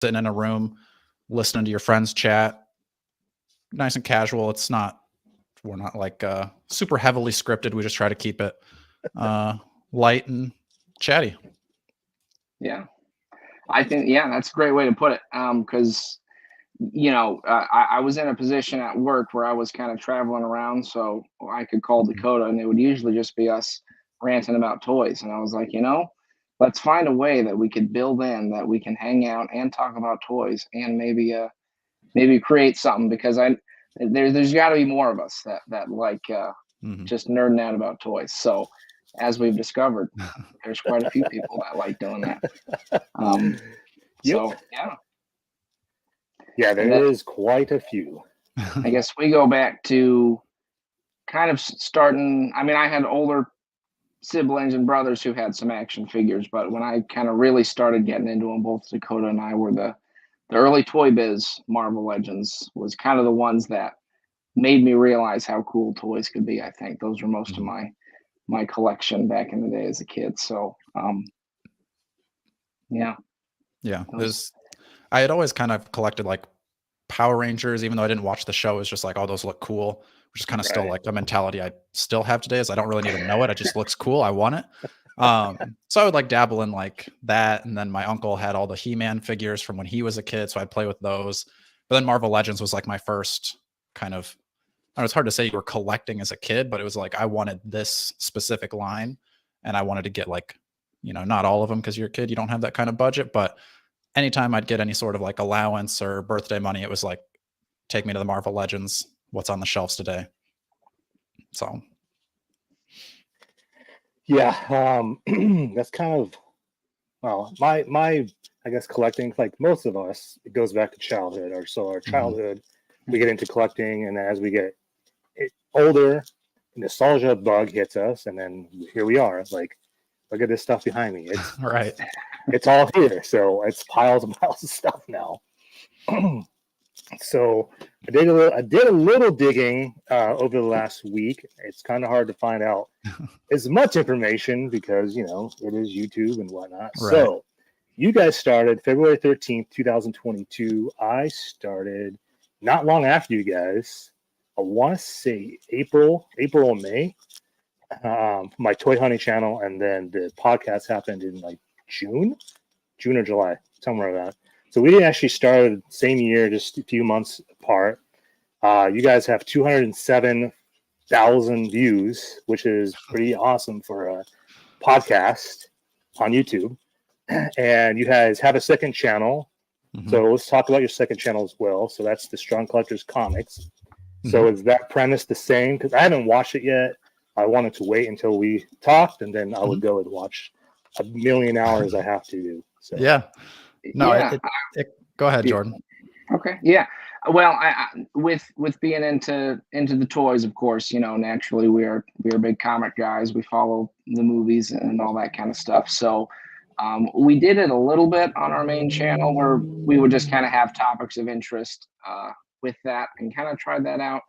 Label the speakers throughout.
Speaker 1: sitting in a room, listening to your friends chat, nice and casual. We're not like super heavily scripted. We just try to keep it light and chatty.
Speaker 2: Yeah, I think, that's a great way to put it. Because I was in a position at work where I was kind of traveling around, so I could call Dakota, and it would usually just be us ranting about toys. And I was like, let's find a way that we could build in that we can hang out and talk about toys, and maybe create something, because there's got to be more of us that like just nerding out about toys. So as we've discovered, there's quite a few people that like doing that. So
Speaker 3: yeah, there is quite a few.
Speaker 2: I guess we go back to kind of starting. I mean, I had older siblings and brothers who had some action figures, but when I kind of really started getting into them, both Dakota and I were the early Toy Biz Marvel Legends was kind of the ones that made me realize how cool toys could be. I think those were most of my collection back in the day as a kid. So
Speaker 1: yeah, I had always kind of collected like Power Rangers, even though I didn't watch the show. It was just like, oh, those look cool, which is kind of still like a mentality I still have today, is I don't really need to know it. It just looks cool. I want it. So I would like dabble in like that. And then my uncle had all the He-Man figures from when he was a kid, so I'd play with those. But then Marvel Legends was like my first kind of, I know it's hard to say you were collecting as a kid, but it was like I wanted this specific line, and I wanted to get like, not all of them, because you're a kid, you don't have that kind of budget. But anytime I'd get any sort of like allowance or birthday money, it was like, take me to the Marvel Legends. What's on the shelves today? So
Speaker 3: yeah, that's kind of, well, my I guess collecting, like most of us, it goes back to childhood. Our childhood, we get into collecting, and as we get older, nostalgia bug hits us, and then here we are. It's like, look at this stuff behind me. It's
Speaker 1: right.
Speaker 3: It's all here, so it's piles and piles of stuff now. So I did a little digging over the last week. It's kind of hard to find out as much information because it is YouTube and whatnot. Right. So you guys started February 13th, 2022. I started not long after you guys. I want to say April or May. My Toy Hunting channel, and then the podcast happened in like June or July, somewhere like that. So we didn't actually start the same year, just a few months apart. You guys have 207,000 views, which is pretty awesome for a podcast on YouTube. And you guys have a second channel. So let's talk about your second channel as well. So that's the Strong Collectors Comics. So is that premise the same? Because I haven't watched it yet. I wanted to wait until we talked, and then I would go and watch a million hours I have to do. So
Speaker 1: yeah. No, go ahead, Jordan.
Speaker 2: Okay. Yeah. Well, I with being into the toys, of course, naturally we are big comic guys. We follow the movies and all that kind of stuff. So we did it a little bit on our main channel where we would just kind of have topics of interest with that and kind of tried that out.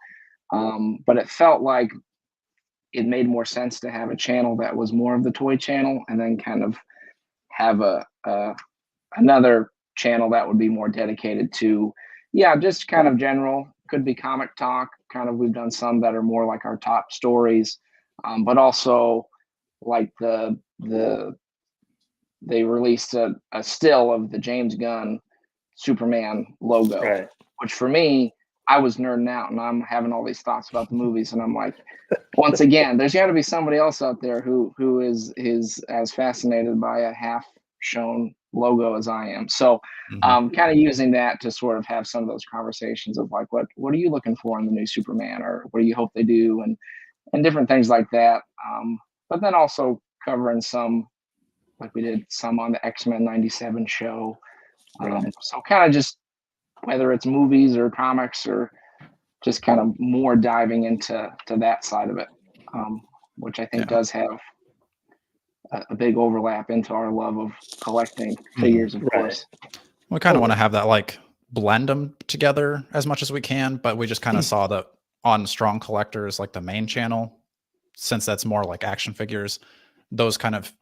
Speaker 2: But it felt like it made more sense to have a channel that was more of the toy channel, and then kind of have another channel that would be more dedicated to, just kind of general, could be comic talk. Kind of, we've done some that are more like our top stories, but also like they released a still of the James Gunn Superman logo, right, which for me, I was nerding out, and I'm having all these thoughts about the movies, and I'm like, once again, there's got to be somebody else out there who is as fascinated by a half-shown logo as I am. So, kind of using that to sort of have some of those conversations of like, what are you looking for in the new Superman, or what do you hope they do, and different things like that. But then also covering some, like we did some on the X-Men '97 show. So kind of just, whether it's movies or comics, or just kind of more diving into that side of it, which I think does have a big overlap into our love of collecting figures, of course.
Speaker 1: We kind of want to have that, like, blend them together as much as we can, but we just kind of saw that on Strong Collectors, like the main channel, since that's more like action figures, those kind of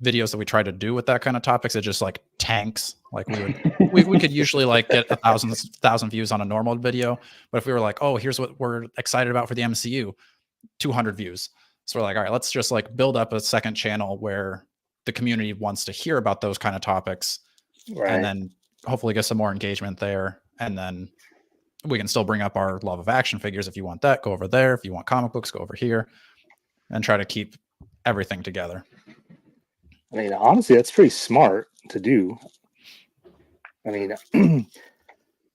Speaker 1: videos that we try to do with that kind of topics, it just like tanks. Like we could usually like get 1,000 views on a normal video, but if we were like, oh, here's what we're excited about for the MCU, 200 views. So we're like, all right, let's just like build up a second channel where the community wants to hear about those kind of topics, and then hopefully get some more engagement there. And then we can still bring up our love of action figures. If you want that, go over there. If you want comic books, go over here, and try to keep everything together.
Speaker 3: I mean, honestly, that's pretty smart to do. I mean,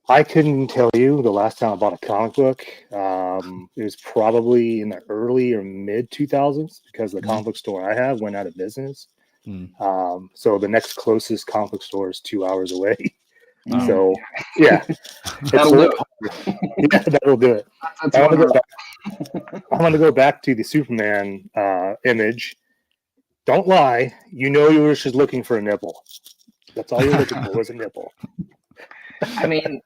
Speaker 3: I couldn't tell you the last time I bought a comic book. It was probably in the early or mid 2000s because the comic book store I have went out of business. So the next closest comic book store is 2 hours away. So yeah,
Speaker 2: that'll do it.
Speaker 3: Yeah, that'll do it. I'm going to go back to the Superman image. Don't lie. You know you were just looking for a nipple. That's all you're looking for was a nipple.
Speaker 2: I mean,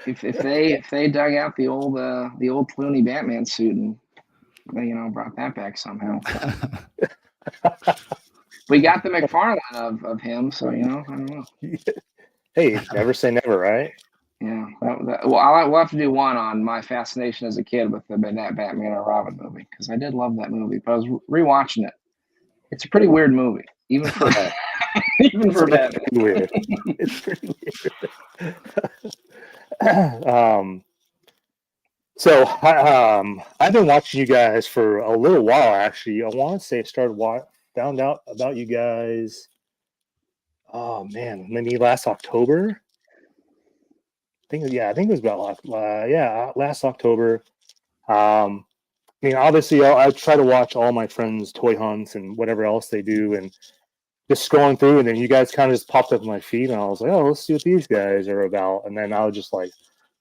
Speaker 2: if they dug out the old Clooney Batman suit and brought that back somehow. We got the McFarlane of him, so I don't know.
Speaker 3: Hey, never say never, right?
Speaker 2: Yeah. We'll have to do one on my fascination as a kid with that Batman and Robin movie, because I did love that movie, but I was rewatching it. It's a pretty weird movie, even for even for Batman.
Speaker 3: Weird. It's pretty weird. So I've been watching you guys for a little while. Actually, I want to say I found out about you guys. Oh man, maybe last October. I think it was about last October. I mean, obviously, I try to watch all my friends' toy hunts and whatever else they do, and just scrolling through, and then you guys kind of just popped up in my feed, and I was like, oh, let's see what these guys are about. And then I was just like,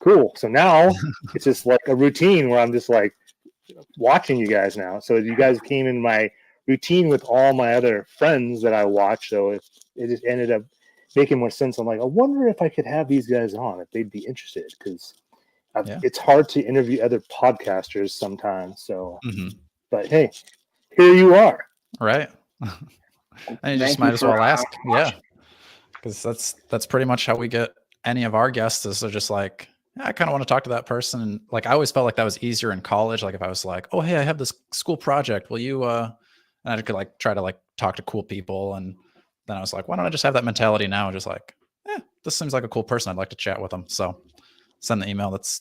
Speaker 3: cool. So now it's just like a routine where I'm just like watching you guys now. So you guys came in my routine with all my other friends that I watch. So it just ended up making more sense. I'm like, I wonder if I could have these guys on, if they'd be interested, because it's hard to interview other podcasters sometimes. So, but hey, here you are.
Speaker 1: Right. And you just might as well ask. Yeah. Because that's pretty much how we get any of our guests, is they're just like, I kind of want to talk to that person. And like, I always felt like that was easier in college. Like if I was like, oh, hey, I have this school project. Will you, and I could like try to like talk to cool people. And then I was like, why don't I just have that mentality now? Just like, this seems like a cool person. I'd like to chat with them. So send the email. That's,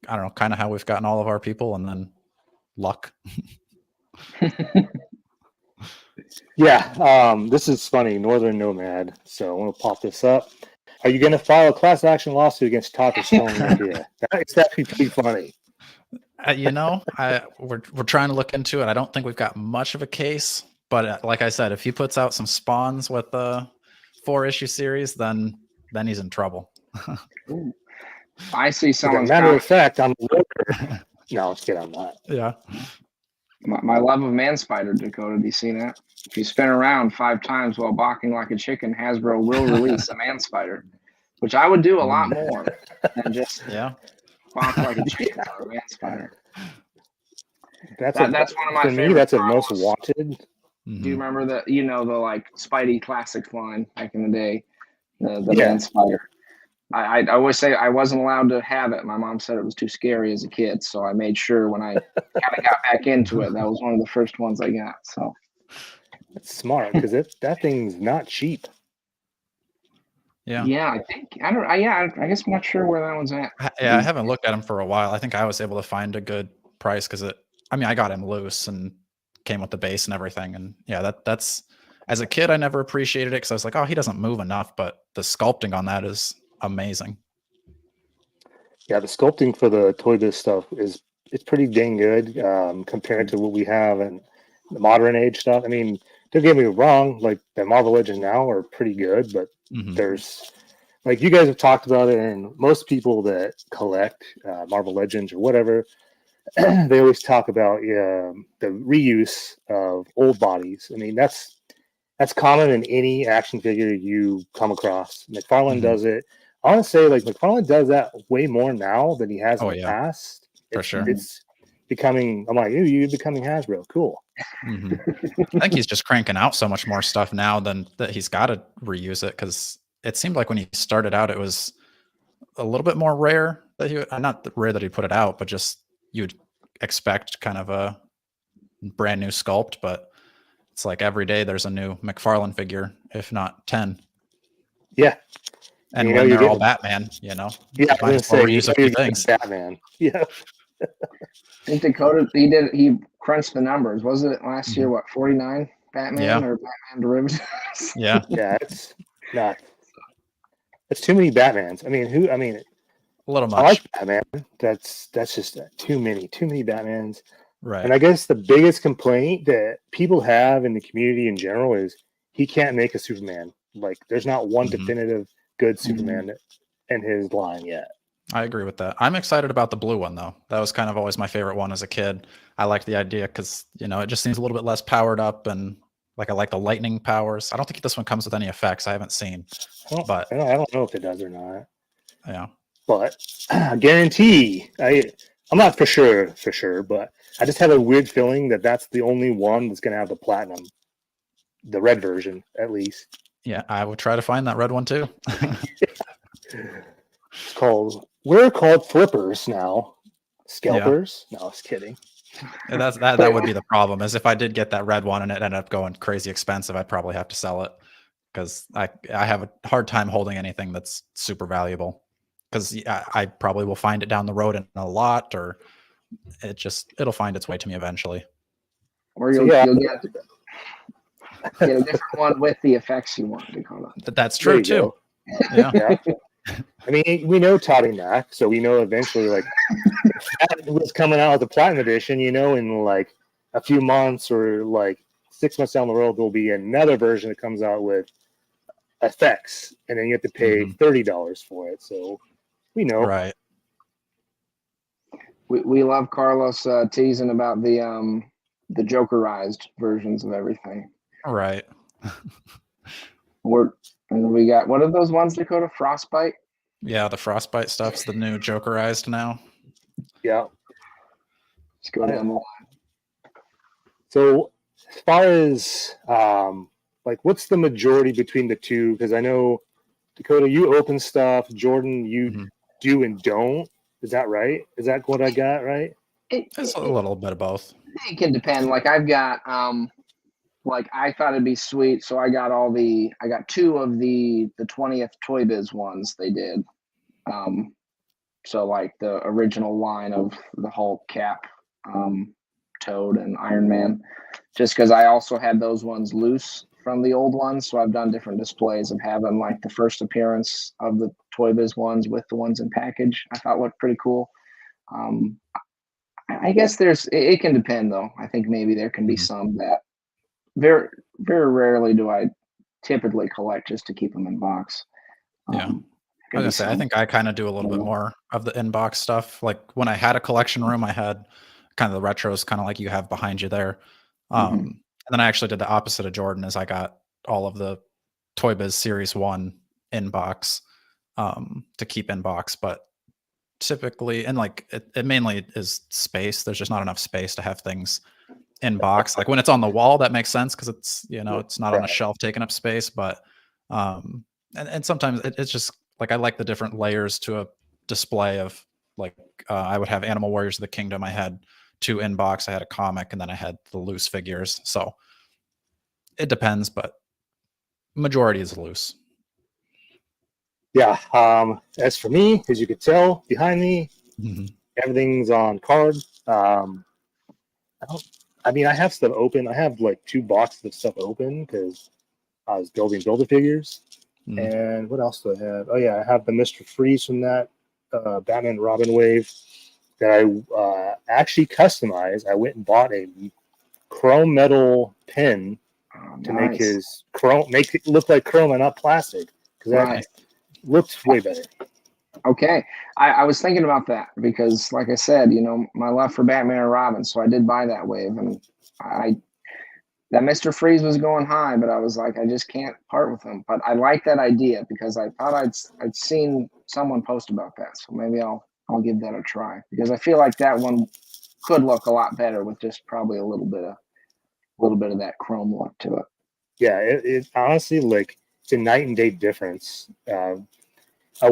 Speaker 1: I don't know, kind of how we've gotten all of our people, and then luck.
Speaker 3: Yeah. This is funny. Northern Nomad. So I'm going to pop this up. Are you going to file a class action lawsuit against Todd for stealing the idea? It's actually pretty funny. We're trying to look into it. I don't think we've got much of a case, but like I said, if he puts out some spawns with the 4-issue series, then he's in trouble.
Speaker 2: I see someone.
Speaker 3: As a matter of fact, I'm looking. No, let's get on that.
Speaker 1: Yeah.
Speaker 2: My love of Man Spider, Dakota. Do you see that? If you spin around 5 times while barking like a chicken, Hasbro will release a Man Spider, which I would do a lot more than just bark like a chicken or a Man Spider.
Speaker 3: That's one of my favorites. For me, that's a most wanted.
Speaker 2: Do you remember the like Spidey Classics line back in the day? The Man Spider. I always say I wasn't allowed to have it. My mom said it was too scary as a kid, so I made sure when I kind of got back into it, that was one of the first ones I got. So
Speaker 3: that's smart, because that thing's not cheap.
Speaker 2: Yeah, I guess I'm not sure where that one's at.
Speaker 1: I haven't looked at him for a while. I think I was able to find a good price because I got him loose and came with the base and everything. And that's as a kid, I never appreciated it because I was like, oh, he doesn't move enough, but the sculpting on that is amazing.
Speaker 3: Yeah, the sculpting for the Toy Biz stuff it's pretty dang good compared to what we have in the modern age stuff. I mean, don't get me wrong, like the Marvel Legends now are pretty good, but there's, like you guys have talked about it, and most people that collect Marvel Legends or whatever, they always talk about the reuse of old bodies. I mean, that's common in any action figure you come across. McFarlane does it. I want to say, like, McFarlane does that way more now than he has in the past.
Speaker 1: For sure.
Speaker 3: becoming. I'm like, ooh, you're becoming Hasbro. Cool.
Speaker 1: I think he's just cranking out so much more stuff now than that he's got to reuse it, because it seemed like when he started out, it was a little bit more rare that he, not rare that he put it out, but just you'd expect kind of a brand new sculpt, but it's like every day there's a new McFarlane figure, if not 10.
Speaker 3: Yeah.
Speaker 1: And when they're all Batman,
Speaker 3: Yeah, I was going to say,
Speaker 1: reuse a few things.
Speaker 3: Batman. Yeah.
Speaker 2: I think Dakota, he crunched the numbers. Was it last year, what, 49 Batman or Batman derivatives?
Speaker 1: Yeah.
Speaker 3: Yeah, it's not. It's too many Batmans.
Speaker 1: A little much.
Speaker 3: I like Batman. That's just too many Batmans.
Speaker 1: Right.
Speaker 3: And I guess the biggest complaint that people have in the community in general is he can't make a Superman. Like, there's not one definitive good Superman in his line yet.
Speaker 1: I agree with that. I'm excited about the blue one, though. That was kind of always my favorite one as a kid. I like the idea because, it just seems a little bit less powered up, and like I like the lightning powers. I don't think this one comes with any effects. I haven't seen.
Speaker 3: I don't know if it does or not.
Speaker 1: Yeah.
Speaker 3: But I guarantee, I'm not for sure, but I just have a weird feeling that that's the only one that's going to have the platinum, the red version, at least.
Speaker 1: Yeah, I would try to find that red one too.
Speaker 3: We're called flippers now. Scalpers? Yeah. No, I was kidding.
Speaker 1: Yeah, that would be the problem, is if I did get that red one and it ended up going crazy expensive, I'd probably have to sell it, because I have a hard time holding anything that's super valuable, because I probably will find it down the road in a lot, or it'll find its way to me eventually.
Speaker 2: Or you'll get a different one with the effects you want to call it.
Speaker 1: That's true too. Yeah.
Speaker 3: I mean, we know Toddy Mac, so we know eventually, like, if that was coming out with the Platinum Edition, in like a few months or like 6 months down the road, there'll be another version that comes out with effects, and then you have to pay $30 for it. So we know,
Speaker 1: right?
Speaker 2: We love Carlos teasing about the Jokerized versions of everything.
Speaker 1: Right.
Speaker 2: And we got, what are those ones, Dakota? Frostbite?
Speaker 1: Yeah, the Frostbite stuff's the new Jokerized now.
Speaker 3: Yeah.
Speaker 2: Let's go down the line.
Speaker 3: So as far as what's the majority between the two? Because I know, Dakota, you open stuff. Jordan, you do and don't. Is that right? Is that what I got right?
Speaker 1: It's a little bit of both.
Speaker 2: It can depend. Like, I've got I thought it'd be sweet, so I got two of the 20th Toy Biz ones they did. So like the original line of the Hulk, Cap, Toad, and Iron Man, just because I also had those ones loose from the old ones. So I've done different displays of having like the first appearance of the Toy Biz ones with the ones in package. I thought looked pretty cool. I guess it can depend though. I think maybe there can be some that very, very rarely do I typically collect just to keep them in box.
Speaker 1: Yeah. I was gonna say, I think I kind of do a little bit more of the inbox stuff. Like when I had a collection room, I had kind of the retros, kind of like you have behind you there. And then I actually did the opposite of Jordan, is I got all of the Toy Biz Series 1 inbox to keep in box. But typically, and like it mainly is space. There's just not enough space to have things in box. Like when it's on the wall, that makes sense, because it's it's not on a shelf taking up space. But and sometimes it's just like I like the different layers to a display of, like, I would have Animal Warriors of the Kingdom. I had 2 in box. I had a comic, and then I had the loose figures. So it depends, but majority is loose.
Speaker 3: Yeah. As for me, as you could tell behind me, everything's on card. I have stuff open. I have like 2 boxes of stuff open because I was building Build-A-Figures. And what else do I have? Oh yeah, I have the Mr. Freeze from that Batman Robin wave that I actually customized. I went and bought a chrome metal pen to make it look like chrome and not plastic, because that looks way better.
Speaker 2: Okay. I was thinking about that because, like I said, my love for Batman and Robin, so I did buy that wave, and that Mr. Freeze was going high, but I was like, I just can't part with him. But I like that idea because I thought I'd seen someone post about that, so maybe I'll give that a try, because I feel like that one could look a lot better with just probably a little bit of that chrome look to it.
Speaker 3: Yeah, it honestly, like, it's a night and day difference. I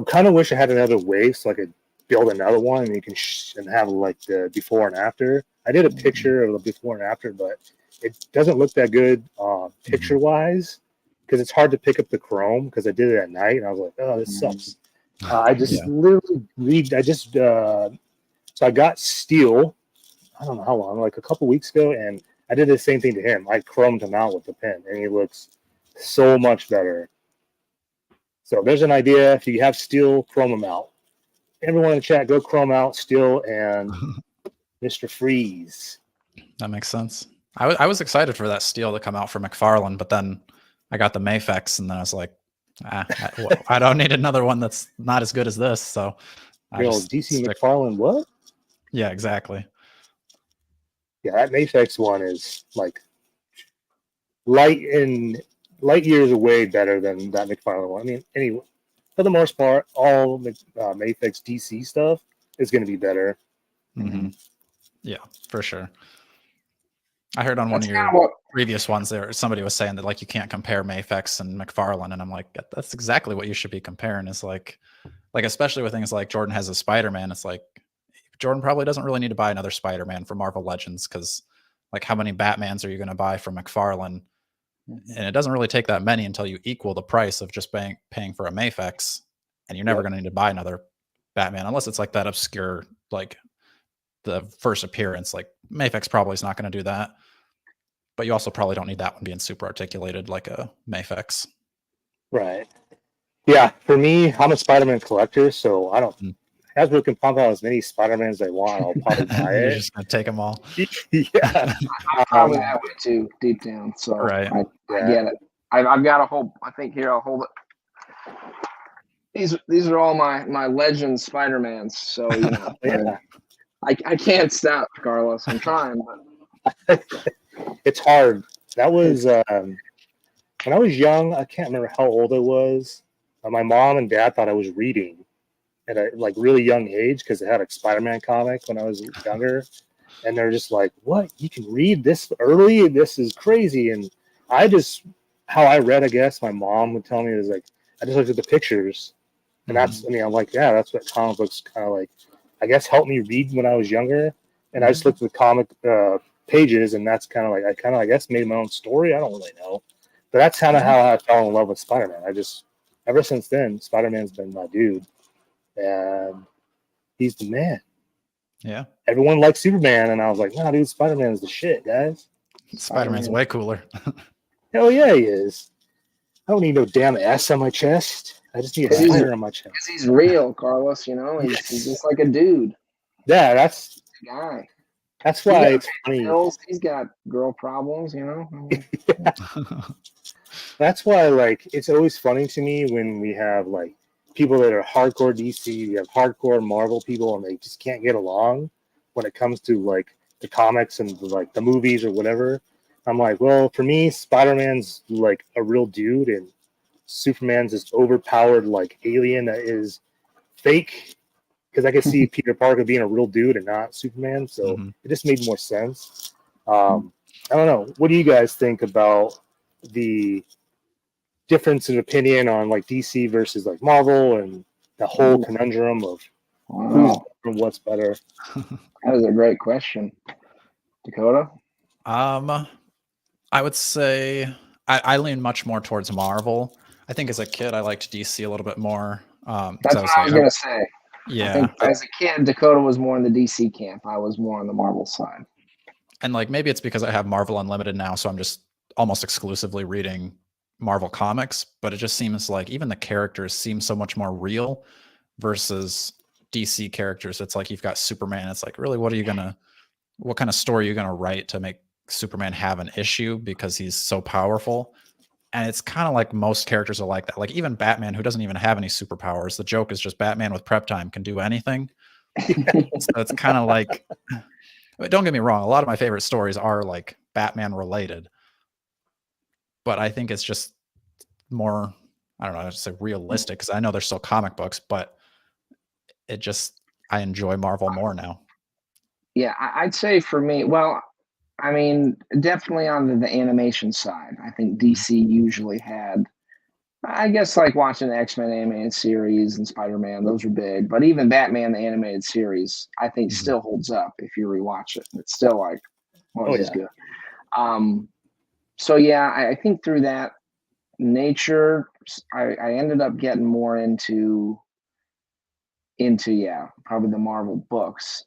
Speaker 3: kind of wish I had another wave so I could build another one and you can and have like the before and after. I did a picture of the before and after, but it doesn't look that good picture wise because it's hard to pick up the chrome because I did it at night and I was like, oh, this sucks. I just literally so I got steel. I don't know how long, like a couple weeks ago, and I did the same thing to him. I chromed him out with the pen, and he looks so much better. So there's an idea. If you have steel, chrome them out. Everyone in the chat, go chrome out steel and Mr. Freeze.
Speaker 1: That makes sense. I was excited for that steel to come out for McFarlane, but then I got the Mafex, and then I was like, I don't need another one that's not as good as this. So
Speaker 3: DC McFarlane, what?
Speaker 1: Yeah, exactly.
Speaker 3: Yeah, that Mafex one is like light years away better than that McFarlane one. I mean, anyway, for the most part, all Mafex DC stuff is going to be better.
Speaker 1: Mm-hmm. Yeah, for sure. I heard on one of your previous ones there, somebody was saying that like you can't compare Mafex and McFarlane, and I'm like, that's exactly what you should be comparing. Is like especially with things like Jordan has a Spider-Man, it's like Jordan probably doesn't really need to buy another Spider-Man for Marvel Legends because like how many Batmans are you going to buy from McFarlane? And it doesn't really take that many until you equal the price of just paying for a Mafex, and you're never going to need to buy another Batman unless it's like that obscure, like the first appearance. Like Mafex probably is not going to do that, but you also probably don't need that one being super articulated like a Mafex.
Speaker 3: Right. Yeah. For me, I'm a Spider-Man collector, so I don't. Hasbro can pump out as many Spider-Mans they want. I'll probably buy
Speaker 1: You're
Speaker 3: it.
Speaker 1: just gonna take them all.
Speaker 3: Yeah.
Speaker 2: I'm probably that way too, deep down. So
Speaker 1: right.
Speaker 2: I get it. I've got a whole. I think here I'll hold it. These are all my Legends Spider-Mans. So you know, I can't stop, Carlos. I'm trying, but
Speaker 3: it's hard. That was when I was young. I can't remember how old I was. My mom and dad thought I was reading at a like really young age because they had a Spider-Man comic when I was younger, and they're just like, "What? You can read this early? This is crazy!" And I just how I read, I guess my mom would tell me is like I just looked at the pictures, and that's I mean I'm like that's what comic books kind of like I guess helped me read when I was younger, and I just looked at the comic pages, and that's kind of like I guess made my own story. I don't really know, but that's kind of how I fell in love with Spider-Man. I just ever since then Spider-Man's been my dude. And he's the man.
Speaker 1: Yeah.
Speaker 3: Everyone likes Superman, and I was like, "Nah, dude, Spider-Man is the shit, guys."
Speaker 1: Spider-Man's way cooler.
Speaker 3: Hell yeah, he is. I don't need no damn S on my chest. I just need a spider on my chest.
Speaker 2: Because he's real, Carlos. You know, he's just like a dude.
Speaker 3: Yeah, that's
Speaker 2: a guy.
Speaker 3: That's why it's funny.
Speaker 2: He's got girl problems. You know.
Speaker 3: That's why, like, it's always funny to me when we have like people that are hardcore DC, we have hardcore Marvel people, and they just can't get along when it comes to like the comics and like the movies or whatever. I'm like, well, for me, Spider-Man's like a real dude, and Superman's this overpowered like alien that is fake. Because I could see Peter Parker being a real dude and not Superman, so it just made more sense. I don't know. What do you guys think about the difference in opinion on like DC versus like Marvel and the whole conundrum of what's better?
Speaker 2: That is a great question. Dakota?
Speaker 1: I would say I lean much more towards Marvel. I think as a kid I liked DC a little bit more.
Speaker 2: That's what I was gonna say.
Speaker 1: Yeah.
Speaker 2: I think as a kid, Dakota was more in the DC camp. I was more on the Marvel side.
Speaker 1: And like maybe it's because I have Marvel Unlimited now, so I'm just almost exclusively reading Marvel comics, but it just seems like even the characters seem so much more real versus DC characters. It's like you've got Superman. It's like, really, what kind of story are you gonna write to make Superman have an issue because he's so powerful? And it's kind of like most characters are like that. Like even Batman, who doesn't even have any superpowers. The joke is just Batman with prep time can do anything. So it's kind of like, don't get me wrong. A lot of my favorite stories are like Batman related, but I think it's just more, I don't know, I'd say realistic because I know they're still comic books, but I enjoy Marvel more now.
Speaker 2: Yeah, I'd say for me, well, I mean, definitely on the animation side. I think
Speaker 1: Mhm.
Speaker 2: DC usually had, I guess, like watching the X-Men animated series and Spider-Man, those are big. But even Batman, the animated series, I think
Speaker 1: Mhm.
Speaker 2: still holds up if you rewatch it. It's still like, well,
Speaker 3: Oh
Speaker 2: this is
Speaker 3: yeah.
Speaker 2: good. Um, so yeah, I think through that nature, I ended up getting more into yeah, probably the Marvel books.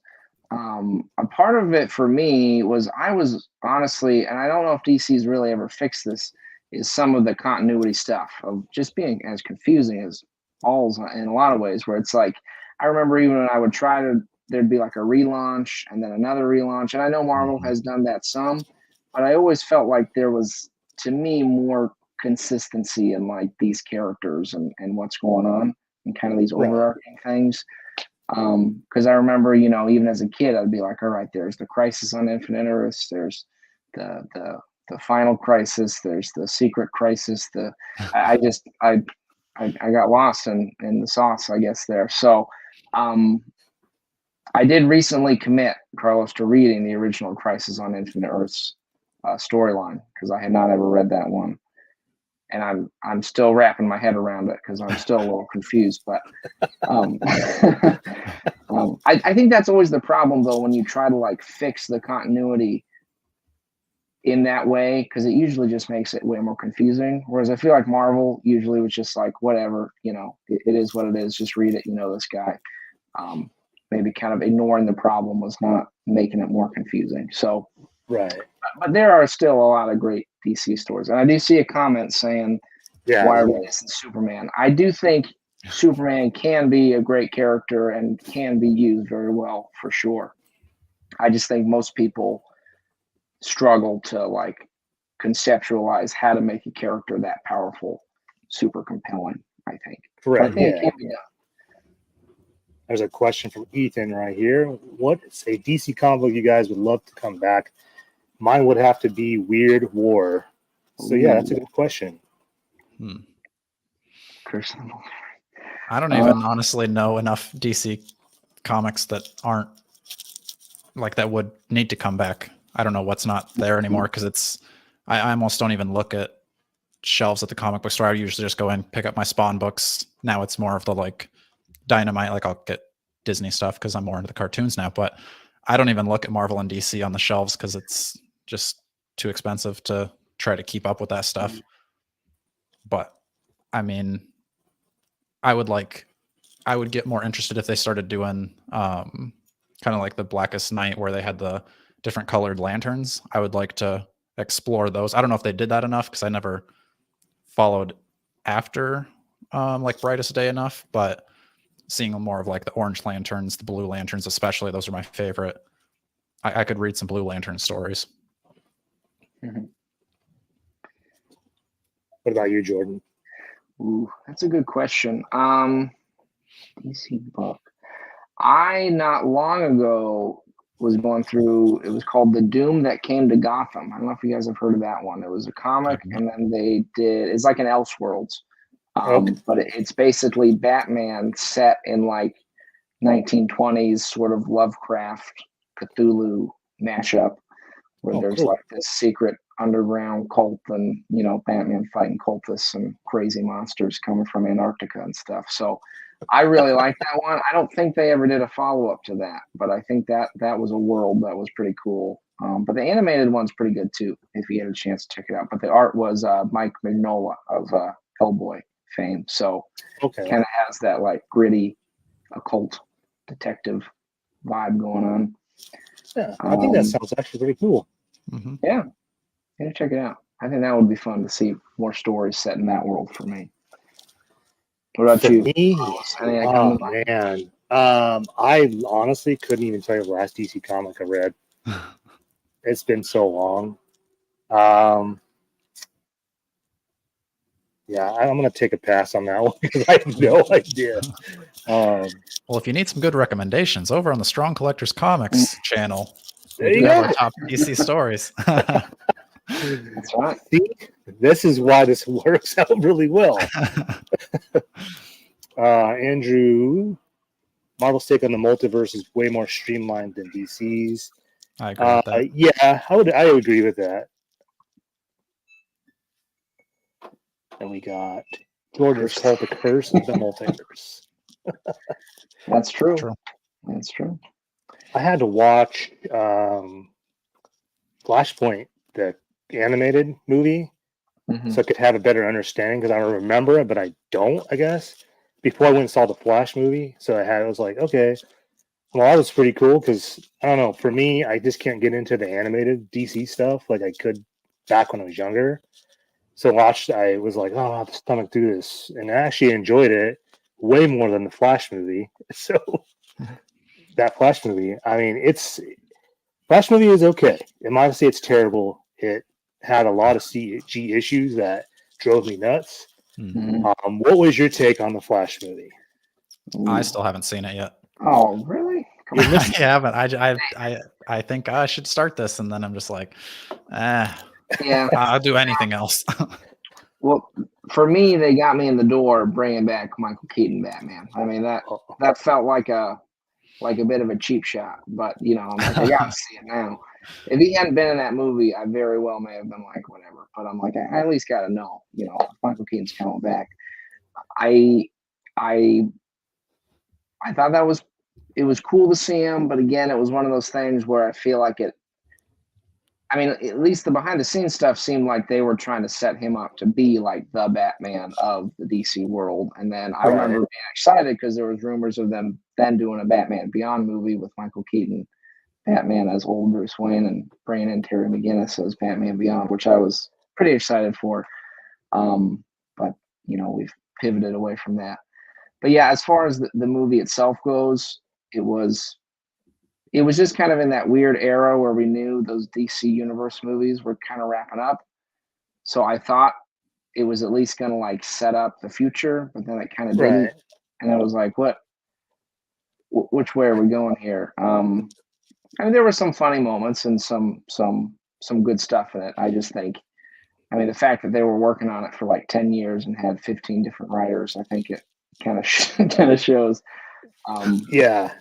Speaker 2: A part of it for me was I was honestly, and I don't know if DC's really ever fixed this, is some of the continuity stuff of just being as confusing as balls in a lot of ways. Where it's like, I remember even when I would try to, there'd be like a relaunch and then another relaunch, and I know Marvel
Speaker 1: Mhm.
Speaker 2: has done that some, but I always felt like there was, to me, more consistency in like these characters and what's going on and kind of these
Speaker 3: Right.
Speaker 2: overarching things. Because I remember, even as a kid, I'd be like, all right, there's the Crisis on Infinite Earths, there's the Final Crisis, there's the Secret Crisis. I just I got lost in the sauce, I guess there. So um, I did recently commit Carlos to reading the original Crisis on Infinite Earths storyline because I had not ever read that one, and I'm still wrapping my head around it because I'm still a little confused. But um, I think that's always the problem though when you try to like fix the continuity in that way because it usually just makes it way more confusing. Whereas I feel like Marvel usually was just like whatever, it is what it is. Just read it, this guy. Um, Maybe kind of ignoring the problem was not making it more confusing. So,
Speaker 3: Right.
Speaker 2: but there are still a lot of great DC stories, and I do see a comment saying
Speaker 3: Yeah.
Speaker 2: why are we
Speaker 3: Yeah.
Speaker 2: missing Superman? I do think Superman can be a great character and can be used very well for sure. I just think most people struggle to like conceptualize how to make a character that powerful, super compelling, I think. But I
Speaker 3: Correct.
Speaker 2: think it
Speaker 3: Yeah.
Speaker 2: can be done.
Speaker 3: There's a question from Ethan right here. What's a DC comic book you guys would love to come back? Mine would have to be Weird War. So yeah, that's a
Speaker 2: Ooh,
Speaker 3: good question.
Speaker 1: Hmm.
Speaker 2: personal.
Speaker 1: I don't
Speaker 2: Uh,
Speaker 1: even honestly know enough DC comics that aren't like that would need to come back. I don't know what's not there anymore because I almost don't even look at shelves at the comic book store. I usually just go in, pick up my Spawn books. Now it's more of the like Dynamite, like I'll get Disney stuff because I'm more into the cartoons now, but I don't even look at Marvel and DC on the shelves because it's just too expensive to try to keep up with that stuff. But I mean, I would like I would get more interested if they started doing kind of like the Blackest Night where they had the different colored lanterns. I would like to explore those. I don't know if they did that enough because I never followed after like Brightest Day enough, but seeing more of like the orange lanterns, the blue lanterns, especially, those are my favorite. I could read some Blue Lantern stories.
Speaker 2: mhm.
Speaker 3: What about you, Jordan?
Speaker 2: Ooh, that's a good question. DC book. I not long ago was going through. It was called The Doom That Came to Gotham. I don't know if you guys have heard of that one. It was a comic,
Speaker 1: I've not,
Speaker 2: and then they did. It's like an Elseworlds,
Speaker 3: Okay.
Speaker 2: but it's basically Batman set in like 1920s sort of Lovecraft Cthulhu mashup where
Speaker 3: Oh,
Speaker 2: there's
Speaker 3: cool.
Speaker 2: like this secret underground cult and Batman fighting cultists and crazy monsters coming from Antarctica and stuff. So I really like that one. I don't think they ever did a follow up to that, but I think that was a world that was pretty cool. But the animated one's pretty good too if you get a chance to check it out. But the art was Mike Mignola of Hellboy fame, so
Speaker 3: Okay.
Speaker 2: kind of has that like gritty occult detective vibe going on.
Speaker 3: Yeah, I think that
Speaker 2: Um,
Speaker 3: sounds actually pretty cool.
Speaker 1: mm-hmm.
Speaker 2: yeah, check it out. I think that would be fun to see more stories set in that world for me. What about
Speaker 3: For
Speaker 2: you?
Speaker 3: me,
Speaker 2: Any that come
Speaker 3: oh
Speaker 2: to mind?
Speaker 3: man, I honestly couldn't even tell you the last DC comic I read. It's been so long. Um, yeah, I'm gonna take a pass on that one because I have no idea.
Speaker 1: Well, if you need some good recommendations, over on the Strong Collectors Comics channel,
Speaker 3: There
Speaker 1: we do
Speaker 3: you
Speaker 1: have
Speaker 3: go.
Speaker 1: our top DC stories.
Speaker 2: That's right.
Speaker 3: See, this is why this works out really well. Andrew Marvel's take on the multiverse is way more streamlined than DC's.
Speaker 1: I agree with that.
Speaker 3: Yeah, I would agree with that. And we got Jordan's called The Curse of the Multiverse.
Speaker 2: That's true. That's true.
Speaker 3: I had to watch Flashpoint, the animated movie, so I could have a better understanding, because I remember it, but I don't, I guess, before I went and saw the Flash movie. So I was like, okay, well, that was pretty cool, because, I don't know, for me, I just can't get into the animated DC stuff like I could back when I was younger. So I was like, oh, I have to stomach through this. And I actually enjoyed it way more than the Flash movie. So that Flash movie, I mean, Flash movie is okay. I'm not gonna say it's terrible. It had a lot of CG issues that drove me nuts. What was your take on the Flash movie?
Speaker 1: I still haven't seen it yet.
Speaker 2: Oh, really?
Speaker 1: I haven't. I think I should start this, and then I'm just like,
Speaker 2: yeah,
Speaker 1: I'll do anything else.
Speaker 2: Well, for me, they got me in the door bringing back Michael Keaton Batman. I mean, that felt like a bit of a cheap shot, but I'm like, I gotta see it now. If he hadn't been in that movie, I very well may have been like, whatever. But I'm like, I at least gotta know, Michael Keaton's coming back. I thought it was cool to see him, but again, it was one of those things where I feel like at least the behind the scenes stuff seemed like they were trying to set him up to be like the Batman of the DC world. And then I remember being excited because there was rumors of them then doing a Batman Beyond movie with Michael Keaton, Batman as old Bruce Wayne, and bringing in Terry McGinnis as Batman Beyond, which I was pretty excited for. But we've pivoted away from that. But yeah, as far as the movie itself goes, it was just kind of in that weird era where we knew those DC Universe movies were kind of wrapping up. So I thought it was at least going to like set up the future, but then it kind of didn't. And I was like, which way are we going here? There were some funny moments and some good stuff in it. I just think, the fact that they were working on it for like 10 years and had 15 different writers, I think it kind of shows.
Speaker 3: Yeah.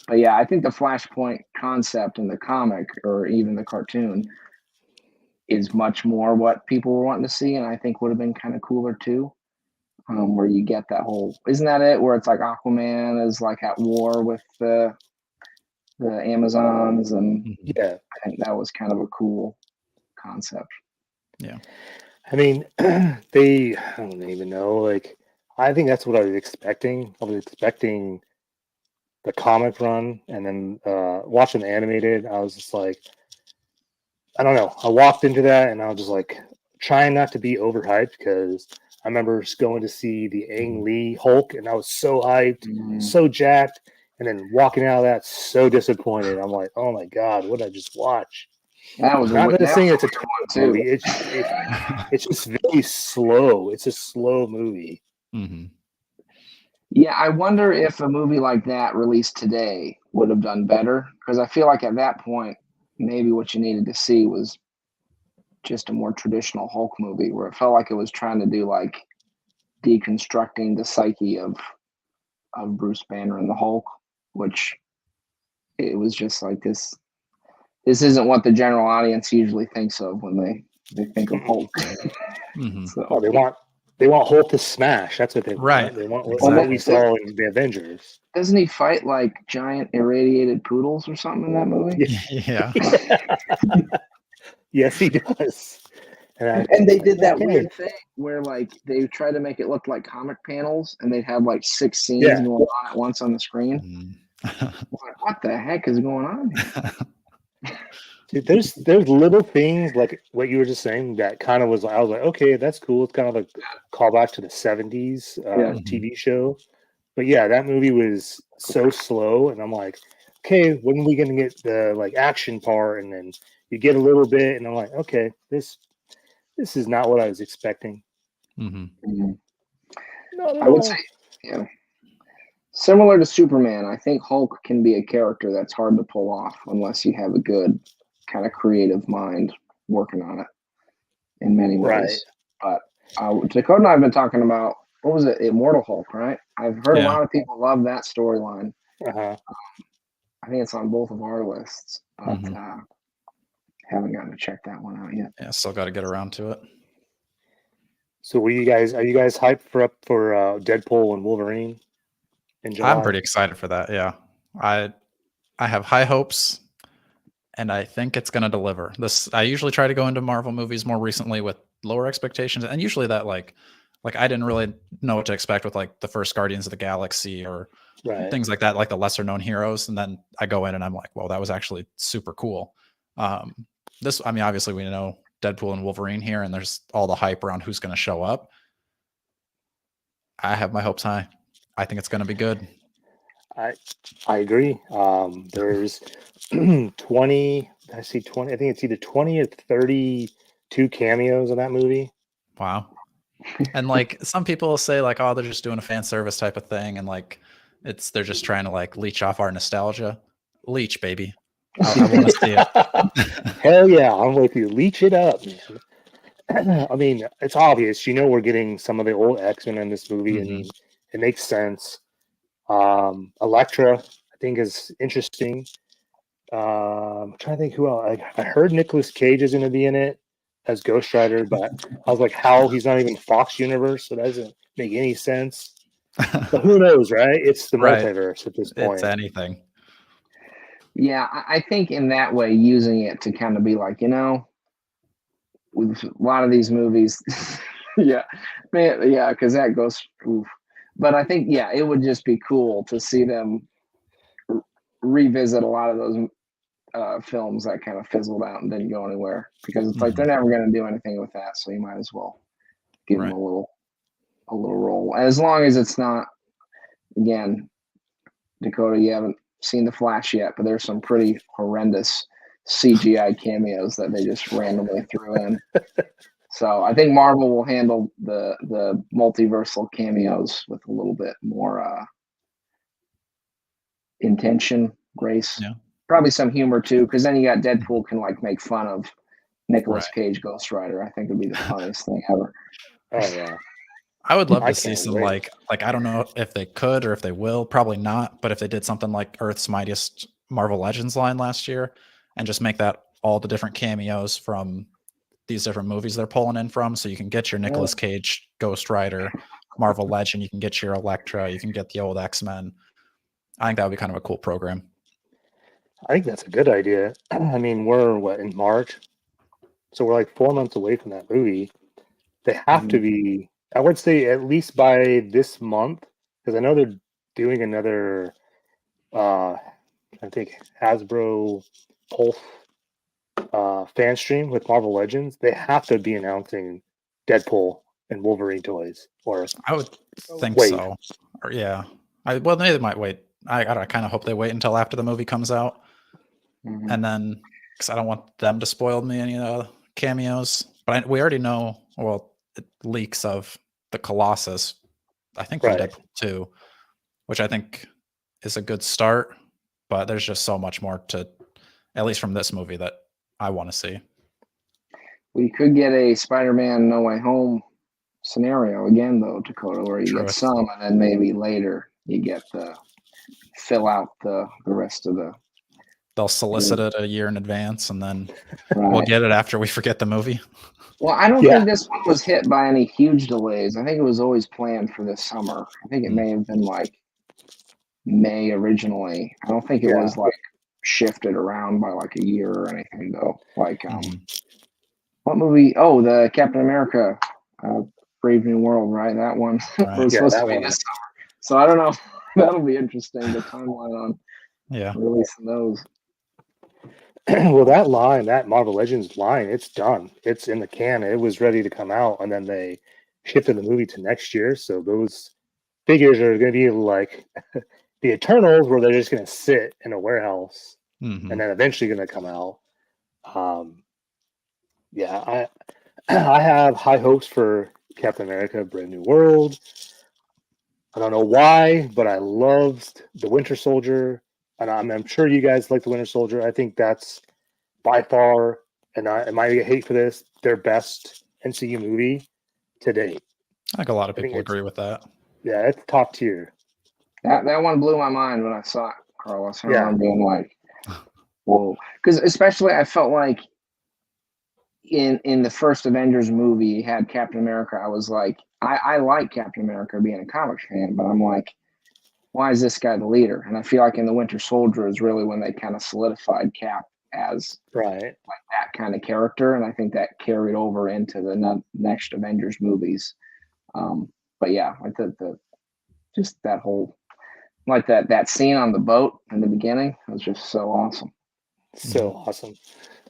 Speaker 2: But yeah, I think the Flashpoint concept in the comic or even the cartoon is much more what people were wanting to see, and I think would have been kind of cooler too. Where you get that whole, isn't that it? Where it's like Aquaman is like at war with the Amazons, and
Speaker 3: yeah,
Speaker 2: I think that was kind of a cool concept.
Speaker 1: Yeah,
Speaker 3: I don't even know. Like, I think that's what I was expecting. I was expecting the comic run, and then watching the animated, I was just like, I don't know. I walked into that and I was just like trying not to be overhyped, because I remember going to see the Ang Lee Hulk and I was so hyped, so jacked, and then walking out of that so disappointed. I'm like, oh my God, what did I just watch?
Speaker 2: That was
Speaker 3: not gonna say it's a movie. It's just very slow. It's a slow movie.
Speaker 1: Mm-hmm.
Speaker 2: Yeah, I wonder if a movie like that released today would have done better, because I feel like at that point, maybe what you needed to see was just a more traditional Hulk movie, where it felt like it was trying to do like deconstructing the psyche of Bruce Banner and the Hulk, which it was just like this isn't what the general audience usually thinks of when they think of Hulk.
Speaker 1: Mm-hmm.
Speaker 3: So, they want Hulk to smash. That's what they want.
Speaker 1: Right.
Speaker 3: They want what we saw in the Avengers.
Speaker 2: Doesn't he fight like giant irradiated poodles or something in that movie?
Speaker 1: Yeah.
Speaker 3: Yes, he does.
Speaker 2: And they did that weird thing where like they tried to make it look like comic panels, and they'd have like 6 scenes going on at once on the screen. Like, what the heck is going on here?
Speaker 3: Dude, there's little things like what you were just saying that kind of was, I was like, okay, that's cool. It's kind of like a callback to the 70s TV show. But yeah, that movie was so slow, and I'm like, okay, when are we gonna get the like action part? And then you get a little bit, and I'm like, okay, this is not what I was expecting.
Speaker 1: Mm-hmm.
Speaker 2: I would say, similar to Superman, I think Hulk can be a character that's hard to pull off unless you have a good kind of creative mind working on it in many ways. Right. But Dakota and I have been talking about, what was it, Immortal Hulk, right? I've heard a lot of people love that storyline. I think it's on both of our lists, but haven't gotten to check that one out yet.
Speaker 1: Yeah, still got to get around to it.
Speaker 3: So, are you guys hyped for Deadpool and Wolverine in July?
Speaker 1: I'm pretty excited for that. Yeah, I have high hopes, and I think it's going to deliver. I usually try to go into Marvel movies more recently with lower expectations, and usually that like I didn't really know what to expect with like the first Guardians of the Galaxy or things like that, like the lesser known heroes, and then I go in and I'm like, well, that was actually super cool. Obviously we know Deadpool and Wolverine here, and there's all the hype around who's going to show up. I have my hopes high. I think it's going to be good.
Speaker 3: I agree. There's 20. I see 20. I think it's either 20 or 32 cameos in that movie.
Speaker 1: Wow. And like some people say like, oh, they're just doing a fan service type of thing, and like they're just trying to like leech off our nostalgia. Leech, baby. I want to see it.
Speaker 3: Hell yeah, I'm with you. Leech it up, man. I mean, it's obvious. We're getting some of the old X-Men in this movie, and it makes sense. Elektra, I think, is interesting. I'm trying to think who else. I heard Nicolas Cage is going to be in it as Ghost Rider, but I was like, how? He's not even Fox Universe, so that doesn't make any sense. But who knows, right? It's the multiverse at this point.
Speaker 1: It's anything.
Speaker 2: Yeah, I think in that way, using it to kind of be like, with a lot of these movies, because that goes, oof. But I think, it would just be cool to see them revisit a lot of those films that kind of fizzled out and didn't go anywhere, because it's like they're never going to do anything with that, so you might as well give them a little roll. As long as it's not, again, Dakota, you haven't seen The Flash yet, but there's some pretty horrendous CGI cameos that they just randomly threw in. So I think Marvel will handle the multiversal cameos with a little bit more intention, grace.
Speaker 1: Yeah.
Speaker 2: Probably some humor too, because then you got Deadpool can like make fun of Nicolas Cage Ghost Rider. I think it'd be the funniest thing ever.
Speaker 3: Oh yeah.
Speaker 1: I would love to see some like I don't know if they could or if they will, probably not, but if they did something like Earth's Mightiest Marvel Legends line last year and just make that all the different cameos from these different movies they're pulling in from, so you can get your Nicolas Cage Ghost Rider Marvel Legend, you can get your Elektra, you can get the old X-Men. I think that would be kind of a cool program.
Speaker 3: I think that's a good idea. I mean, we're in March, so we're like 4 months away from that movie. They have to be, I would say, at least by this month, because I know they're doing another, I think Hasbro Pulse fan stream with Marvel Legends. They have to be announcing Deadpool and Wolverine toys, or
Speaker 1: I would think so. Or they might wait. I kind of hope they wait until after the movie comes out. And then, because I don't want them to spoil me any cameos. But we already know, leaks of the Colossus, I think from Deadpool 2, which I think is a good start. But there's just so much more to, at least from this movie, that I want to see.
Speaker 2: We could get a Spider-Man No Way Home scenario again, though, Dakota, where you get some, and then maybe later you get fill out the rest of the.
Speaker 1: They'll solicit it a year in advance, and then we'll get it after we forget the movie.
Speaker 2: Well, I don't think this one was hit by any huge delays. I think it was always planned for this summer. I think it may have been like May originally. I don't think it was like shifted around by like a year or anything, though. Like, what movie? Oh, the Captain America, Brave New World, right? That one was supposed to be this summer. So I don't know. That'll be interesting. The timeline on releasing those.
Speaker 3: Well, that Marvel Legends line, it's done. It's in the can. It was ready to come out, and then they shifted the movie to next year. So those figures are going to be like the Eternals, where they're just going to sit in a warehouse and then eventually going to come out. I have high hopes for Captain America: Brave New World. I don't know why, but I loved the Winter Soldier. And I'm sure you guys like the Winter Soldier. I think that's by far, and I might get hate for this, their best MCU movie to date.
Speaker 1: I think a lot of people agree with that.
Speaker 3: Yeah, it's top tier.
Speaker 2: That one blew my mind when I saw it, Carlos. I remember being like, whoa. Because especially I felt like in the first Avengers movie, you had Captain America. I was like, I like Captain America being a comics fan, but I'm like, why is this guy the leader? And I feel like in the Winter Soldier is really when they kind of solidified Cap as
Speaker 3: right,
Speaker 2: like that kind of character, and I think that carried over into the next Avengers movies. But yeah, like the just that whole like that scene on the boat in the beginning was just so awesome.
Speaker 3: So awesome.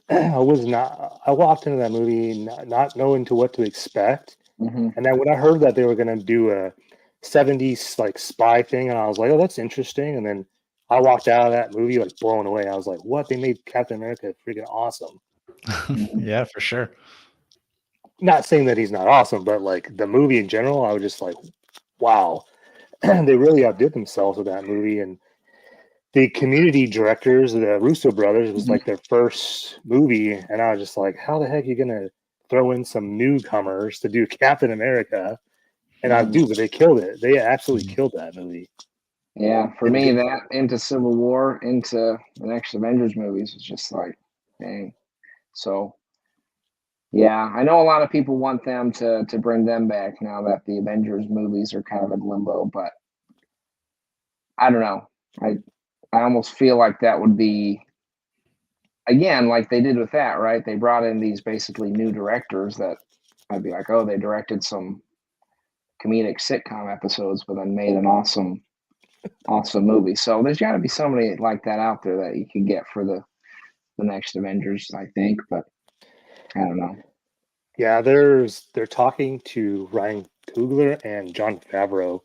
Speaker 3: I walked into that movie not knowing to what to expect.
Speaker 2: Mm-hmm.
Speaker 3: And then when I heard that they were going to do a 70s like spy thing, and I was like, oh, that's interesting. And then I walked out of that movie like blown away. I was like, what? They made Captain America freaking awesome.
Speaker 1: Yeah, for sure.
Speaker 3: Not saying that he's not awesome, but like the movie in general, I was just like, wow. They really outdid themselves with that movie. And the Community directors, the Russo brothers, was like their first movie. And I was just like, how the heck are you going to throw in some newcomers to do Captain America? And I do, but they killed it. They absolutely killed that movie.
Speaker 2: Yeah, for me, that into Civil War, into the next Avengers movies was just like, dang. So, yeah, I know a lot of people want them to bring them back now that the Avengers movies are kind of in limbo, but I don't know. I almost feel like that would be, again, like they did with that, right? They brought in these basically new directors that I'd be like, oh, they directed some comedic sitcom episodes, but then made an awesome movie. So there's got to be somebody like that out there that you can get for the next Avengers, I think, but I don't know.
Speaker 3: Yeah, they're talking to Ryan Coogler and Jon Favreau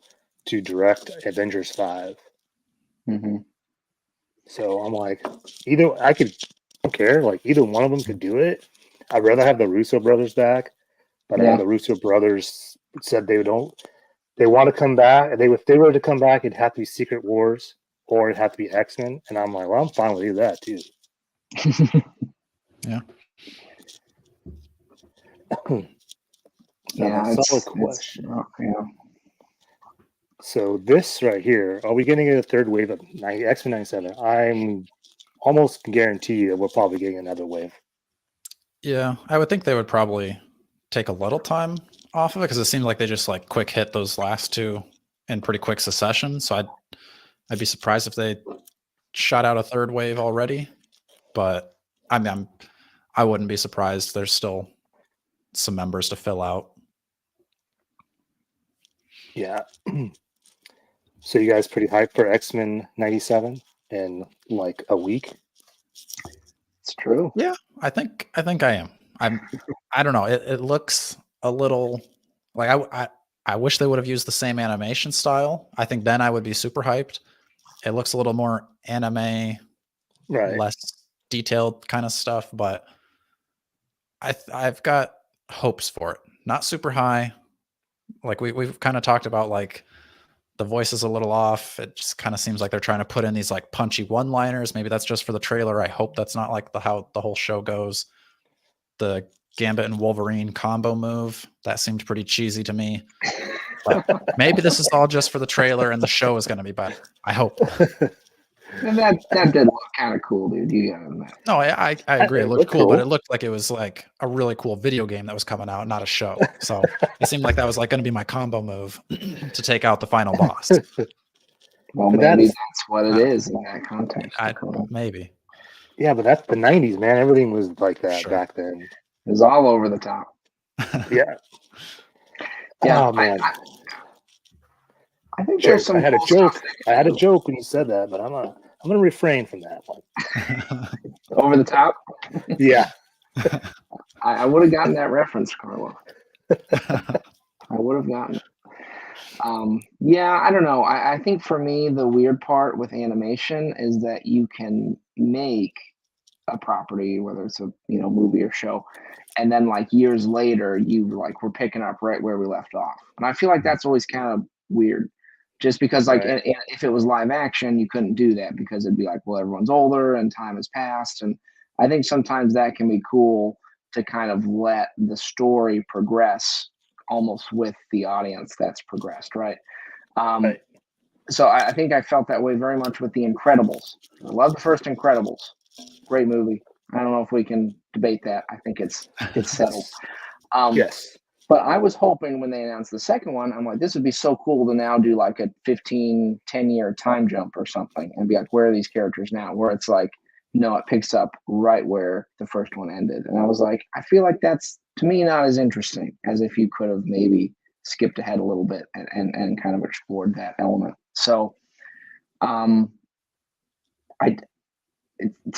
Speaker 3: to direct Avengers 5.
Speaker 2: Mm-hmm.
Speaker 3: So I'm like, I don't care. Like either one of them could do it. I'd rather have the Russo brothers back, but I know the Russo brothers said they want to come back. If they were to come back, it'd have to be Secret Wars or it'd have to be X-Men. And I'm like, well, I'm fine with that too.
Speaker 1: Yeah.
Speaker 2: Yeah,
Speaker 3: solid question.
Speaker 2: Yeah.
Speaker 3: So this right here, are we getting a third wave of X-Men 97? I'm almost guarantee that we're probably getting another wave.
Speaker 1: Yeah, I would think they would probably take a little time off of it because it seems like they just like quick hit those last two in pretty quick succession. So I'd be surprised if they shot out a third wave already. But I mean, I wouldn't be surprised. There's still some members to fill out.
Speaker 3: Yeah. So you guys pretty hyped for X-Men 97 in like a week?
Speaker 2: It's true.
Speaker 1: Yeah, I think I am. I don't know. It looks a little like I wish they would have used the same animation style. I think then I would be super hyped. It looks a little more anime,
Speaker 3: right?
Speaker 1: Less detailed kind of stuff, but I've got hopes for it. Not super high. Like we've kind of talked about, like the voice is a little off. It just kind of seems like they're trying to put in these like punchy one-liners. Maybe that's just for the trailer. I hope that's not like how the whole show goes. The Gambit and Wolverine combo move, that seemed pretty cheesy to me. But maybe this is all just for the trailer and the show is going to be better. I hope.
Speaker 2: And that did look kind of cool, dude. You got it.
Speaker 1: No, I agree. It looked cool, but it looked like it was like a really cool video game that was coming out, not a show. So it seemed like that was like going to be my combo move to take out the final boss.
Speaker 2: Well, maybe that's what it is in that context.
Speaker 1: Maybe.
Speaker 3: Yeah, but that's the 90s, man. Everything was like that back then.
Speaker 2: It was all over the top.
Speaker 3: Yeah.
Speaker 2: Yeah.
Speaker 3: Oh, man.
Speaker 2: I think there's some.
Speaker 3: I had a joke. I had a joke when you said that, but I'm gonna refrain from that one.
Speaker 2: Over the top.
Speaker 3: Yeah.
Speaker 2: I would have gotten that reference, Carlo. I would have gotten it. Yeah, I don't know. I think for me, the weird part with animation is that you can make a property, whether it's a movie or show, and then like years later, we're picking up right where we left off. And I feel like that's always kind of weird. Just because, like, if it was live action, you couldn't do that because it'd be like, well, everyone's older and time has passed. And I think sometimes that can be cool to kind of let the story progress almost with the audience that's progressed, right? So I think I felt that way very much with The Incredibles. I love the first Incredibles. Great movie. I don't know if we can debate that. I think it's settled.
Speaker 3: Yes.
Speaker 2: But I was hoping when they announced the second one, I'm like, this would be so cool to now do like a 10-year time jump or something and be like, where are these characters now? Where it's like, no, it picks up right where the first one ended. And I was like, I feel like that's, to me, not as interesting as if you could have maybe skipped ahead a little bit and kind of explored that element. So to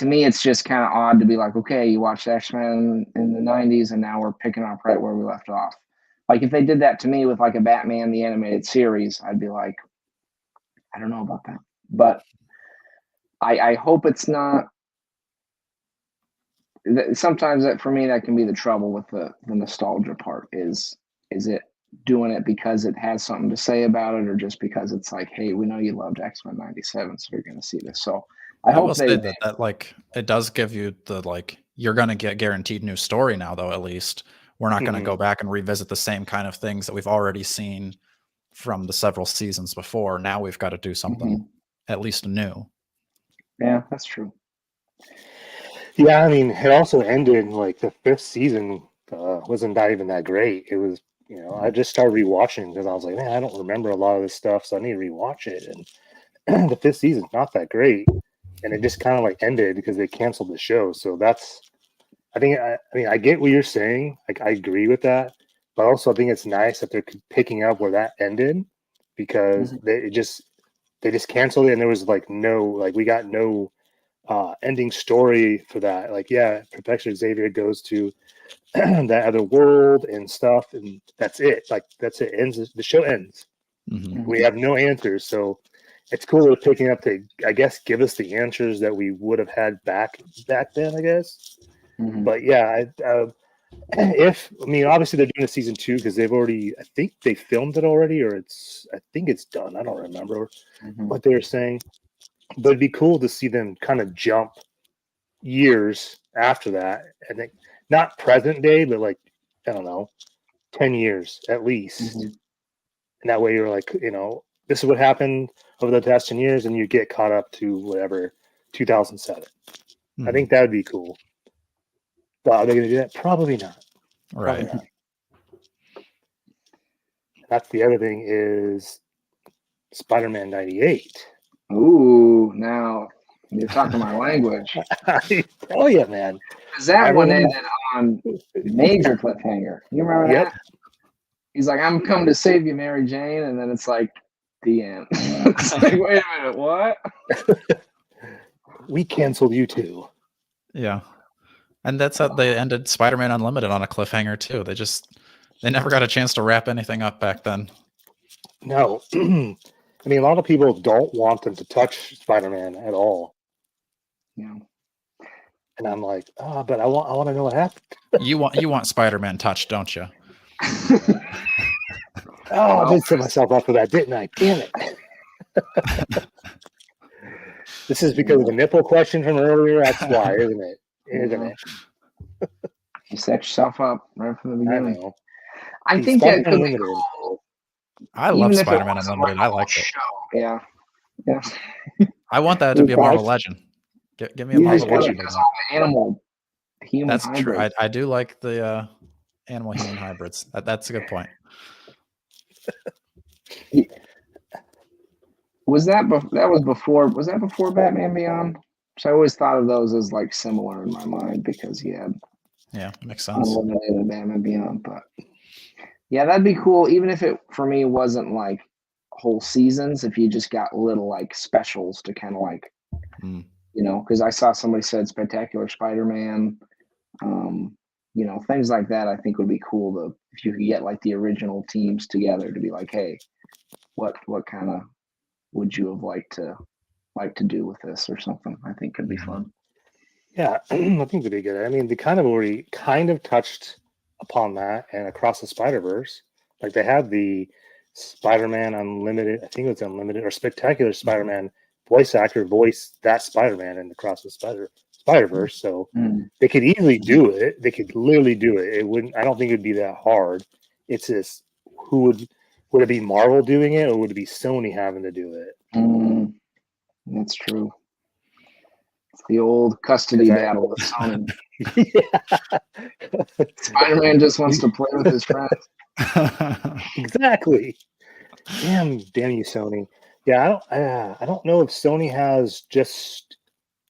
Speaker 2: me, it's just kind of odd to be like, okay, you watched X-Men in the 90s and now we're picking up right where we left off. Like if they did that to me with like a Batman, the animated series, I'd be like, I don't know about that. But I hope it's not. Sometimes that for me, that can be the trouble with the nostalgia part is it doing it because it has something to say about it or just because it's like, hey, we know you loved X-Men 97, so you're going to see this. So I hope
Speaker 1: will say that like it does give you the like you're going to get guaranteed new story now though. At least we're not going to go back and revisit the same kind of things that we've already seen from the several seasons before. Now we've got to do something at least new.
Speaker 2: Yeah, that's true.
Speaker 3: Yeah, I mean, it also ended like the 5th season wasn't that even that great. It was, I just started rewatching because I was like, man, I don't remember a lot of this stuff, so I need to rewatch it. And the 5th season's not that great, and it just kind of like ended because they canceled the show. So that's, I mean, I get what you're saying. Like, I agree with that, but also I think it's nice that they're picking up where that ended because they just canceled it, and there was like we got no ending story for that. Like, yeah, Professor Xavier goes to that other world and stuff, and that's it. Like, that's it. Ends. The show ends. We have no answers, so it's cool they're picking up to, I guess, give us the answers that we would have had back then, I guess. But yeah, obviously they're doing a season 2 because they've already, I think they filmed it already, or I think it's done. I don't remember what they were saying. But it'd be cool to see them kind of jump years after that. I think not present day, but like, I don't know, 10 years at least. And that way you're like, this is what happened over the past 10 years, and you get caught up to whatever, 2007. I think that would be cool. But are they going to do that? Probably not.
Speaker 1: Right.
Speaker 3: Probably not. That's the other thing is Spider-Man 98.
Speaker 2: Ooh, now you're talking my language.
Speaker 3: Oh yeah, man.
Speaker 2: Because that one ended on major cliffhanger. You remember that? He's like, I'm coming to save you, Mary Jane. And then it's like, the end. It's like, wait a minute, what?
Speaker 3: We canceled you too.
Speaker 1: Yeah. And that's how they ended Spider-Man Unlimited on a cliffhanger too. They never got a chance to wrap anything up back then.
Speaker 3: No. I mean, a lot of people don't want them to touch Spider-Man at all.
Speaker 2: Yeah.
Speaker 3: And I'm like, but I want to know what happened.
Speaker 1: You want Spider-Man touched, don't you?
Speaker 3: I did set myself up for that, didn't I? Damn it. This is because of the nipple question from earlier. That's why, isn't it? Isn't it?
Speaker 2: You set yourself up right from the beginning.
Speaker 3: I know.
Speaker 2: I think that could be cool.
Speaker 1: I love Spider-Man Unlimited. I like it.
Speaker 2: Yeah.
Speaker 1: I want that to be a Marvel Legend. Give me a Marvel Legend.
Speaker 2: Animal human.
Speaker 1: That's true. I do like the animal human hybrids. That's a good point.
Speaker 2: Was that before Batman Beyond? So I always thought of those as like similar in my mind because he had
Speaker 1: makes sense.
Speaker 2: Unlimited Batman Beyond, but yeah, that'd be cool. Even if it for me wasn't like whole seasons, if you just got little like specials to kind of like, because I saw somebody said Spectacular Spider-Man, things like that. I think would be cool to if you could get like the original teams together to be like, hey, what kind of would you have liked to do with this or something? I think could be fun.
Speaker 3: Yeah, I think it'd be good. I mean, they kind of already touched upon that and Across the Spider-Verse. Like they had the Spider-Man Unlimited, I think it was Unlimited or Spectacular Spider-Man voice actor voice that Spider-Man in Across the Spider-Verse. So they could easily do it. They could literally do it. It wouldn't. I don't think it'd be that hard. It's just would it be Marvel doing it or would it be Sony having to do it?
Speaker 2: That's true. It's the old custody battle with Sony. Spider-Man just wants to play with his friends.
Speaker 3: Exactly. Damn you, Sony. Yeah, I don't know if Sony has just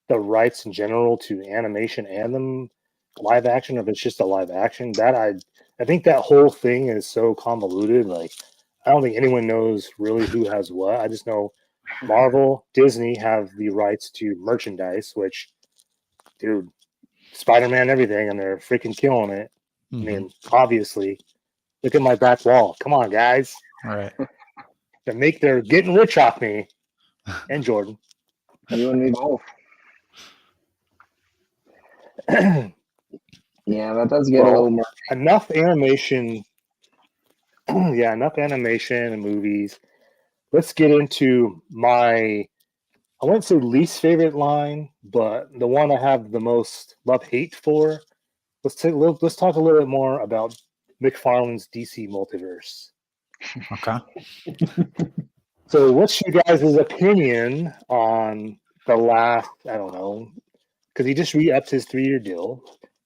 Speaker 3: the rights in general to animation and them live action, or if it's just a live action. That I think that whole thing is so convoluted. Like, I don't think anyone knows really who has what. I just know Marvel, Disney have the rights to merchandise, which, dude, Spider-Man, everything, and they're freaking killing it. I mean, obviously, look at my back wall. Come on, guys.
Speaker 1: All right.
Speaker 3: They're getting rich off me and Jordan.
Speaker 2: You and me both. Yeah, that does get a little more.
Speaker 3: Enough animation. Yeah, enough animation and movies. Let's get into I wouldn't say least favorite line, but the one I have the most love-hate for. Let's talk a little bit more about McFarlane's DC Multiverse.
Speaker 1: Okay.
Speaker 3: So what's you guys' opinion on the last, I don't know, because he just re-upped his 3-year deal.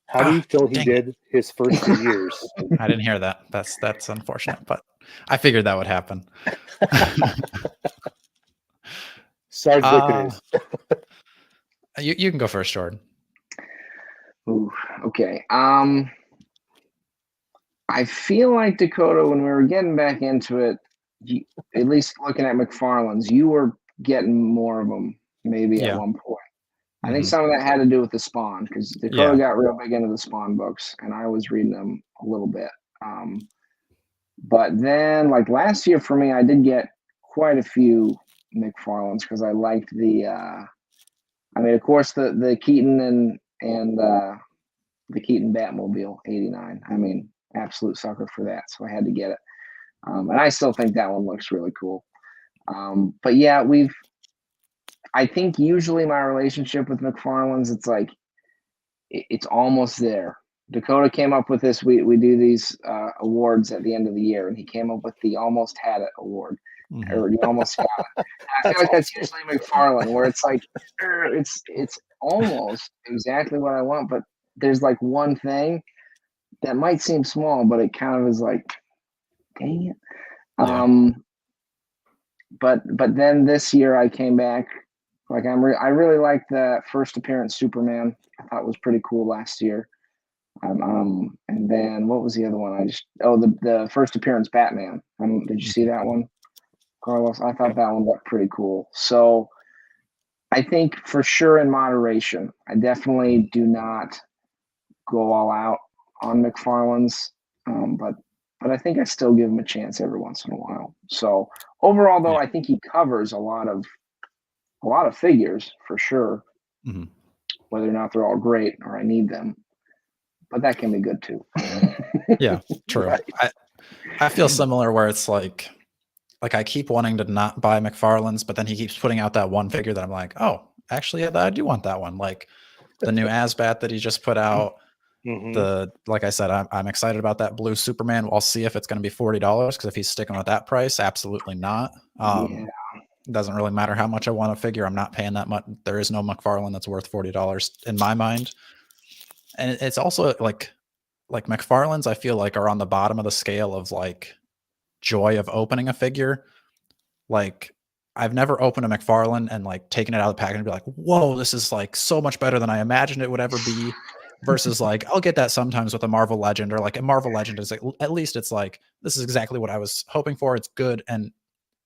Speaker 3: How do you feel he did his first 2 years?
Speaker 1: I didn't hear that. That's unfortunate, but I figured that would happen.
Speaker 3: Sorry,
Speaker 1: you can go first, Jordan.
Speaker 2: Ooh, okay. I feel like, Dakota, when we were getting back into it, at least looking at McFarlane's, you were getting more of them maybe at one point. I think some of that had to do with the Spawn, because Dakota got real big into the Spawn books, and I was reading them a little bit. But then, like last year for me, I did get quite a few McFarlane's because I liked the. I mean, of course, the Keaton and the Keaton Batmobile '89. I mean, absolute sucker for that, so I had to get it. And I still think that one looks really cool. But yeah, I think usually my relationship with McFarlane's, it's like, it's almost there. Dakota came up with this. We do these awards at the end of the year, and he came up with the Almost Had It award, or you almost got it. I feel like that's usually McFarlane, where it's like, it's almost exactly what I want, but there's like one thing that might seem small, but it kind of is like, dang it.
Speaker 1: Yeah.
Speaker 2: But then this year I came back. Like I really liked the first appearance Superman. I thought it was pretty cool last year. And then what was the other one? The first appearance Batman. Did you see that one, Carlos? I thought that one looked pretty cool. So I think for sure in moderation. I definitely do not go all out on McFarlane's, but I think I still give him a chance every once in a while. So overall, though, I think he covers a lot of figures for sure, whether or not they're all great or I need them, but that can be good too.
Speaker 1: Yeah, true. Right. I feel similar where it's like I keep wanting to not buy McFarlane's, but then he keeps putting out that one figure that I'm like, oh, actually, I do want that one. Like the new Asbat that he just put out. Like I said, I'm excited about that blue Superman. I'll see if it's going to be $40, because if he's sticking with that price, absolutely not. It doesn't really matter how much I want to figure. I'm not paying that much. There is no McFarlane that's worth $40 in my mind. And it's also like McFarlane's, I feel like, are on the bottom of the scale of like joy of opening a figure. Like I've never opened a McFarlane and like taken it out of the package and be like, whoa, this is like so much better than I imagined it would ever be. Versus like, I'll get that sometimes with a Marvel Legend, or like a Marvel Legend is like, at least it's like, this is exactly what I was hoping for. It's good and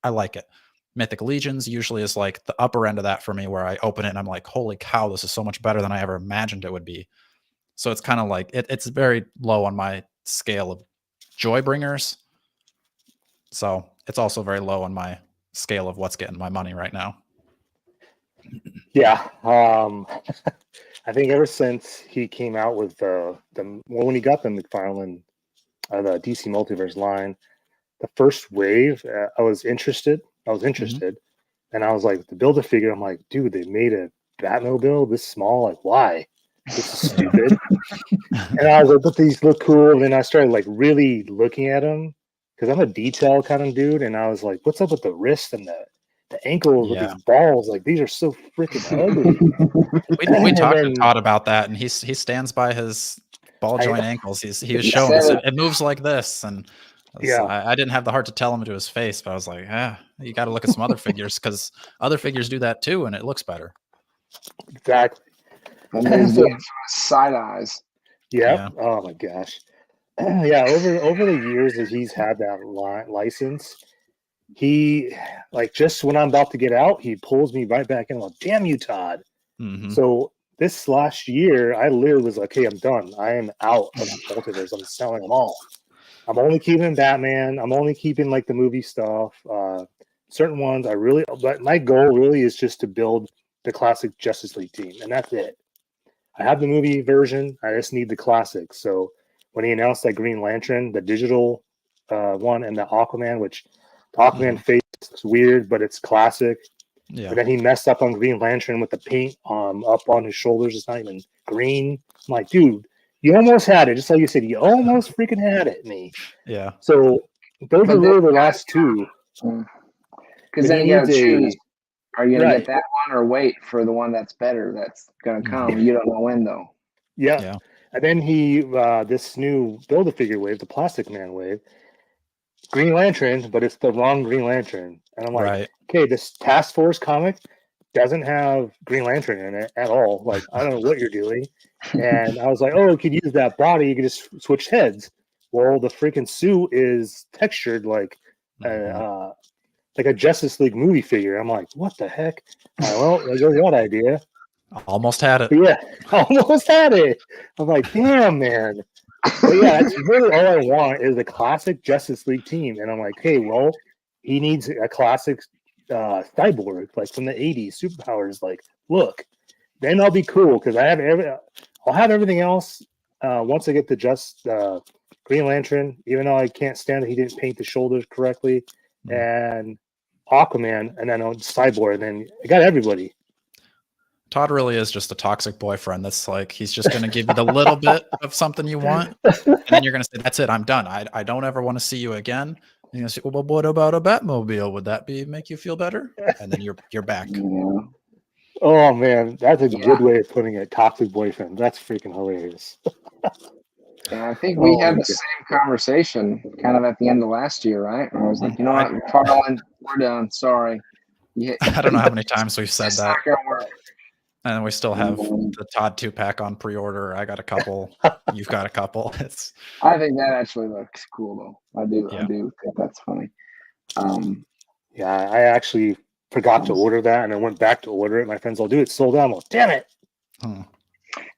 Speaker 1: I like it. Mythic Legions usually is like the upper end of that for me, where I open it and I'm like, holy cow, this is so much better than I ever imagined it would be. So it's kind of like, it's very low on my scale of joy bringers. So it's also very low on my scale of what's getting my money right now.
Speaker 3: Yeah. I think ever since he came out with when he got the McFarlane, the DC Multiverse line, the first wave, I was interested, and I was like, the Build-A-Figure, I'm like, dude, they made a Batmobile this small, like, why? This is stupid. And I was like, but these look cool. And then I started like really looking at them, because I'm a detail kind of dude, and I was like, what's up with the wrist and the ankles with these balls, like these are so freaking ugly.
Speaker 1: We talked to Todd about that, and he stands by his ball joint ankles. He was showing us it moves like this, and I didn't have the heart to tell him to his face, but I was like, you got to look at some other figures, because other figures do that too, and it looks better.
Speaker 3: Exactly.
Speaker 2: And there's doing side eyes.
Speaker 3: Yeah. Oh my gosh. Yeah. Over the years that he's had that license, he, like, just when I'm about to get out, he pulls me right back in. I'm like, damn you, Todd.
Speaker 1: Mm-hmm.
Speaker 3: So this last year, I literally was like, hey, I'm done. I am out of multiverse. I'm selling them all. I'm only keeping Batman. I'm only keeping like the movie stuff. Certain ones but my goal really is just to build the classic Justice League team, and that's it. I have the movie version. I just need the classic. So when he announced that Green Lantern, the digital one, and the Aquaman, which the Aquaman face is weird, but it's classic.
Speaker 1: Yeah.
Speaker 3: And then he messed up on Green Lantern with the paint up on his shoulders. It's not even green. I'm like, dude, you almost had it. Just like you said, you almost freaking had it, me.
Speaker 1: Yeah.
Speaker 3: So those are really the last two.
Speaker 2: Because then you got to choose. Are you going to get that one or wait for the one that's better that's going to come? You don't know when, though.
Speaker 3: Yeah. And then he, this new Build-A-Figure wave, the Plastic Man wave, Green Lantern, but it's the wrong Green Lantern. And I'm like, okay, this Task Force comic doesn't have Green Lantern in it at all. Like, I don't know what you're doing. And I was like, oh, you could use that body. You could just switch heads. Well, the freaking suit is textured like a Justice League movie figure. I'm like, what the heck? Well, there goes that idea.
Speaker 1: Almost had it.
Speaker 3: Yeah, almost had it. I'm like, damn, man. But yeah, that's really all I want is a classic Justice League team. And I'm like, hey, well, he needs a classic Cyborg, like from the 80s, superpowers. Like, look, then I'll be cool because I'll have everything else once I get the Green Lantern, even though I can't stand that he didn't paint the shoulders correctly, and Aquaman, and then Cyborg, and then I got everybody.
Speaker 1: Todd really is just a toxic boyfriend. That's like, he's just going to give you the little bit of something you want, and then you're going to say, that's it, I'm done. I don't ever want to see you again. And you're going to say, well, what about a Batmobile? Would that make you feel better? And then you're back.
Speaker 2: Yeah.
Speaker 3: Oh, man, that's a good way of putting it. Toxic boyfriend. That's freaking hilarious.
Speaker 2: Yeah, I think we had the same conversation kind of at the end of last year, right? I was like, you know what, Farland, we're done. Sorry.
Speaker 1: I don't know how many times we've said that.
Speaker 2: Not gonna work.
Speaker 1: And we still have the Todd 2-pack on pre-order. I got a couple. You've got a couple.
Speaker 2: I think that actually looks cool, though. I do think that's funny.
Speaker 3: Yeah, I actually forgot to order that, and I went back to order it. My friends all do it. Sold out. I'm like, damn it.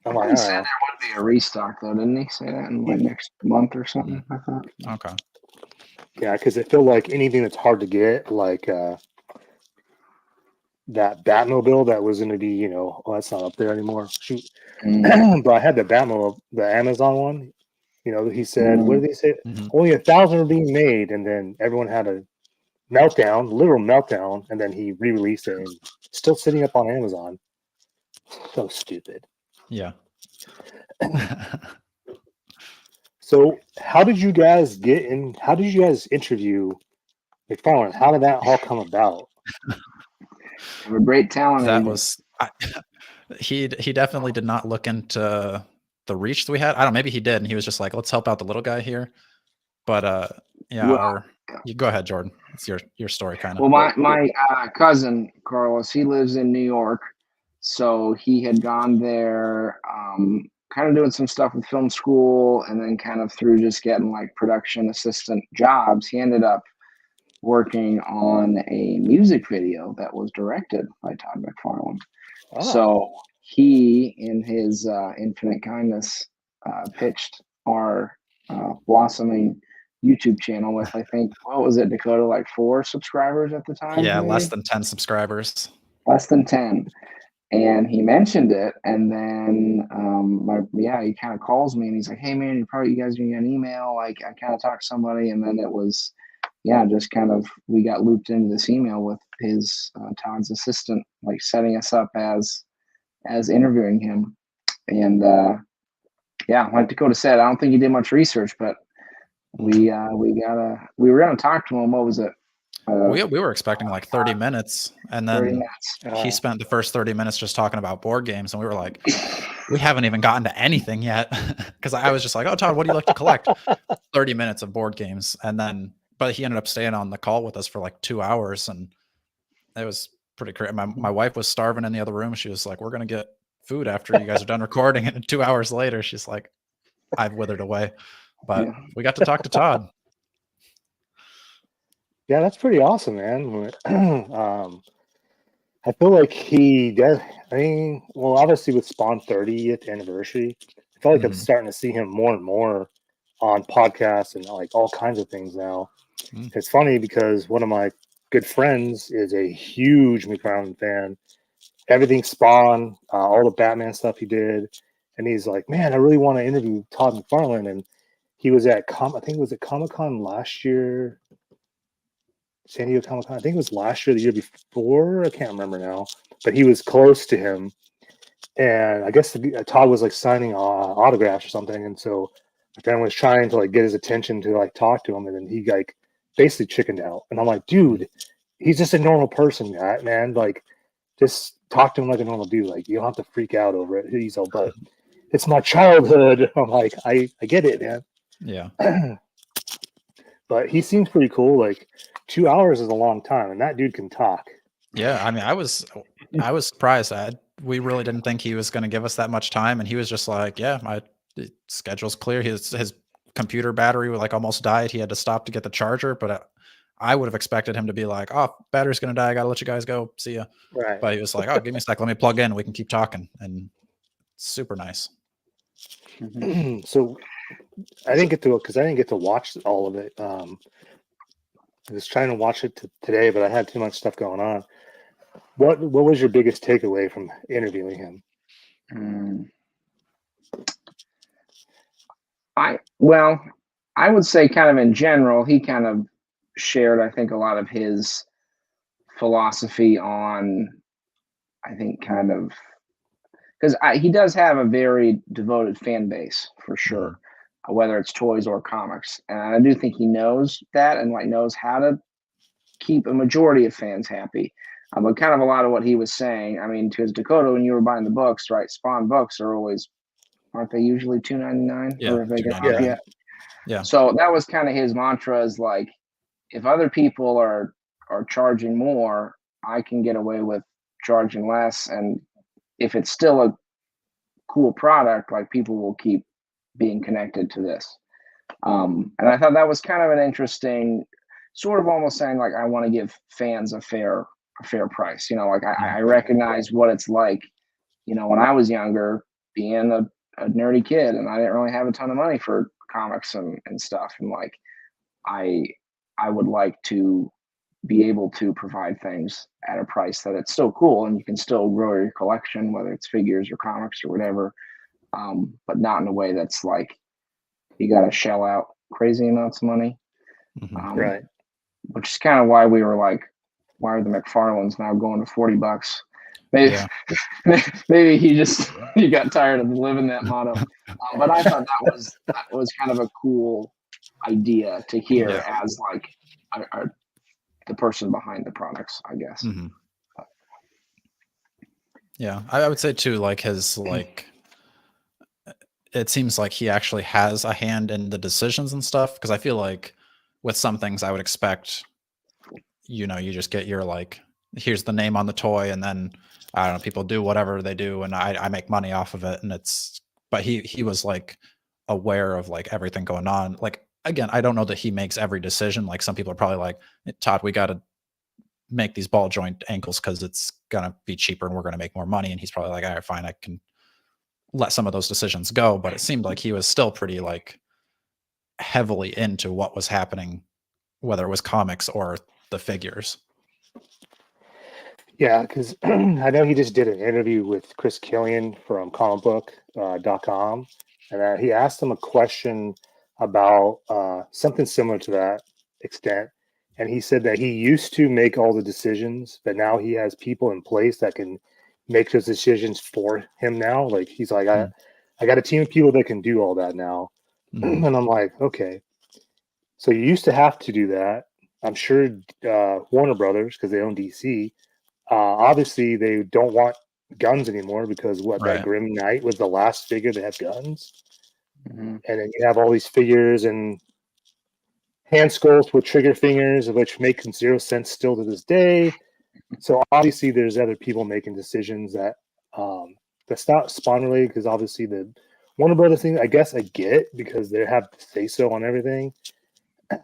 Speaker 1: I'm
Speaker 2: like, he said there would be a restock, though, didn't he? Say that in like next month or something. I thought.
Speaker 1: Okay.
Speaker 3: Yeah, because it felt like anything that's hard to get, like that Batmobile that was going to be, that's not up there anymore. Shoot. But I had the Batmobile, the Amazon one. He said, what did he say? Only 1,000 were being made, and then everyone had a literal meltdown, and then he re-released it, and still sitting up on Amazon. So stupid.
Speaker 1: Yeah.
Speaker 3: So how did you guys interview McFarlane? How did that all come about?
Speaker 2: We're great talent.
Speaker 1: That was he definitely did not look into the reach that we had. I don't know, maybe he did, and he was just like, let's help out the little guy here. But you go ahead, Jordan. It's your story kind of.
Speaker 2: Well, my cousin Carlos, he lives in New York, so he had gone there kind of doing some stuff with film school, and then kind of through just getting like production assistant jobs, he ended up working on a music video that was directed by Todd McFarlane. Oh. So he, in his infinite kindness, pitched our blossoming YouTube channel with, I think, what was it, Dakota, like 4 subscribers at the time?
Speaker 1: Yeah, maybe? Less than 10 subscribers.
Speaker 2: Less than 10. And he mentioned it, and then he kind of calls me and he's like, hey man, you guys gonna get an email? Like, I kind of talked to somebody, and then it was just kind of, we got looped into this email with his Todd's assistant, like setting us up as interviewing him. And like Dakota said, I don't think he did much research, but we were gonna talk to him. What was it?
Speaker 1: We were expecting like 30 minutes, and
Speaker 2: 30
Speaker 1: then
Speaker 2: minutes.
Speaker 1: he spent the first 30 minutes just talking about board games, and we were like, we haven't even gotten to anything yet. Because I was just like, oh, Todd, what do you like to collect? 30 minutes of board games. And then, but he ended up staying on the call with us for like 2 hours, and it was pretty crazy. My wife was starving in the other room. She was like, we're going to get food after you guys are done recording. And 2 hours later, she's like, I've withered away. But we got to talk to Todd.
Speaker 3: Yeah, that's pretty awesome, man. I feel like he does. I mean, well, obviously with Spawn 30th anniversary, I feel like I'm starting to see him more and more on podcasts and like all kinds of things now. It's funny because one of my good friends is a huge McFarlane fan. Everything Spawn, all the Batman stuff he did, and he's like, "Man, I really want to interview Todd McFarlane." And he was at I think it was at Comic-Con last year. San Diego Comic-Con. I think it was last year, the year before. I can't remember now, but he was close to him, and I guess Todd was like signing autographs or something, and so my friend was trying to like get his attention to like talk to him, and then he like basically chickened out. And I'm like, dude, he's just a normal person, man. Like, just talk to him like a normal dude. Like, you don't have to freak out over it. He's all, but it's my childhood. I'm like, I get it, man.
Speaker 1: Yeah.
Speaker 3: But he seems pretty cool. Like 2 hours is a long time, and that dude can talk.
Speaker 1: Yeah, I mean, I was surprised. We really didn't think he was going to give us that much time, and he was just like, "Yeah, my schedule's clear." His computer battery was like almost died. He had to stop to get the charger, but I would have expected him to be like, "Oh, battery's going to die. I got to let you guys go. See ya."
Speaker 3: Right.
Speaker 1: But he was like, "Oh, give me a sec. Let me plug in. We can keep talking." And super nice.
Speaker 3: So I didn't get to watch all of it. I was trying to watch it today, but I had too much stuff going on. What was your biggest takeaway from interviewing him?
Speaker 2: I would say kind of in general, he kind of shared, I think, a lot of his philosophy on, I think, kind of, because he does have a very devoted fan base for sure, whether it's toys or comics. And I do think he knows that and like knows how to keep a majority of fans happy. But kind of a lot of what he was saying, I mean, because Dakota, when you were buying the books, right? Spawn books are always, aren't they usually $2.99?
Speaker 1: Yeah,
Speaker 2: or if they got
Speaker 1: $2.99. Yeah.
Speaker 2: So that was kind of his mantra, is like, if other people are charging more, I can get away with charging less. And if it's still a cool product, like, people will keep being connected to this. And I thought that was kind of an interesting, sort of almost saying like, I want to give fans a fair price. You know, like I recognize what it's like, you know, when I was younger, being a nerdy kid, and I didn't really have a ton of money for comics and stuff. And like, I would like to be able to provide things at a price that it's still cool and you can still grow your collection, whether it's figures or comics or whatever, but not in a way that's like you got to shell out crazy amounts of money.
Speaker 3: Right.
Speaker 2: Which is kind of why we were like, why are the McFarlanes now going to $40? Maybe, maybe he got tired of living that motto. But I thought that was kind of a cool idea to hear as like the person behind the products, I guess.
Speaker 1: Yeah, I would say too, like his it seems like he actually has a hand in the decisions and stuff. Because I feel like with some things I would expect, you know, you just get your like, here's the name on the toy, and then I don't know, people do whatever they do, and I make money off of it, and but he was like aware of like everything going on. Like, again, I don't know that he makes every decision. Like, some people are probably like, Todd, we got to make these ball joint ankles because it's gonna be cheaper and we're gonna make more money. And he's probably like, all right, fine, I can let some of those decisions go. But it seemed like he was still pretty like heavily into what was happening, whether it was comics or the figures.
Speaker 3: Yeah, because I know he just did an interview with Chris Killian from comicbook.com, and he asked him a question about something similar to that extent. And he said that he used to make all the decisions, but now he has people in place that can make those decisions for him now. Like, he's like, I got a team of people that can do all that now. And I'm like, okay. So you used to have to do that, I'm sure Warner Brothers, because they own DC, obviously they don't want guns anymore because that Grim Knight was the last figure that had guns.
Speaker 2: Mm-hmm.
Speaker 3: And then you have all these figures and hand sculpts with trigger fingers, which make zero sense still to this day. So obviously there's other people making decisions that's not Spawn related, because obviously the Warner Brothers thing, I guess I get, because they have to say so on everything.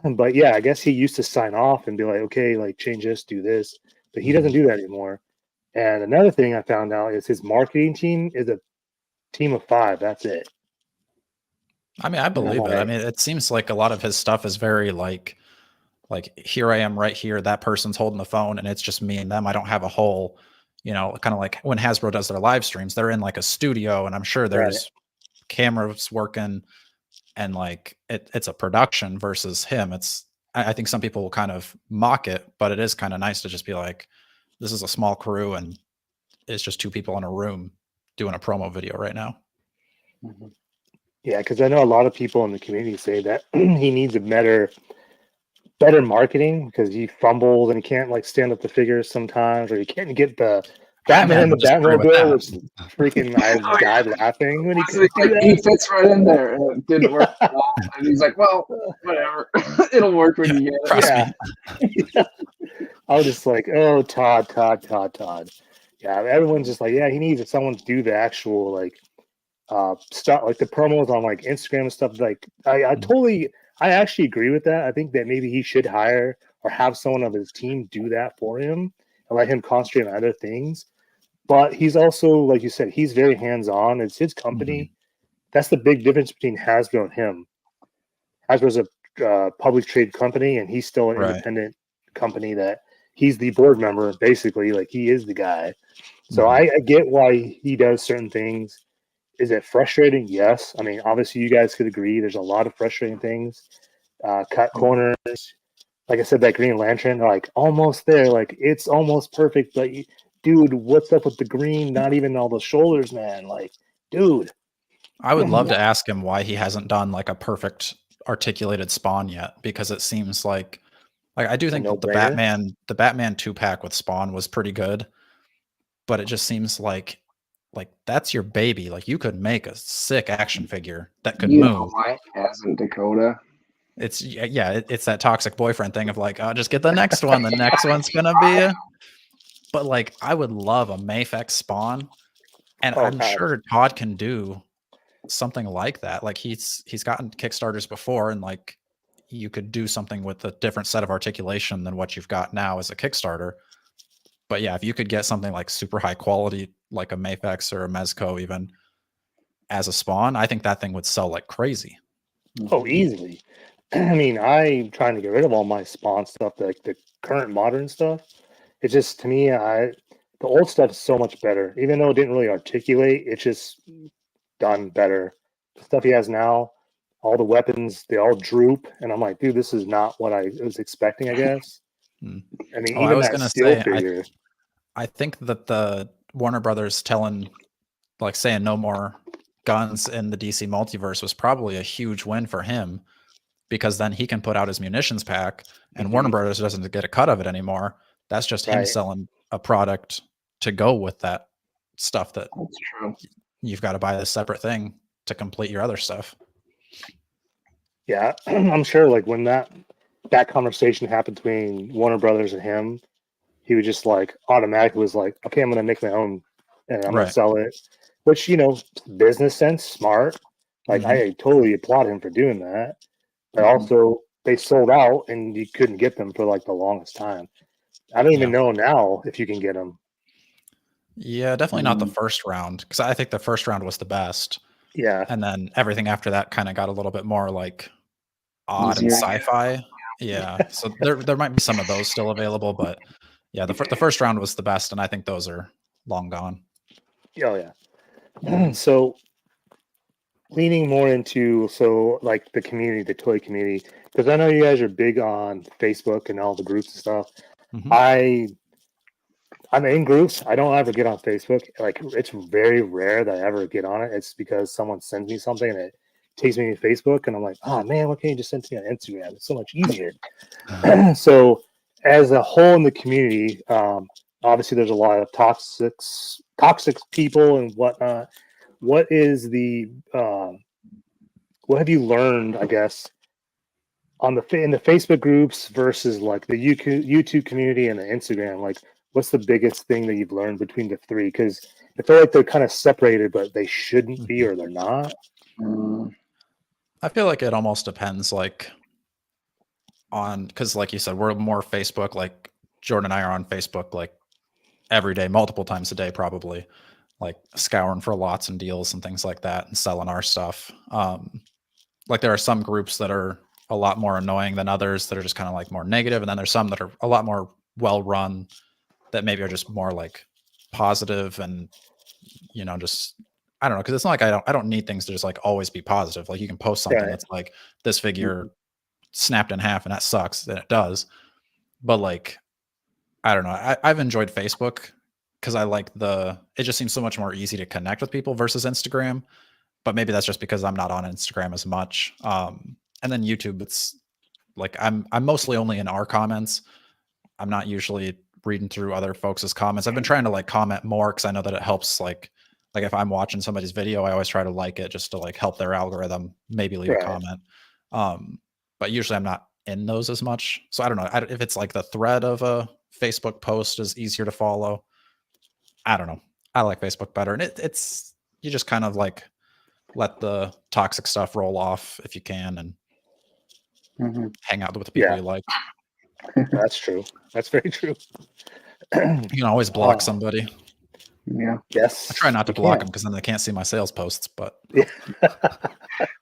Speaker 3: But yeah, I guess he used to sign off and be like, okay, like change this, do this, but he doesn't do that anymore. And another thing I found out is his marketing team is a team of 5. That's it.
Speaker 1: I mean, I believe it. I mean, it seems like a lot of his stuff is very like here I am right here. That person's holding the phone and it's just me and them. I don't have a whole, kind of like when Hasbro does their live streams, they're in like a studio and I'm sure there's cameras working and like it's a production versus him. I think some people will kind of mock it, but it is kind of nice to just be like, this is a small crew and it's just 2 people in a room doing a promo video right now.
Speaker 3: Mm-hmm. Yeah, because I know a lot of people in the community say that he needs a better marketing because he fumbles and he can't like stand up the figures sometimes, or he can't get the Batman and the Batmobile, which freaking I died laughing when he couldn't do that.
Speaker 2: He fits right in there, and it didn't work at all. And he's like, "Well, whatever, it'll work when you get it."
Speaker 3: Yeah. I was just like, "Oh, Todd." Yeah, everyone's just like, "Yeah, he needs someone to do the actual like stuff, like the promos on like Instagram and stuff." Like, I actually agree with that. I think that maybe he should hire or have someone of his team do that for him and let him concentrate on other things. But he's also, like you said, he's very hands-on. It's his company. Mm-hmm. That's the big difference between Hasbro and him. Hasbro's a public trade company, and he's still an independent company that he's the board member, basically. Like, he is the guy. So I get why he does certain things. Is it frustrating? Yes. I mean, obviously, you guys could agree. There's a lot of frustrating things. Cut corners. Like I said, that Green Lantern, like almost there. Like it's almost perfect. But dude, what's up with the green? Not even all the shoulders, man. Like, dude.
Speaker 1: I would love to ask him why he hasn't done like a perfect articulated Spawn yet, because it seems like I do think the Batman 2-pack with Spawn was pretty good, but it just seems like that's your baby. Like you could make a sick action figure that could move.
Speaker 2: Why hasn't Dakota?
Speaker 1: It's it's that toxic boyfriend thing of like, oh, just get the next one. The next one's gonna be But like, I would love a Mafex Spawn, and I'm sure Todd can do something like that. Like he's gotten Kickstarters before, and like you could do something with a different set of articulation than what you've got now as a Kickstarter. But yeah, if you could get something like super high quality, like a Mafex or a Mezco even as a Spawn, I think that thing would sell like crazy.
Speaker 3: Oh, easily. I mean, I'm trying to get rid of all my Spawn stuff, like the current modern stuff. It's just, to me, the old stuff is so much better. Even though it didn't really articulate, it's just done better. The stuff he has now, all the weapons, they all droop. And I'm like, dude, this is not what I was expecting, I guess. I mean, even I was that steel figure.
Speaker 1: I think that the Warner Brothers saying no more guns in the DC multiverse was probably a huge win for him, because then he can put out his munitions pack and Warner Brothers doesn't get a cut of it anymore. That's just him selling a product to go with that stuff that's true. You've got to buy this separate thing to complete your other stuff.
Speaker 3: Yeah, I'm sure like when that conversation happened between Warner Brothers and him, he would just like automatically was like, okay, I'm going to make my own and I'm going to sell it, which, business sense, smart. Like I totally applaud him for doing that. But also they sold out and you couldn't get them for like the longest time. I don't even know now if you can get them.
Speaker 1: Yeah, definitely not the first round, because I think the first round was the best.
Speaker 3: Yeah.
Speaker 1: And then everything after that kind of got a little bit more like odd and sci-fi. Yeah. So there might be some of those still available, but yeah, the first round was the best, and I think those are long gone.
Speaker 3: Oh yeah. So leaning more into like the community, the toy community, because I know you guys are big on Facebook and all the groups and stuff. I'm in groups. I don't ever get on Facebook. Like it's very rare that I ever get on it. It's because someone sends me something and it takes me to Facebook, and I'm like, oh man, why can't you just send it to me on Instagram? It's so much easier. So as a whole in the community, obviously there's a lot of toxic people and whatnot. What is the what have you learned, I guess, on in the Facebook groups versus like the YouTube community and the Instagram? Like, what's the biggest thing that you've learned between the three? Because I feel like they're kind of separated, but they shouldn't be, or they're not.
Speaker 1: I feel like it almost depends, like, on, because like you said, we're more Facebook. Like Jordan and I are on Facebook like every day, multiple times a day, probably, like scouring for lots and deals and things like that, and selling our stuff. Like there are some groups that are a lot more annoying than others that are just kind of like more negative, and then there's some that are a lot more well run that maybe are just more like positive, and just, I don't know, because it's not like I don't need things to just like always be positive. Like you can post something that's like, this figure snapped in half and that sucks, then it does. But like, I don't know, I've enjoyed Facebook because I like it just seems so much more easy to connect with people versus Instagram. But maybe that's just because I'm not on Instagram as much. And then YouTube, it's like I'm mostly only in our comments. I'm not usually reading through other folks' comments. I've been trying to like comment more because I know that it helps. Like if I'm watching somebody's video, I always try to like it just to like help their algorithm, maybe leave a comment. But usually I'm not in those as much. So I don't know if it's like the thread of a Facebook post is easier to follow. I don't know. I like Facebook better. And it's you just kind of like let the toxic stuff roll off if you can, and hang out with the people you like.
Speaker 3: That's true. That's very true.
Speaker 1: You can always block somebody.
Speaker 2: Yeah.
Speaker 3: Yes.
Speaker 1: I try not to block them because then they can't see my sales posts. But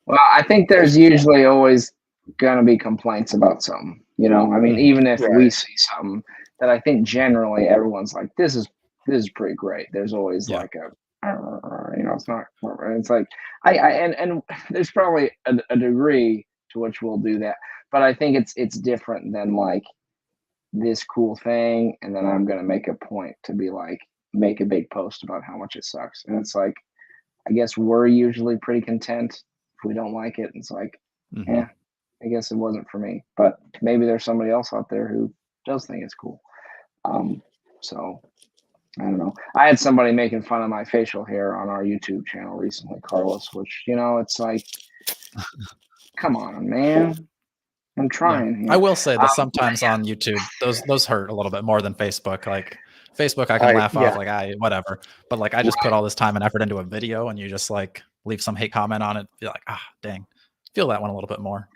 Speaker 2: well, I think there's usually always gonna be complaints about something. I mean, even if we see something that I think generally everyone's like, this is pretty great. There's always like it's not. It's like and there's probably a degree to which we'll do that, but I think it's different than like this cool thing, and then I'm gonna make a point to be like, make a big post about how much it sucks. And it's like, I guess we're usually pretty content if we don't like it. It's like, yeah, I guess it wasn't for me, but maybe there's somebody else out there who does think it's cool. So I don't know. I had somebody making fun of my facial hair on our YouTube channel recently, Carlos, which, it's like, come on, man. I'm trying.
Speaker 1: Yeah. I will say that sometimes on YouTube, those hurt a little bit more than Facebook. Like Facebook, I can laugh off, like, whatever. But like, I just put all this time and effort into a video, and you just like leave some hate comment on it. Be like, dang, feel that one a little bit more.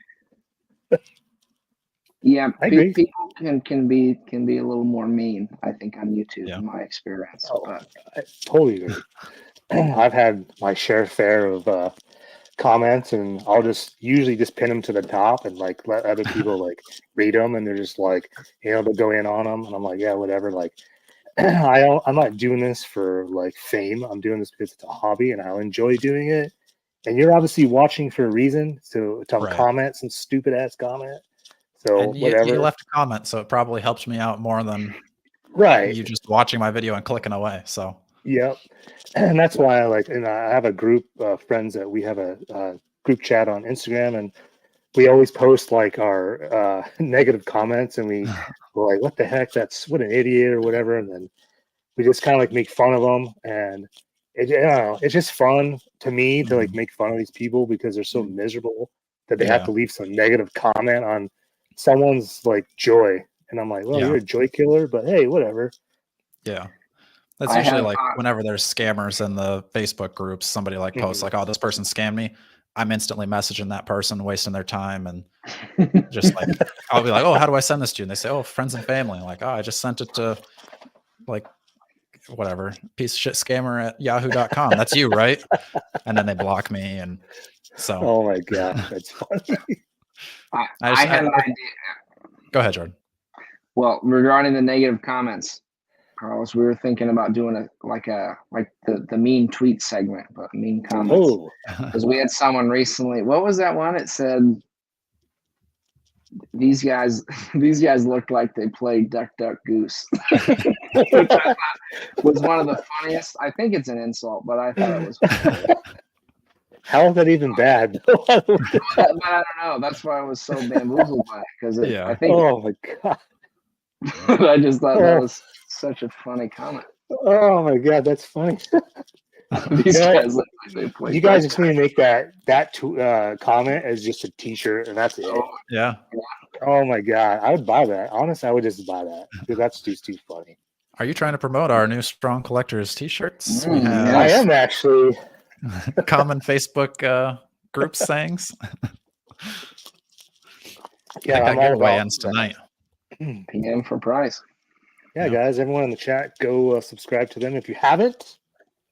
Speaker 2: Yeah, people can be a little more mean, I think, on YouTube, in my experience. But
Speaker 3: I totally agree. I've had my share of comments, and I'll usually just pin them to the top and like let other people like read them, and they're just like, they'll go in on them, and I'm like, yeah, whatever. Like, I'm not doing this for like fame. I'm doing this because it's a hobby and I'll enjoy doing it. And you're obviously watching for a reason, to comment some stupid ass comment. So whatever.
Speaker 1: You left a comment, so it probably helps me out more than you just watching my video and clicking away. So
Speaker 3: yep. And that's why I have a group of friends that we have a group chat on Instagram, and we always post like our negative comments, and we're like, what the heck, what an idiot or whatever. And then we just kind of like make fun of them. And it's just fun to me to like make fun of these people because they're so miserable that they have to leave some negative comment on someone's like joy. And I'm like, well, you're a joy killer, but hey, whatever.
Speaker 1: Yeah. That's usually like whenever there's scammers in the Facebook groups, somebody like posts like, oh, this person scammed me. I'm instantly messaging that person, wasting their time. And just like, I'll be like, oh, how do I send this to you? And they say, oh, friends and family. Like, oh, I just sent it to like, whatever, piece of shit scammer at yahoo.com. That's you, right? And then they block me. And so.
Speaker 3: Oh my God. That's funny.
Speaker 2: I had an idea.
Speaker 1: Go ahead, Jordan.
Speaker 2: Well, regarding the negative comments, Carlos, we were thinking about doing the mean tweet segment, but mean comments. Because we had someone recently. What was that one? It said these guys looked like they played Duck Duck Goose. Which I thought was one of the funniest. I think it's an insult, but I thought it was funny.
Speaker 3: How is that even bad?
Speaker 2: I don't know. That's why I was so bamboozled by it because I think.
Speaker 3: Oh my god!
Speaker 2: I just thought that was such a funny comment.
Speaker 3: Oh my god, that's funny.
Speaker 2: These guys look like they play.
Speaker 3: You guys just need to make that comment as just a T-shirt, and that's it.
Speaker 1: Yeah.
Speaker 3: Oh my god, I would buy that. Honestly, I would just buy that because that's just too funny.
Speaker 1: Are you trying to promote our new Strong Collectors T-shirts? We have
Speaker 3: I am actually.
Speaker 1: common Facebook group sayings.
Speaker 3: Yeah,
Speaker 1: I got giveaway ends tonight.
Speaker 2: PM for price.
Speaker 3: Yeah, guys, everyone in the chat, go subscribe to them if you haven't.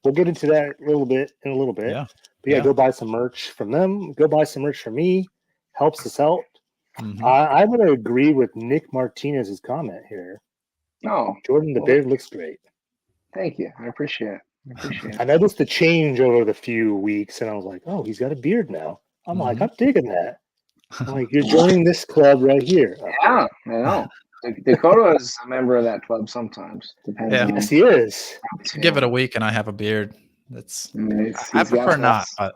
Speaker 3: We'll get into that in a little bit.
Speaker 1: Yeah.
Speaker 3: But yeah, go buy some merch from them. Go buy some merch from me. Helps us out.
Speaker 1: Mm-hmm.
Speaker 3: I'm going to agree with Nick Martinez's comment here.
Speaker 2: Oh,
Speaker 3: Jordan, the beard looks great.
Speaker 2: Thank you. I appreciate it.
Speaker 3: I noticed the change over the few weeks, and I was like, oh, he's got a beard now. I'm like, I'm digging that. I'm like, you're joining this club right here.
Speaker 2: Yeah, I know. Dakota is a member of that club sometimes. Depending on
Speaker 3: yes, he is.
Speaker 1: Give it a week, and I have a beard. I prefer not. But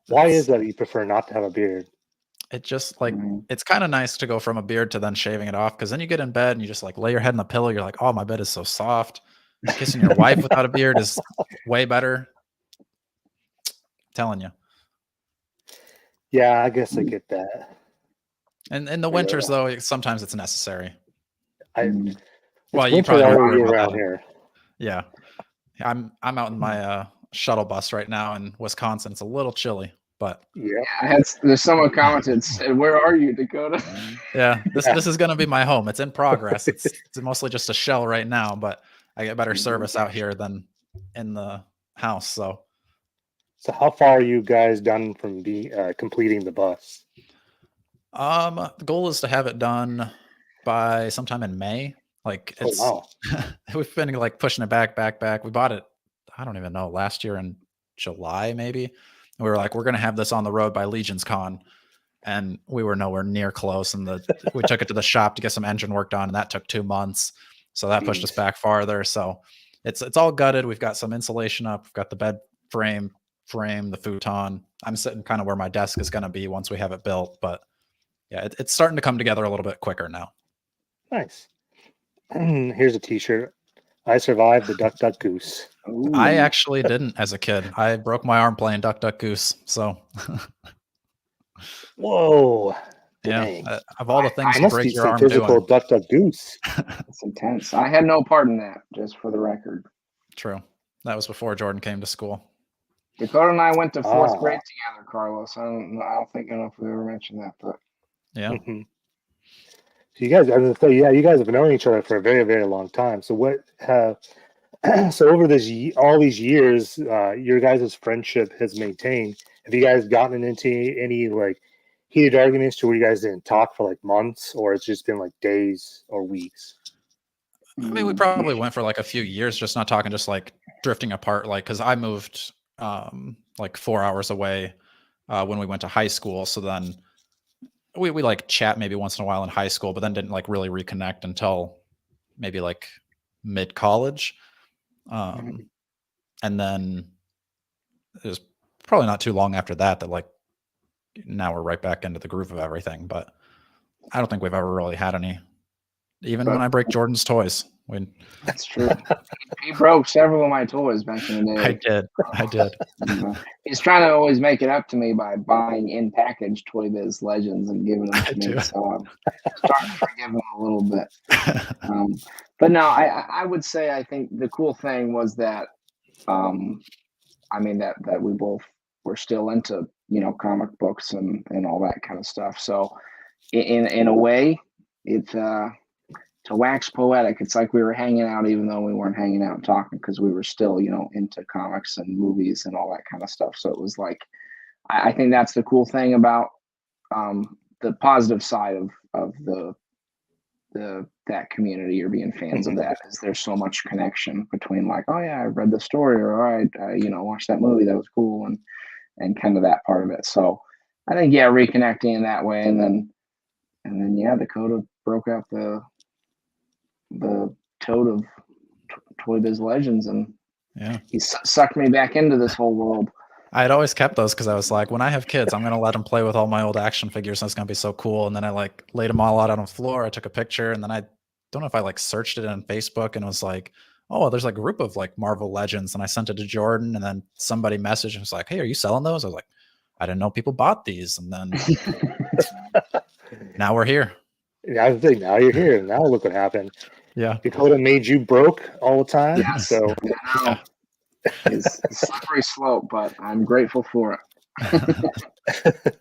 Speaker 3: why is that you prefer not to have a beard?
Speaker 1: It just it's kind of nice to go from a beard to then shaving it off because then you get in bed and you just like lay your head in the pillow. You're like, oh, my bed is so soft. Kissing your wife without a beard is way better. I'm telling you.
Speaker 3: Yeah, I guess I get that.
Speaker 1: And in the winters, though, sometimes it's necessary.
Speaker 3: You
Speaker 1: probably
Speaker 3: all year around here.
Speaker 1: Yeah, I'm out in my shuttle bus right now in Wisconsin. It's a little chilly, but
Speaker 2: there's someone commented, said, "Where are you, Dakota?"
Speaker 1: Yeah, this is gonna be my home. It's in progress. It's mostly just a shell right now, but I get better service out here than in the house. So
Speaker 3: how far are you guys done from completing the bus?
Speaker 1: The goal is to have it done by sometime in May. Like we've been like pushing it back. We bought it, I don't even know, last year in July, maybe. And we were like, we're going to have this on the road by Legion's Con. And we were nowhere near close. And we took it to the shop to get some engine work done. And that took 2 months. So that pushed us back farther. So it's all gutted. We've got some insulation up. We've got the bed frame, the futon. I'm sitting kind of where my desk is going to be once we have it built. But yeah, it's starting to come together a little bit quicker now.
Speaker 3: Nice. Here's a T-shirt. I survived the Duck Duck Goose.
Speaker 2: Ooh.
Speaker 1: I actually didn't as a kid. I broke my arm playing Duck Duck Goose. So.
Speaker 3: Whoa.
Speaker 1: Yeah. Of all the things to break your arm
Speaker 3: physical
Speaker 1: doing.
Speaker 3: Duck Duck Goose.
Speaker 2: It's intense. I had no part in that, just for the record.
Speaker 1: True. That was before Jordan came to school.
Speaker 2: Dakota and I went to fourth grade together, Carlos. I don't know if we ever mentioned that, but
Speaker 1: yeah.
Speaker 3: Mm-hmm. So you guys, I was gonna say, you guys have known each other for a very, very long time. So so over all these years, your guys' friendship has maintained. Have you guys gotten into any like heated arguments to where you guys didn't talk for like months, or it's just been like days or weeks?
Speaker 1: I mean, we probably went for like a few years just not talking, just like drifting apart. Like, because I moved like 4 hours away when we went to high school. So then we like chat maybe once in a while in high school, but then didn't like really reconnect until maybe like mid-college. And then it was probably not too long after that like now we're right back into the groove of everything. But I don't think we've ever really had any, even when I break Jordan's toys.
Speaker 2: That's true. He broke several of my toys back in the day.
Speaker 1: I did.
Speaker 2: He's trying to always make it up to me by buying in package Toy Biz Legends and giving them to me. So I'm starting to forgive him a little bit. But no, I would say I think the cool thing was that, I mean that we both were still into comic books and all that kind of stuff. So in a way, it's to wax poetic, it's like we were hanging out even though we weren't hanging out and talking because we were still, into comics and movies and all that kind of stuff. So it was like, I think that's the cool thing about the positive side of that community or being fans of that is there's so much connection between like, oh yeah, I read the story or all right, watched that movie, that was cool and kind of that part of it. So I think reconnecting in that way and then Dakota broke out the tote of Toy Biz Legends and he sucked me back into this whole world.
Speaker 1: I had always kept those because I was like, when I have kids, I'm gonna let them play with all my old action figures, and it's gonna be so cool. And then I like laid them all out on the floor. I took a picture, and then I don't know if I like searched it on Facebook and was like, oh, there's like a group of like Marvel Legends, and I sent it to Jordan, and then somebody messaged and was like, hey, are you selling those? I was like, I didn't know people bought these, and then now we're here.
Speaker 3: Yeah, I think now you're here. Now look what happened.
Speaker 1: Yeah,
Speaker 3: Dakota made you broke all the time.
Speaker 2: Yes.
Speaker 3: So
Speaker 1: yeah.
Speaker 2: It's a slippery slope, but I'm grateful for it.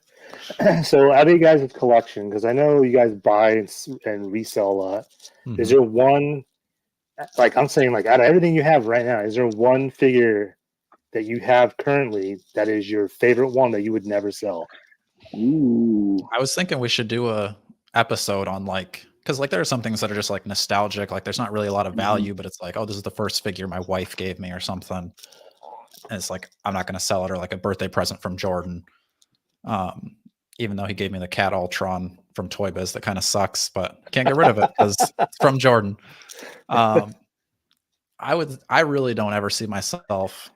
Speaker 3: So out of you guys' collection, because I know you guys buy and resell a lot,
Speaker 1: Mhm.
Speaker 3: is there one, like I'm saying, like out of everything you have right now, is there one figure that you have currently that is your favorite one that you would never sell?
Speaker 2: Ooh.
Speaker 1: I was thinking we should do a episode on like, because like there are some things that are just like nostalgic, like there's not really a lot of value, but it's like, oh, this is the first figure my wife gave me or something, and it's like I'm not going to sell it, or like a birthday present from Jordan, even though he gave me the Cat Ultron from Toy Biz that kind of sucks, but I can't get rid of it because it's from Jordan. I really don't ever see myself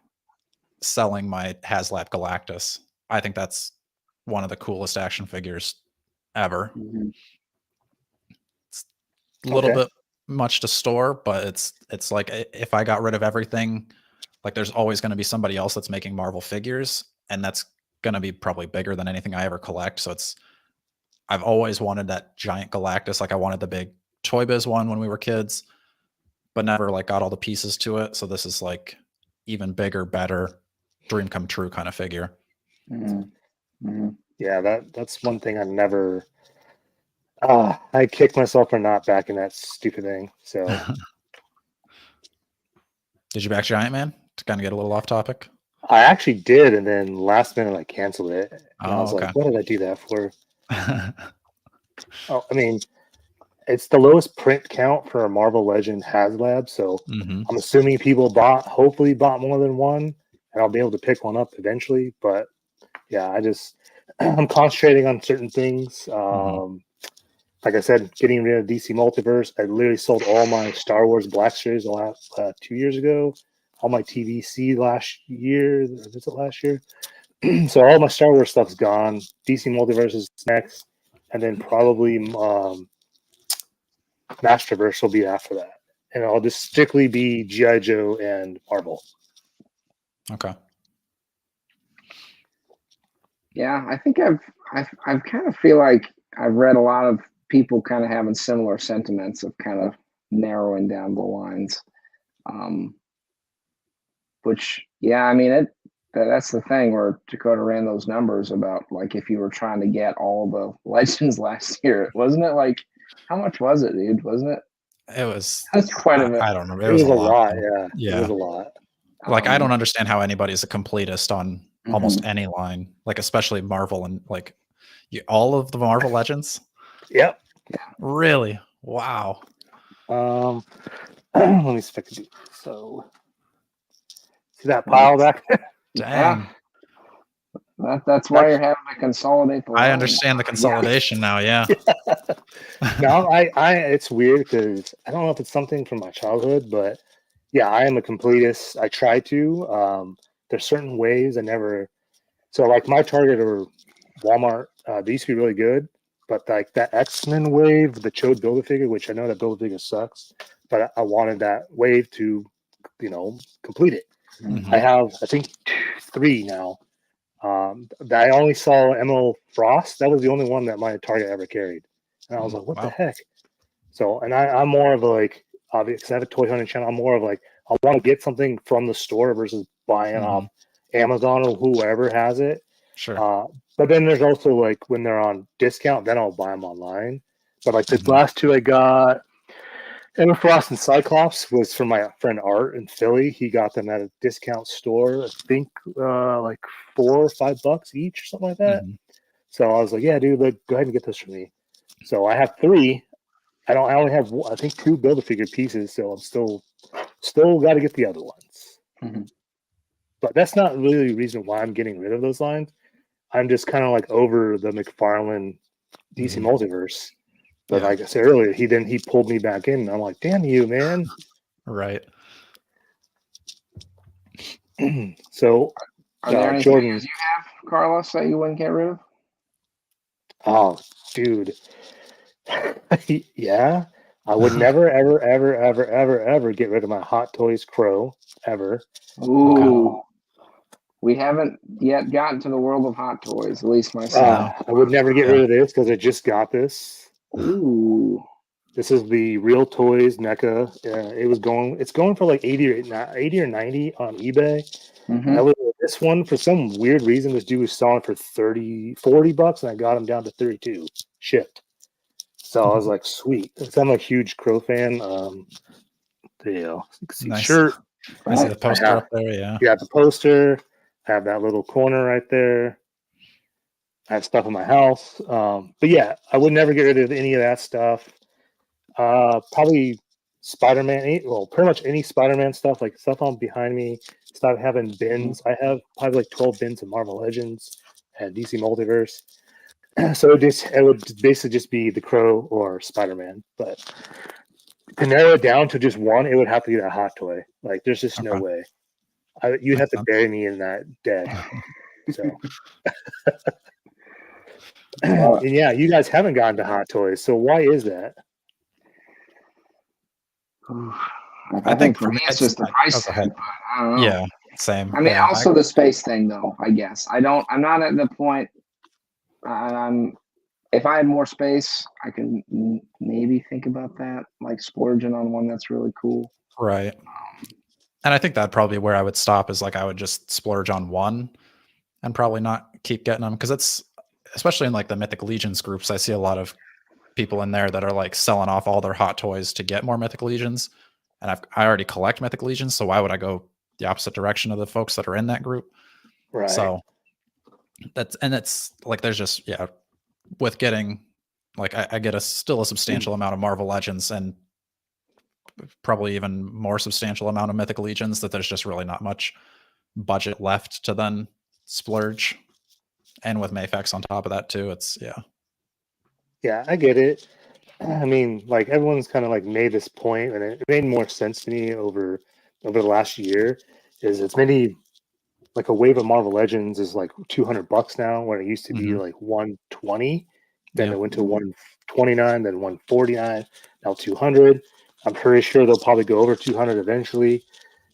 Speaker 1: selling my HasLab Galactus. I think that's one of the coolest action figures ever.
Speaker 2: Mhm.
Speaker 1: It's a little bit much to store, but it's like if I got rid of everything, like there's always going to be somebody else that's making Marvel figures, and that's going to be probably bigger than anything I ever collect. So I've always wanted that giant Galactus. Like I wanted the big Toy Biz one when we were kids, but never like got all the pieces to it. So this is like even bigger, better, dream come true kind of figure.
Speaker 2: Mhm. Mhm.
Speaker 3: Yeah, that's one thing I never. I kicked myself for not backing that stupid thing. So
Speaker 1: Did you back Giant Man to kind of get a little off topic?
Speaker 3: I actually did, and then last minute I canceled it. And I was
Speaker 1: okay.
Speaker 3: like, what did I do that for? Oh, I mean, it's the lowest print count for a Marvel Legend HasLab, so
Speaker 1: Mhm.
Speaker 3: I'm assuming people hopefully bought more than one, and I'll be able to pick one up eventually. But yeah, I'm concentrating on certain things. Like I said, getting rid of DC Multiverse. I literally sold all my Star Wars Black Series the last 2 years ago. All my TVC last year. Was it last year? So all my Star Wars stuff's gone. DC Multiverse is next, and then probably Masterverse will be after that. And I'll just strictly be G.I. Joe and Marvel.
Speaker 1: Okay.
Speaker 2: Yeah, I think I've kind of feel like I've read a lot of people kind of having similar sentiments of kind of narrowing down the lines. Which, yeah, I mean, that's the thing where Dakota ran those numbers about like if you were trying to get all the Legends last year, wasn't it like how much was it, dude? Wasn't it?
Speaker 1: It was.
Speaker 2: That's quite a bit.
Speaker 1: I don't remember.
Speaker 3: It was a lot.
Speaker 1: Man.
Speaker 3: Yeah, it was a lot.
Speaker 1: Like I don't understand how anybody's a completist on almost any line, like especially Marvel and like all of the Marvel Legends.
Speaker 3: Yep.
Speaker 1: Really? Wow.
Speaker 3: Let me see if I can do so. See that pile back there?
Speaker 1: Dang.
Speaker 2: That's why you're having to consolidate the line.
Speaker 1: I understand the consolidation now. Yeah.
Speaker 3: No, it's weird because I don't know if it's something from my childhood, but yeah, I am a completist. I try to. There's certain ways I never. So like my Target or Walmart, they used to be really good, but like that X-Men wave, the Chode Build-A-Figure, which I know that Build-A-Figure sucks, but I wanted that wave to, complete it.
Speaker 1: Mhm.
Speaker 3: I have, I think, 3 now. I only saw Emerald Frost. That was the only one that my Target ever carried. And I was like, what the heck? So, and I'm more of a like, obviously, I have a toy hunting channel. I'm more of like, I want to get something from the store versus buying off Amazon or whoever has it.
Speaker 1: Sure.
Speaker 3: But then there's also like when they're on discount, then I'll buy them online. But like the last 2 I got, Emma Frost and Cyclops was from my friend Art in Philly. He got them at a discount store. I think like $4 or $5 each or something like that. So I was like, yeah, dude, like, go ahead and get this for me. So I have 3. I only have, I think, 2 Build-A-Figure pieces. So I'm still got to get the other ones. But that's not really the reason why I'm getting rid of those lines. I'm just kind of like over the McFarlane DC Multiverse. But like I said earlier, he pulled me back in. And I'm like, damn you, man.
Speaker 1: Right.
Speaker 3: So
Speaker 2: Are there any
Speaker 3: Jordan
Speaker 2: you have, Carlos, that you wouldn't get rid of?
Speaker 3: Oh, dude. Yeah. I would never, ever, ever, ever, ever, ever get rid of my Hot Toys Crow ever.
Speaker 2: Ooh. We haven't yet gotten to the world of Hot Toys, at least myself.
Speaker 3: I would never get rid of this because I just got this.
Speaker 2: Ooh.
Speaker 3: This is the Real Toys NECA. It's going for like 80 or 90 on eBay.
Speaker 2: Mm-hmm.
Speaker 3: This one, for some weird reason, this dude was selling for $40, and I got him down to 32 shipped. So I was like, sweet. So I'm a huge Crow fan. There you go.
Speaker 1: Nice.
Speaker 3: Shirt.
Speaker 1: I see the poster up there. Yeah.
Speaker 3: You got the poster. Have that little corner right there. I have stuff in my house. But yeah, I would never get rid of any of that stuff. Probably Spider-Man. Well, pretty much any Spider-Man stuff, like stuff on behind me. Start having bins. I have probably like 12 bins of Marvel Legends and DC Multiverse. So it would basically just be the Crow or Spider-Man. But to narrow it down to just one, it would have to be that Hot Toy. Like, there's just no way. You'd have to bury me in that dead. So, and yeah, you guys haven't gotten to Hot Toys. So why is that?
Speaker 2: I think for me, it's just the price.
Speaker 1: I don't know. Yeah, same.
Speaker 2: I mean, also the space thing, though. I guess I'm not at the point. If I had more space, I can maybe think about that, like splurging on one that's really cool.
Speaker 1: Right. And I think that'd probably be where I would stop, is like I would just splurge on one and probably not keep getting them, because it's, especially in like the Mythic Legions groups, I see a lot of people in there that are like selling off all their Hot Toys to get more Mythic Legions. And I already collect Mythic Legions, so why would I go the opposite direction of the folks that are in that group?
Speaker 3: Right.
Speaker 1: So it's like, there's just, yeah, with getting, like, I get still a substantial amount of Marvel Legends and probably even more substantial amount of Mythic Legions, that there's just really not much budget left to then splurge. And with Mafex on top of that too, it's,
Speaker 3: yeah, I get it. I mean, like, everyone's kind of like made this point, and it made more sense to me over the last year. Is it's maybe like a wave of Marvel Legends is like $200 now, when it used to be like 120. Then it went to 129, then 149, now 200. I'm pretty sure they'll probably go over 200 eventually.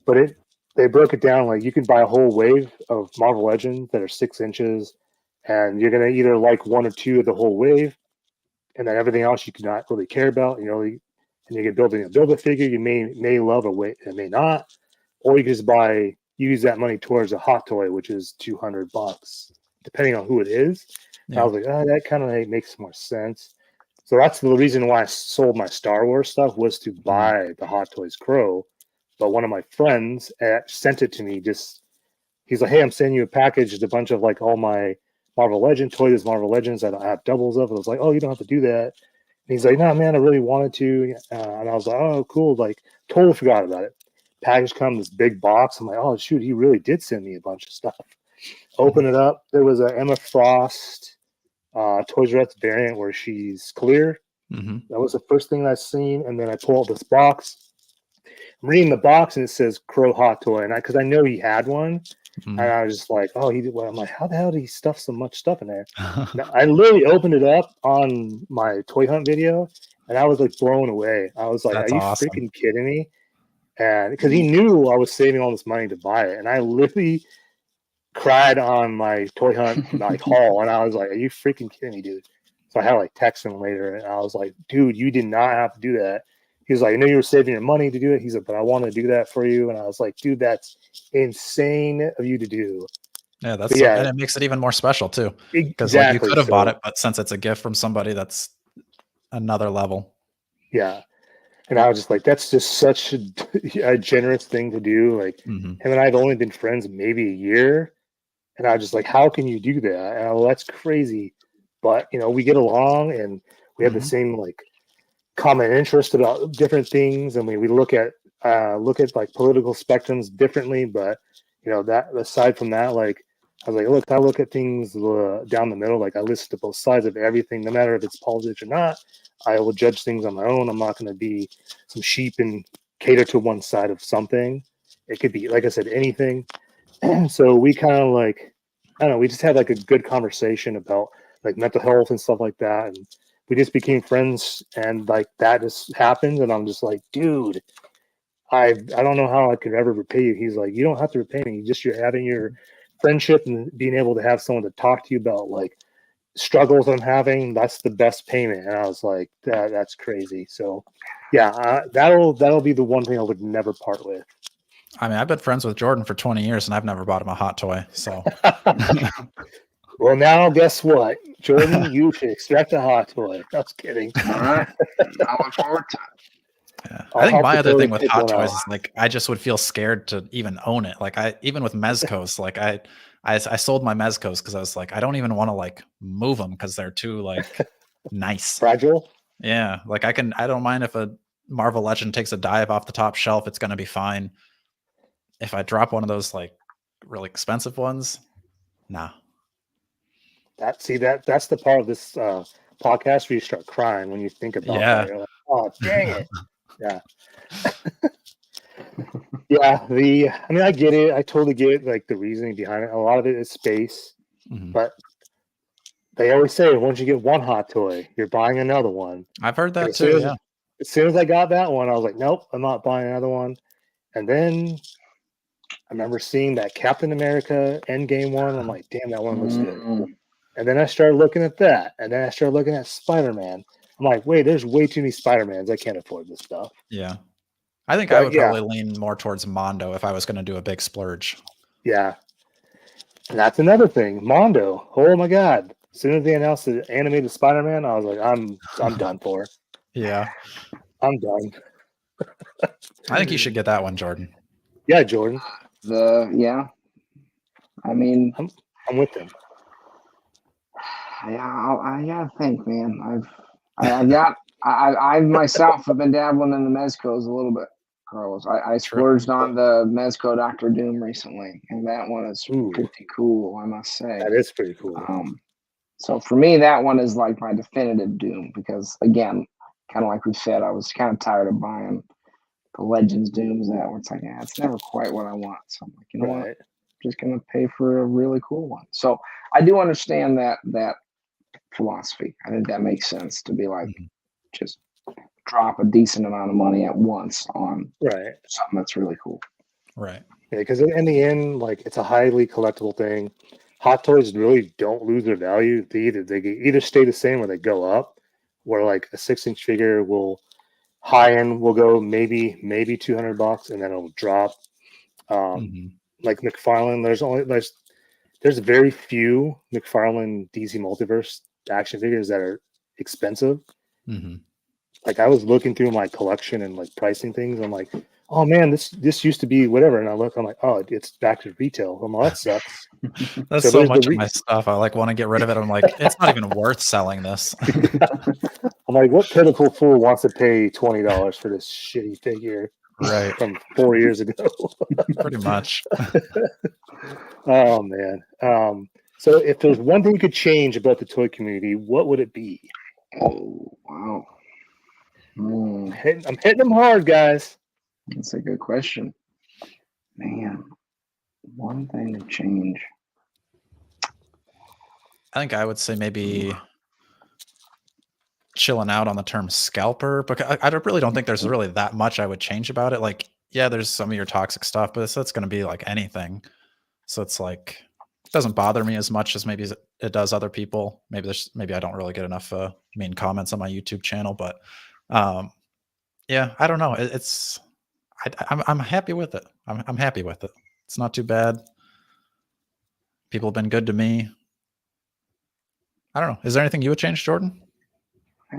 Speaker 3: But they broke it down like you can buy a whole wave of Marvel Legends that are 6 inches, and you're gonna either like one or two of the whole wave, and then everything else you cannot really care about. And you can build a figure you may love or may not, or you can just use that money towards a Hot Toy, which is $200, depending on who it is. I was like, that kind of makes more sense. So that's the reason why I sold my Star Wars stuff, was to buy the Hot Toys Crow. But one of my friends sent it to me. He's like, hey, I'm sending you a package with a bunch of like all my Marvel Legend toys, Marvel Legends that I have doubles of. And I was like, oh, you don't have to do that. And he's like, no, man, I really wanted to. And I was like, oh, cool. Like, totally forgot about it. Package comes, this big box. I'm like, oh, shoot, he really did send me a bunch of stuff. Open it up. There was a Emma Frost Toys R Us variant where she's clear. That was the first thing I seen. And then I pull out this box. I'm reading the box, and it says Crow Hot Toy. And because I know he had one. And I was just like, oh, he did. Well, I'm like, how the hell did he stuff so much stuff in there? I literally opened it up on my toy hunt video, and I was like blown away. I was like, are you freaking kidding me? And because he knew I was saving all this money to buy it, and I literally cried on my toy hunt like haul, and I was like, are you freaking kidding me, dude? So I had to like text him later, and I was like, dude, you did not have to do that. He was like, I know you were saving your money to do it. He's like, but I want to do that for you. And I was like, dude, that's insane of you to do.
Speaker 1: Yeah, and it makes it even more special too. Because like, you could have bought it, but since it's a gift from somebody, that's another level.
Speaker 3: Yeah. And I was just like, that's just such a generous thing to do. Like, him and I have only been friends maybe a year. And I was just like, how can you do that? And that's crazy. But, we get along, and we have the same like common interest about different things, and we look at like political spectrums differently. But that aside from that, like, I was like, I look at things down the middle. Like, I listen to both sides of everything, no matter if it's politics or not. I will judge things on my own. I'm not going to be some sheep and cater to one side of something. It could be, like I said, anything. So we kind of like, I don't know, we just had like a good conversation about like mental health and stuff like that. And we just became friends, and like that just happened. And I'm just like, dude, I don't know how I could ever repay you. He's like, you don't have to repay me. You're having your friendship and being able to have someone to talk to you about like struggles I'm having. That's the best payment. And I was like, that's crazy. So yeah, that'll be the one thing I would never part with.
Speaker 1: I mean, I've been friends with Jordan for 20 years and I've never bought him a hot toy. So,
Speaker 3: well, now guess what, Jordan? You should expect a hot toy. I was kidding.
Speaker 2: All right, I look forward to it.
Speaker 1: Yeah. I think my other thing with hot toys is like I just would feel scared to even own it. Like even with Mezcos, like I sold my Mezcos because I was like, I don't even want to like move them because they're too like nice,
Speaker 3: fragile.
Speaker 1: Yeah, like I don't mind if a Marvel Legend takes a dive off the top shelf, it's gonna be fine. If I drop one of those like really expensive ones, nah.
Speaker 3: That's the part of this podcast where you start crying when you think about that. You're like, oh dang it. Yeah. Yeah. I mean, I get it. I totally get like the reasoning behind it. A lot of it is space, but they always say once you get one hot toy, you're buying another one.
Speaker 1: I've heard that too. Yeah.
Speaker 3: As soon as I got that one, I was like, nope, I'm not buying another one. And then I remember seeing that Captain America Endgame one. I'm like, damn, that one looks good. And then I started looking at that. And then I started looking at Spider-Man. I'm like, wait, there's way too many Spider-Mans. I can't afford this stuff.
Speaker 1: Yeah. I think I would probably lean more towards Mondo if I was going to do a big splurge.
Speaker 3: Yeah. And that's another thing. Mondo. Oh my God. As soon as they announced the animated Spider-Man, I was like, I'm done for.
Speaker 1: Yeah.
Speaker 3: I'm done.
Speaker 1: I think you should get that one, Jordan.
Speaker 3: Yeah, Jordan.
Speaker 2: I mean,
Speaker 3: I'm with him.
Speaker 2: Yeah, I gotta think, man. I myself have been dabbling in the Mezcos a little bit, Carlos. I splurged on the Mezco Doctor Doom recently, and that one is pretty cool, I must say.
Speaker 3: That is pretty cool.
Speaker 2: So for me, that one is like my definitive Doom because, again, kind of like we said, I was kind of tired of buying the Legends Dooms where it's like, it's never quite what I want. So I'm like, you know what? I'm just gonna pay for a really cool one. So I do understand that philosophy. I think that makes sense to be like, just drop a decent amount of money at once on something that's really cool.
Speaker 1: Right.
Speaker 3: Yeah, because in the end, like it's a highly collectible thing. Hot toys really don't lose their value. They either stay the same or they go up. Where like a 6-inch figure high end will go maybe $200 and then it'll drop. Like McFarlane, there's very few McFarlane DC Multiverse action figures that are expensive. Like I was looking through my collection and like pricing things. I'm like, oh man, this used to be whatever. And I'm like, oh, it's back to retail. I'm like, that sucks.
Speaker 1: That's so much of my stuff. I like want to get rid of it. I'm like, it's not even worth selling this.
Speaker 3: I'm like, what pitiful fool wants to pay $20 for this shitty figure?
Speaker 1: Right.
Speaker 3: From 4 years ago.
Speaker 1: Pretty much.
Speaker 3: Oh man. So if there's one thing you could change about the toy community, what would it be?
Speaker 2: Oh wow.
Speaker 3: I'm hitting them hard, guys.
Speaker 2: That's a good question. Man. One thing to change.
Speaker 1: I think I would say maybe chilling out on the term scalper, because I really don't think there's really that much I would change about it. Like, yeah, there's some of your toxic stuff, but that's going to be like anything. So it's like, it doesn't bother me as much as maybe it does other people. Maybe I don't really get enough mean comments on my YouTube channel, but yeah, I don't know. I'm happy with it. I'm happy with it. It's not too bad. People have been good to me. I don't know. Is there anything you would change, Jordan?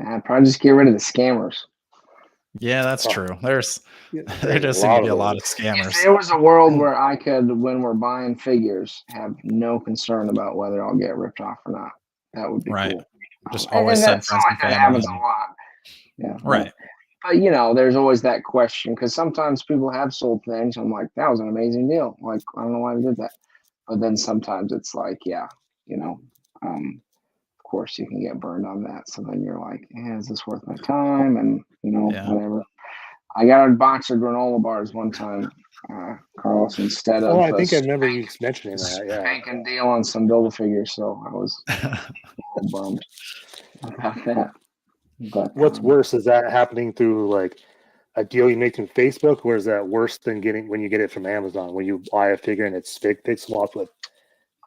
Speaker 2: I'd probably just get rid of the scammers.
Speaker 1: Yeah, that's true. There just seem to be a lot of scammers.
Speaker 2: If there was a world where I could, when we're buying figures, have no concern about whether I'll get ripped off or not, that would be cool.
Speaker 1: Just always send friends and family.
Speaker 2: That happens a lot. Yeah.
Speaker 1: Right.
Speaker 2: But there's always that question because sometimes people have sold things. I'm like, that was an amazing deal. Like, I don't know why they did that. But then sometimes it's like, of course you can get burned on that. So then you're like, is this worth my time? And whatever. I got a box of granola bars one time Carlos, instead of.
Speaker 3: Oh, I think I remember you mentioning that. Yeah,
Speaker 2: making deal on some Build-A-Figure, so I was a little bummed about that. But
Speaker 3: what's worse, is that happening through like a deal you make through Facebook, or is that worse than getting when you get it from Amazon, when you buy a figure and it's fig swapped with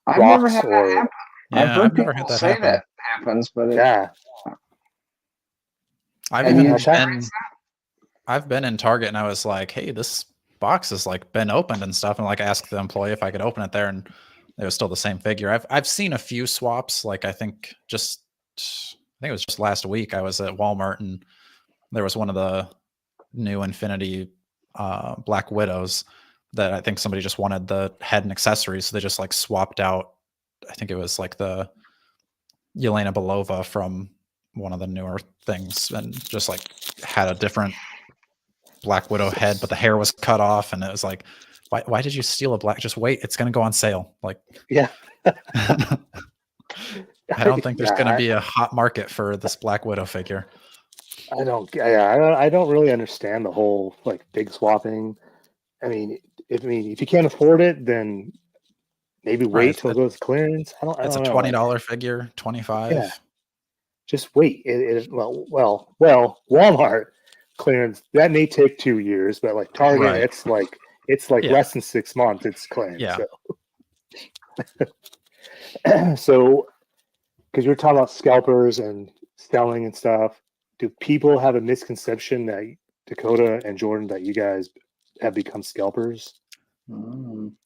Speaker 2: I've
Speaker 3: rocks?
Speaker 2: never had that happen.
Speaker 1: Yeah,
Speaker 2: I've heard
Speaker 1: I've never
Speaker 2: people
Speaker 1: had that
Speaker 2: say
Speaker 1: happen.
Speaker 2: that happens, but
Speaker 3: Yeah,
Speaker 1: I've
Speaker 2: Have
Speaker 1: even
Speaker 2: you
Speaker 1: been, I've been in Target and I was like, hey, this box has like been opened and stuff, and like asked the employee if I could open it there, and it was still the same figure. I've seen a few swaps. Like I think it was just last week I was at Walmart and there was one of the new Infinity Black Widows that I think somebody just wanted the head and accessories, so they just like swapped out. I think it was like the Yelena Belova from one of the newer things, and just like had a different Black Widow head, but the hair was cut off, and it was like, why did you steal a black? Just wait, it's gonna go on sale. Like,
Speaker 3: yeah.
Speaker 1: I don't think there's gonna be a hot market for this Black Widow figure.
Speaker 3: I don't really understand the whole like big swapping. I mean, if you can't afford it, then maybe wait till it goes clearance.
Speaker 1: It's a $20 figure, 25.
Speaker 3: Yeah. Just wait. Well, Walmart clearance that may take 2 years, but like Target,
Speaker 1: Right.
Speaker 3: it's like less than 6 months. It's clearance.
Speaker 1: Yeah.
Speaker 3: So, because you're talking about scalpers and selling and stuff, do people have a misconception that Dakota and Jordan, that you guys have become scalpers?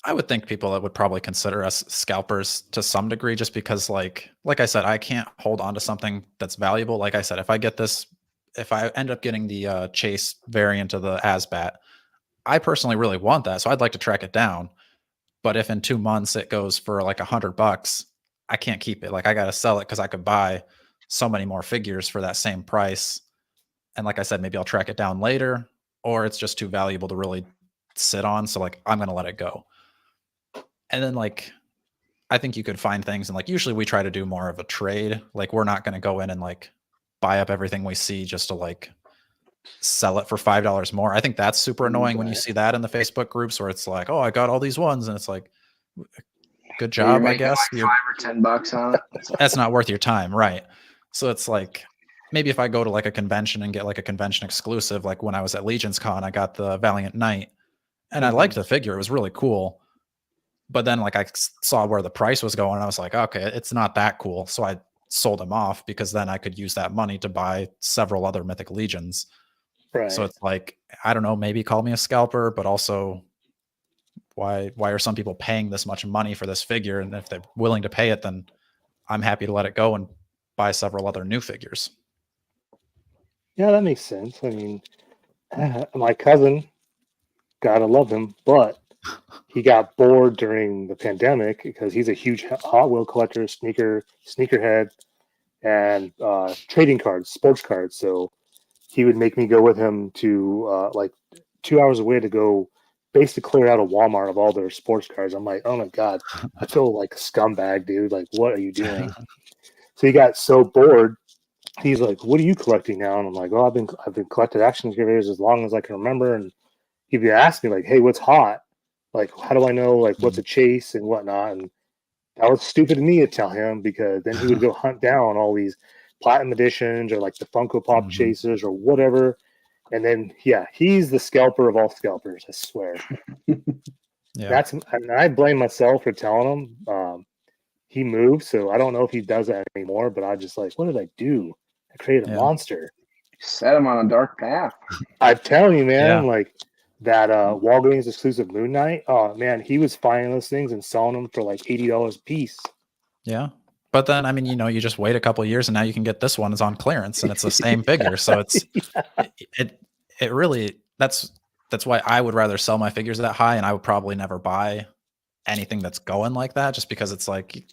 Speaker 1: I would think people that would probably consider us scalpers to some degree, just because like I said, I can't hold on to something that's valuable. Like I said, if I end up getting the Chase variant of the Asbat, I personally really want that, so I'd like to track it down. But if in 2 months it goes for like $100, I can't keep it. Like I got to sell it because I could buy so many more figures for that same price. And like I said, maybe I'll track it down later, or it's just too valuable to really sit on. So like, I'm going to let it go. And then like, I think you could find things, and like, usually we try to do more of a trade. Like we're not going to go in and like buy up everything we see just to like sell it for $5 more. I think that's super annoying when you see that in the Facebook groups where it's like, oh, I got all these ones. And it's like, good job, I guess.
Speaker 2: Like $5 or $10 on it.
Speaker 1: That's not worth your time. Right. So it's like, maybe if I go to like a convention and get like a convention exclusive, like when I was at Legion's Con, I got the Valiant Knight and I liked the figure. It was really cool. But then like I saw where the price was going. I was like, okay, it's not that cool. So I sold him off, because then I could use that money to buy several other Mythic Legions.
Speaker 3: Right.
Speaker 1: So it's like, I don't know, maybe call me a scalper, but also why are some people paying this much money for this figure? And if they're willing to pay it, then I'm happy to let it go and buy several other new figures.
Speaker 3: Yeah, that makes sense. I mean, my cousin, gotta love him, but he got bored during the pandemic because he's a huge Hot Wheel collector, sneakerhead, and trading cards, sports cards. So he would make me go with him to like 2 hours away to go basically clear out a Walmart of all their sports cards. I'm like, oh my God, I feel like a scumbag, dude. Like, what are you doing? So he got so bored. He's like, what are you collecting now? And I'm like, oh, I've been collecting action figures as long as I can remember. And he'd be asking me like, hey, what's hot? Like, how do I know like what's a chase and whatnot? And that was stupid of me to tell him, because then he would go hunt down all these platinum editions or like the Funko Pop chasers or whatever. And then, yeah, he's the scalper of all scalpers, I swear.
Speaker 1: Yeah.
Speaker 3: And I blame myself for telling him. He moved, so I don't know if he does that anymore, but I just like, what did I do? I created a monster.
Speaker 2: Set him on a dark path.
Speaker 3: I'm telling you, man, like that Walgreens exclusive Moon Knight. Oh man, he was finding those things and selling them for like $80 a piece.
Speaker 1: Yeah. But then, I mean, you just wait a couple of years and now you can get this one. It's on clearance and it's the same figure. So it's, it really, that's why I would rather sell my figures that high, and I would probably never buy anything that's going like that, just because it's like,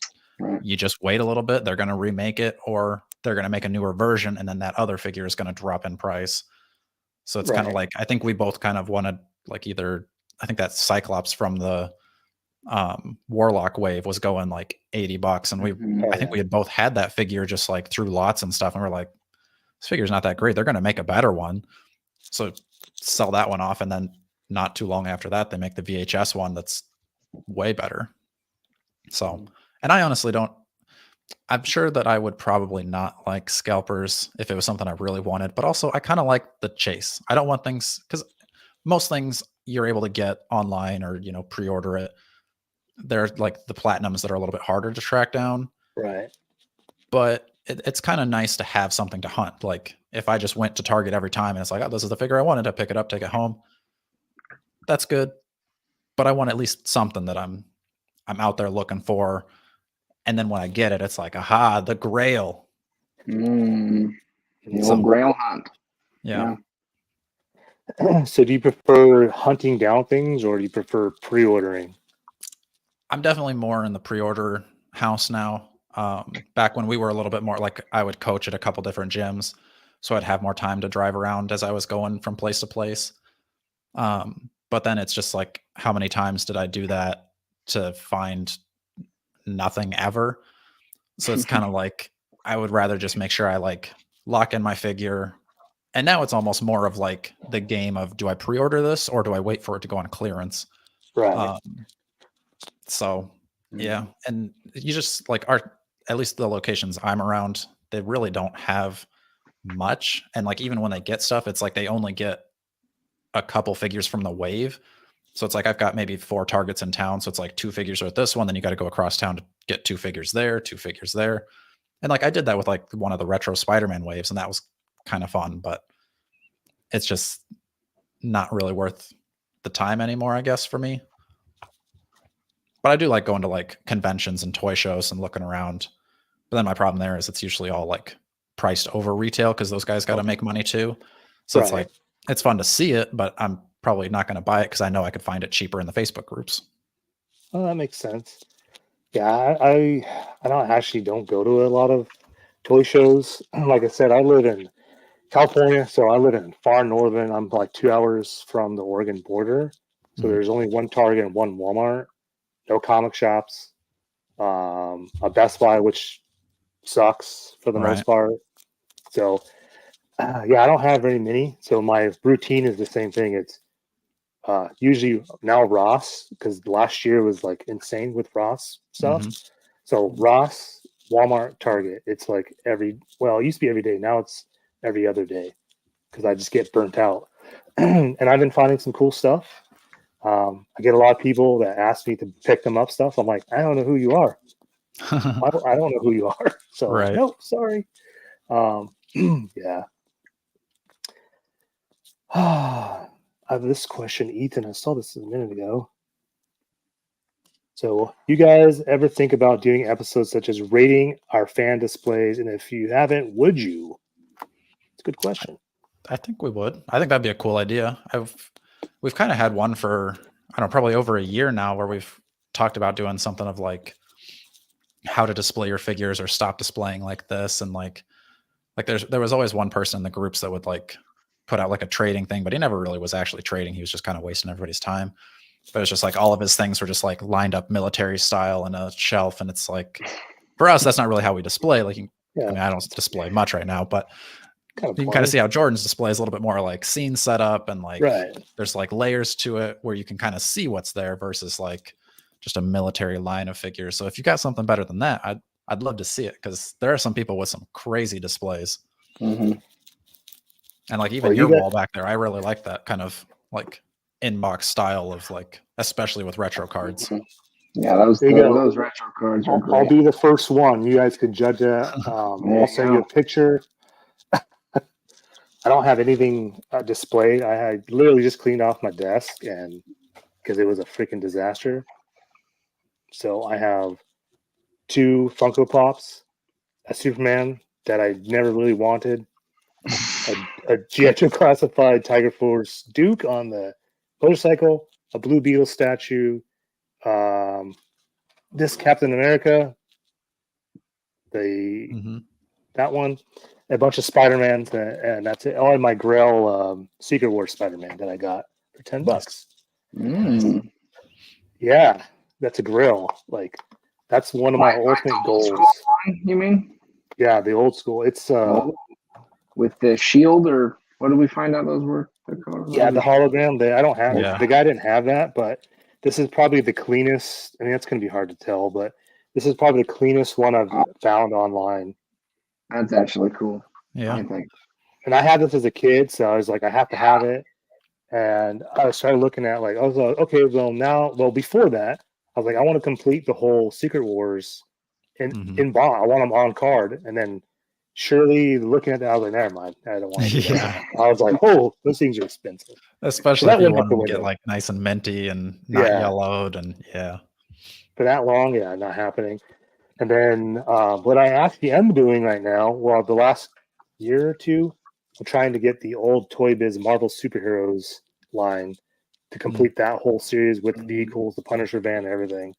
Speaker 1: you just wait a little bit, they're going to remake it, or they're going to make a newer version, and then that other figure is going to drop in price. So it's kind of like, I think we both kind of wanted like either, I think that Cyclops from the Warlock wave was going like $80, and I think we had both had that figure just like through lots and stuff, and we're like, this figure's not that great, they're going to make a better one, so sell that one off and then not too long after that, they make the VHS one that's way better. So, and I honestly don't, I'm sure that I would probably not like scalpers if it was something I really wanted, but also I kind of like the chase. I don't want things, because most things you're able to get online or, pre-order it. They're like the platinums that are a little bit harder to track down.
Speaker 3: Right.
Speaker 1: But it's kind of nice to have something to hunt. Like if I just went to Target every time and it's like, oh, this is the figure I wanted, to pick it up, take it home. That's good. But I want at least something that I'm out there looking for. And then when I get it, it's like, aha, the grail.
Speaker 2: The old grail hunt.
Speaker 1: Yeah.
Speaker 3: So do you prefer hunting down things or do you prefer pre-ordering?
Speaker 1: I'm definitely more in the pre-order house now. Back when we were a little bit more, like I would coach at a couple different gyms, so I'd have more time to drive around as I was going from place to place. But then it's just like, how many times did I do that to find nothing ever? So it's kind of like, I would rather just make sure I like lock in my figure. And now it's almost more of like the game of, do I pre-order this or do I wait for it to go on clearance?
Speaker 3: Right.
Speaker 1: So yeah. And you just like at least the locations I'm around, they really don't have much. And like, even when they get stuff, it's like they only get a couple figures from the wave. So it's like, I've got maybe 4 targets in town. So it's like 2 figures are at this one. Then you got to go across town to get 2 figures there, 2 figures there. And like, I did that with like one of the retro Spider-Man waves, and that was kind of fun, but it's just not really worth the time anymore, I guess, for me. But I do like going to like conventions and toy shows and looking around. But then my problem there is it's usually all like priced over retail, because those guys got to make money too. So it's like, it's fun to see it, but I'm probably not going to buy it because I know I could find it cheaper in the Facebook groups.
Speaker 3: Oh, that makes sense. Yeah, I don't go to a lot of toy shows. Like I said, I live in California, so I live in far northern. I'm like 2 hours from the Oregon border. So there's only one Target and one Walmart. No comic shops. A Best Buy, which sucks for the most part. So yeah, I don't have very many. So my routine is the same thing. It's usually now Ross, because last year was like insane with Ross stuff. So Ross, Walmart, Target. It's like it used to be every day. Now it's every other day because I just get burnt out. And I've been finding some cool stuff. I get a lot of people that ask me to pick them up stuff. I'm like, I don't know who you are. I don't know who you are. So no, sorry. Yeah. I have this question, Ethan. I saw this a minute ago. So, you guys ever think about doing episodes such as rating our fan displays? And if you haven't, would you? It's a good question.
Speaker 1: I think we would. I think that'd be a cool idea. We've kind of had one for, I don't know, probably over a year now, where we've talked about doing something of like how to display your figures or stop displaying like this. And like there was always one person in the groups that would like put out like a trading thing, but he never really was actually trading. He was just kind of wasting everybody's time. But it's just like all of his things were just like lined up military style in a shelf. And it's like, for us, that's not really how we display. Like, I mean, I don't display much right now, but you can kind of see how Jordan's display is a little bit more like scene setup, and like there's like layers to it where you can kind of see what's there versus like just a military line of figures. So if you got something better than that, I'd love to see it, because there are some people with some crazy displays. And like even your wall back there, I really like that kind of like inbox style of like, especially with retro cards.
Speaker 2: Yeah, those retro cards are great.
Speaker 3: I'll be the first one. You guys could judge that. I'll send you a picture. I don't have anything displayed. I had literally just cleaned off my desk, and because it was a freaking disaster. So I have 2 Funko Pops, a Superman that I never really wanted, a G.I. Joe classified Tiger Force Duke on the motorcycle, a Blue Beetle statue, this Captain America, that one, a bunch of Spider-Mans, and that's it. Oh, and my Grail Secret Wars Spider-Man that I got for $10. Yeah, that's a Grail. Like, that's one of my ultimate goals.
Speaker 2: You mean?
Speaker 3: Yeah, the old school. It's
Speaker 2: with the shield, or What did we find out those were?
Speaker 3: Yeah, the hologram. I don't have
Speaker 1: Yeah.
Speaker 3: the guy didn't have that, but this is probably the cleanest. I mean, that's going to be hard to tell, but this is probably the cleanest one I've found online.
Speaker 2: That's actually cool.
Speaker 1: Yeah.
Speaker 2: I think.
Speaker 3: And I had this as a kid, so I was like, I have to have it. And I started looking at like, I was like, okay, well before that, I was like, I want to complete the whole Secret Wars in bond. I want them on card. And then surely looking at that, I was like, never mind. I don't want to do that. I was like, oh, those things are expensive.
Speaker 1: Especially if you want them to get like nice and minty and not yellowed and
Speaker 3: For that long, not happening. And then what I actually am doing right now, well, the last year or two, I'm trying to get the old Toy Biz Marvel Superheroes line to complete that whole series with the vehicles, the Punisher van, and everything.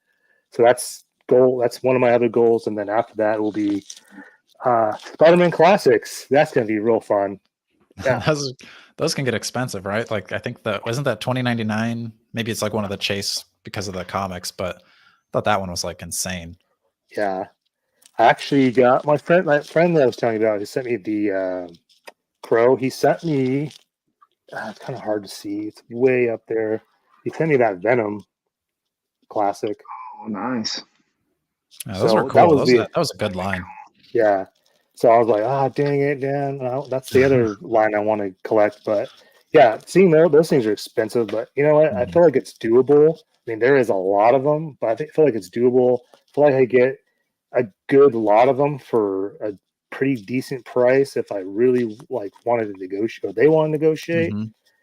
Speaker 3: So that's one of my other goals. And then after that will be Spider-Man Classics. That's going to be real fun.
Speaker 1: Yeah. Those can get expensive, right? Like I think wasn't that $20.99? Maybe it's like one of the Chase because of the comics, but I thought that one was like insane.
Speaker 3: Yeah. I actually got my friend that I was telling you about, he sent me the Crow. He sent me it's kind of hard to see. It's way up there. He sent me that Venom classic.
Speaker 2: Oh, nice.
Speaker 1: Yeah, those were cool. That was a good line.
Speaker 3: Yeah. So I was like, dang it, Dan. That's the other line I want to collect. But yeah, seeing those things are expensive. But you know what? I feel like it's doable. I mean, there is a lot of them, but I feel like it's doable. I feel like I get a good lot of them for a pretty decent price if I really like wanted to negotiate or they want to negotiate.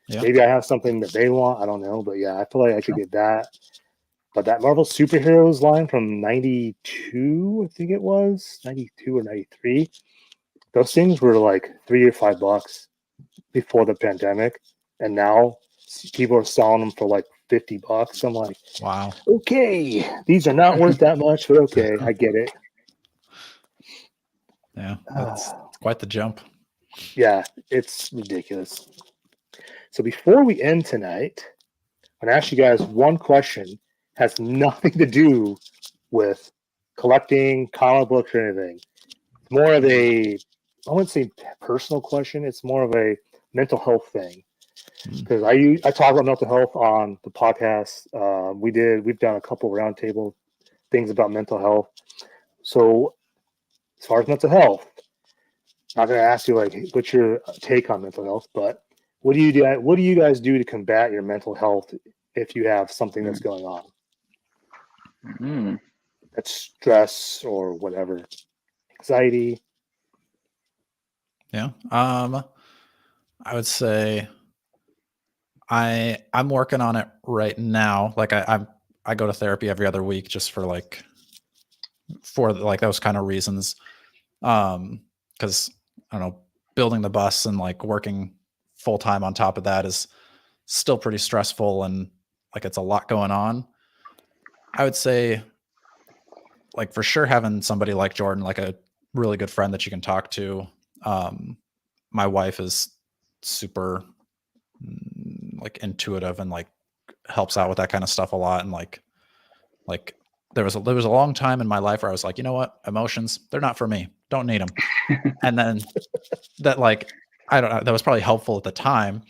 Speaker 3: Maybe I have something that they want. I don't know. But yeah, I feel like I could get that. But that Marvel Superheroes line from 92, I think it was 92 or 93. Those things were like $3 or $5 before the pandemic. And now people are selling them for like $50. I'm like,
Speaker 1: wow.
Speaker 3: Okay. These are not worth that much, but okay, I get it.
Speaker 1: Yeah, that's quite the jump.
Speaker 3: Yeah, it's ridiculous. So before we end tonight, I'm going to ask you guys one question. Has nothing to do with collecting comic books or anything. It's more of I wouldn't say personal question. It's more of a mental health thing. Because I talk about mental health on the podcast. We've done a couple roundtable things about mental health. So as far as mental health, I'm not going to ask you like what's your take on mental health, but what do you guys do to combat your mental health if you have something that's going on? That's stress or whatever, anxiety.
Speaker 1: Yeah. I would say I'm working on it right now. Like I go to therapy every other week just for those kind of reasons. Because I don't know, building the bus and like working full time on top of that is still pretty stressful and like it's a lot going on. I would say like for sure having somebody like Jordan, like a really good friend that you can talk to. My wife is super like intuitive and like helps out with that kind of stuff a lot. And like there was a long time in my life where I was like, you know what, emotions, they're not for me. Don't need them. And then that like, I don't know, that was probably helpful at the time,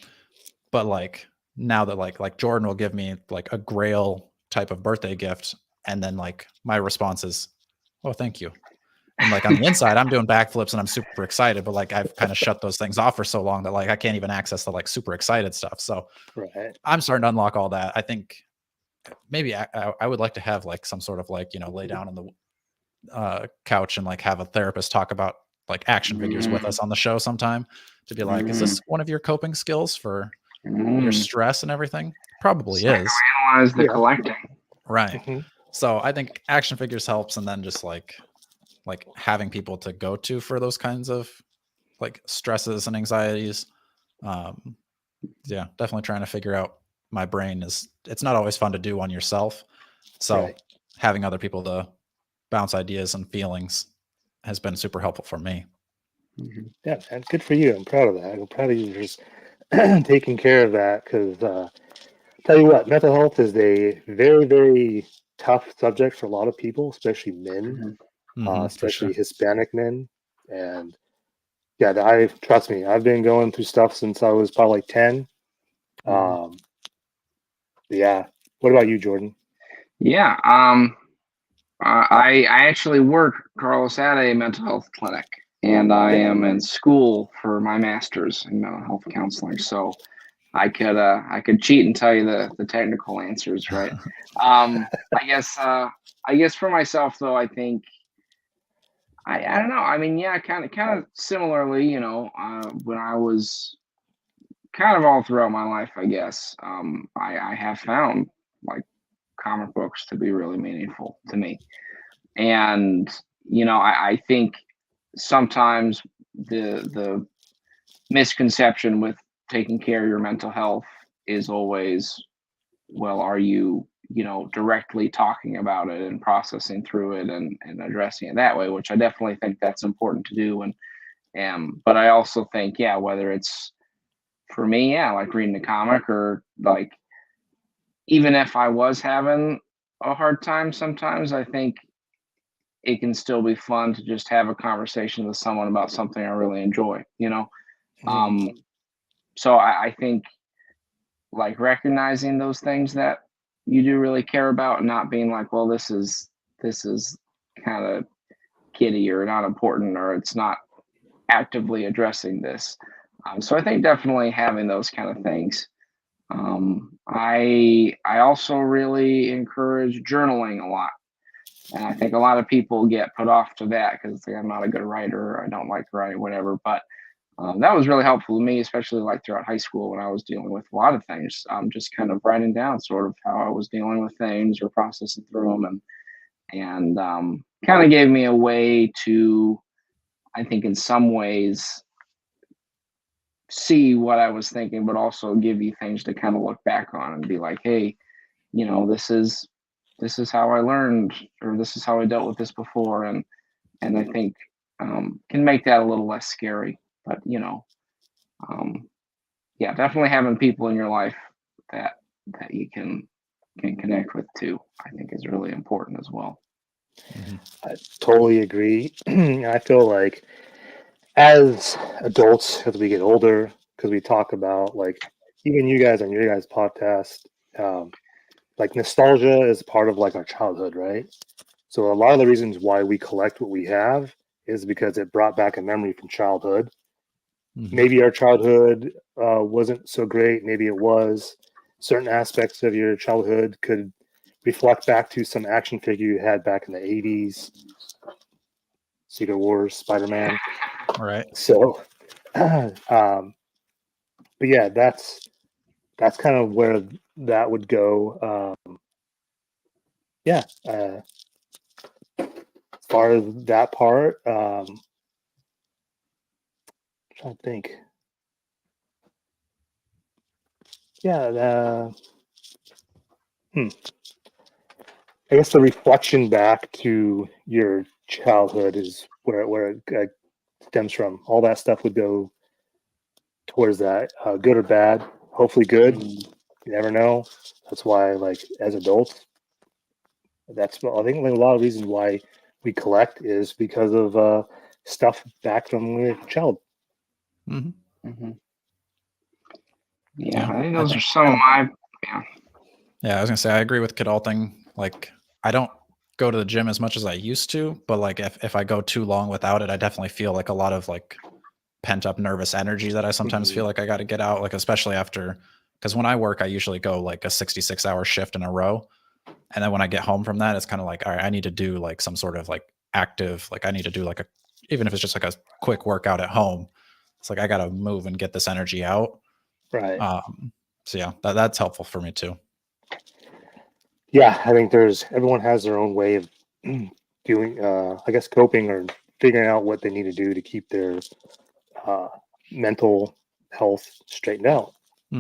Speaker 1: but like now that like Jordan will give me like a Grail type of birthday gift. And then like my response is, oh, thank you. And like on the inside, I'm doing backflips and I'm super excited, but like I've kind of shut those things off for so long that like I can't even access the like super excited stuff. So I'm starting to unlock all that. I think maybe I would like to have like some sort of like, you know, lay down on the couch and like have a therapist talk about like action figures with us on the show sometime to be like, is this one of your coping skills for your stress and everything? Probably is.
Speaker 2: Analyze the collecting.
Speaker 1: Right. So I think action figures helps, and then just like having people to go to for those kinds of like stresses and anxieties. Yeah, definitely trying to figure out my brain it's not always fun to do on yourself. So having other people to bounce ideas and feelings has been super helpful for me.
Speaker 3: Yeah, man, good for you. I'm proud of that. I'm proud of you for just taking care of that, because tell you what, mental health is a very, very tough subject for a lot of people, especially men, especially Hispanic men. And Yeah, trust me, I've been going through stuff since I was probably like 10. Yeah. What about you, Jordan?
Speaker 2: Yeah. I actually work, Carlos, at a mental health clinic, and I am in school for my master's in mental health counseling. So I could cheat and tell you the technical answers, right? I guess for myself though, I think I don't know. I mean, yeah, kind of similarly, when I was kind of all throughout my life, I guess, I have found like comic books to be really meaningful to me. And I think sometimes the misconception with taking care of your mental health is always, well, are you directly talking about it and processing through it and addressing it that way, which I definitely think that's important to do. And but I also think, yeah, whether it's for me, yeah, like reading a comic, or like even if I was having a hard time sometimes, I think it can still be fun to just have a conversation with someone about something I really enjoy. Um, so I think like recognizing those things that you do really care about, and not being like, well, this is kind of kiddie or not important, or it's not actively addressing this. So I think definitely having those kind of things. I also really encourage journaling a lot. And I think a lot of people get put off to that because it's like, I'm not a good writer, or I don't like writing, whatever. But that was really helpful to me, especially like throughout high school when I was dealing with a lot of things. Just kind of writing down sort of how I was dealing with things or processing through them, and kind of gave me a way to, I think, in some ways, see what I was thinking, but also give you things to kind of look back on and be like, hey, this is how I learned, or this is how I dealt with this before, and I think can make that a little less scary. But yeah, definitely having people in your life that you can connect with too, I think is really important as well.
Speaker 3: I totally agree. I feel like as adults, as we get older, because we talk about like even you guys on your guys' podcast, like nostalgia is part of like our childhood, right? So a lot of the reasons why we collect what we have is because it brought back a memory from childhood. Maybe our childhood wasn't so great. Maybe it was. Certain aspects of your childhood could reflect back to some action figure you had back in the 80s, Secret Wars, Spider-Man.
Speaker 1: Right.
Speaker 3: So, but yeah, that's kind of where that would go. Yeah. As far as that part, I'm trying to think. Yeah. I guess the reflection back to your childhood is where it stems from. All that stuff would go towards that, good or bad. Hopefully, good. You never know. That's why, like as adults, I think like a lot of reasons why we collect is because of stuff back from when we were a child.
Speaker 2: Yeah, I think those are some of my.
Speaker 1: Yeah, I was gonna say I agree with kid thing. Like I don't go to the gym as much as I used to, but like if I go too long without it, I definitely feel like a lot of like pent up nervous energy that I sometimes feel like I got to get out, like especially after, because when I work, I usually go like a 66-hour shift in a row. And then when I get home from that, it's kind of like, all right, I need to do like some sort of like active, like I need to do like even if it's just like a quick workout at home, it's like I got to move and get this energy out.
Speaker 3: Right.
Speaker 1: So yeah, that's helpful for me too.
Speaker 3: Yeah, I think everyone has their own way of doing, I guess, coping or figuring out what they need to do to keep their mental health straightened out.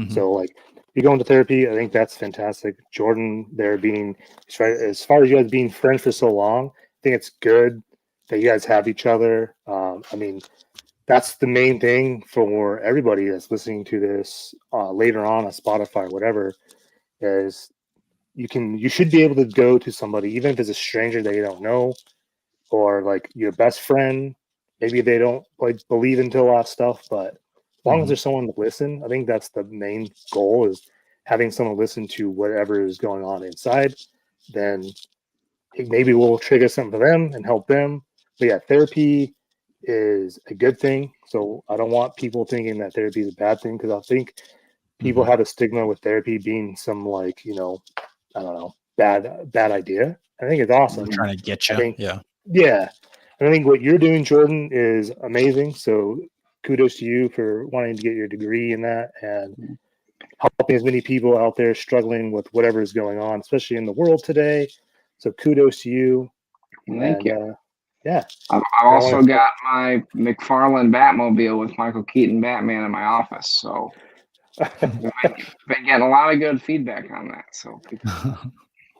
Speaker 3: So, like, you go into therapy, I think that's fantastic. Jordan, as far as you guys being friends for so long, I think it's good that you guys have each other. I mean, that's the main thing for everybody that's listening to this later on Spotify, whatever, is you should be able to go to somebody, even if it's a stranger that you don't know, or like your best friend, maybe they don't like believe into a lot of stuff, but as long as
Speaker 1: Mhm.
Speaker 3: there's someone to listen, I think that's the main goal, is having someone listen to whatever is going on inside. Then maybe we'll trigger something for them and help them. But yeah, therapy is a good thing. So I don't want people thinking that therapy is a bad thing, because I think people
Speaker 1: Mhm.
Speaker 3: have a stigma with therapy being some, like, you know, I don't know, bad idea. I think it's awesome.
Speaker 1: They're trying to get
Speaker 3: I
Speaker 1: you.
Speaker 3: think,
Speaker 1: Yeah.
Speaker 3: yeah. And I think what you're doing, Jordan, is amazing. So kudos to you for wanting to get your degree in that and helping as many people out there struggling with whatever is going on, especially in the world today. So kudos to you.
Speaker 2: Thank you.
Speaker 3: Yeah.
Speaker 2: I've also got my McFarlane Batmobile with Michael Keaton Batman in my office. So been getting a lot of good feedback on that. So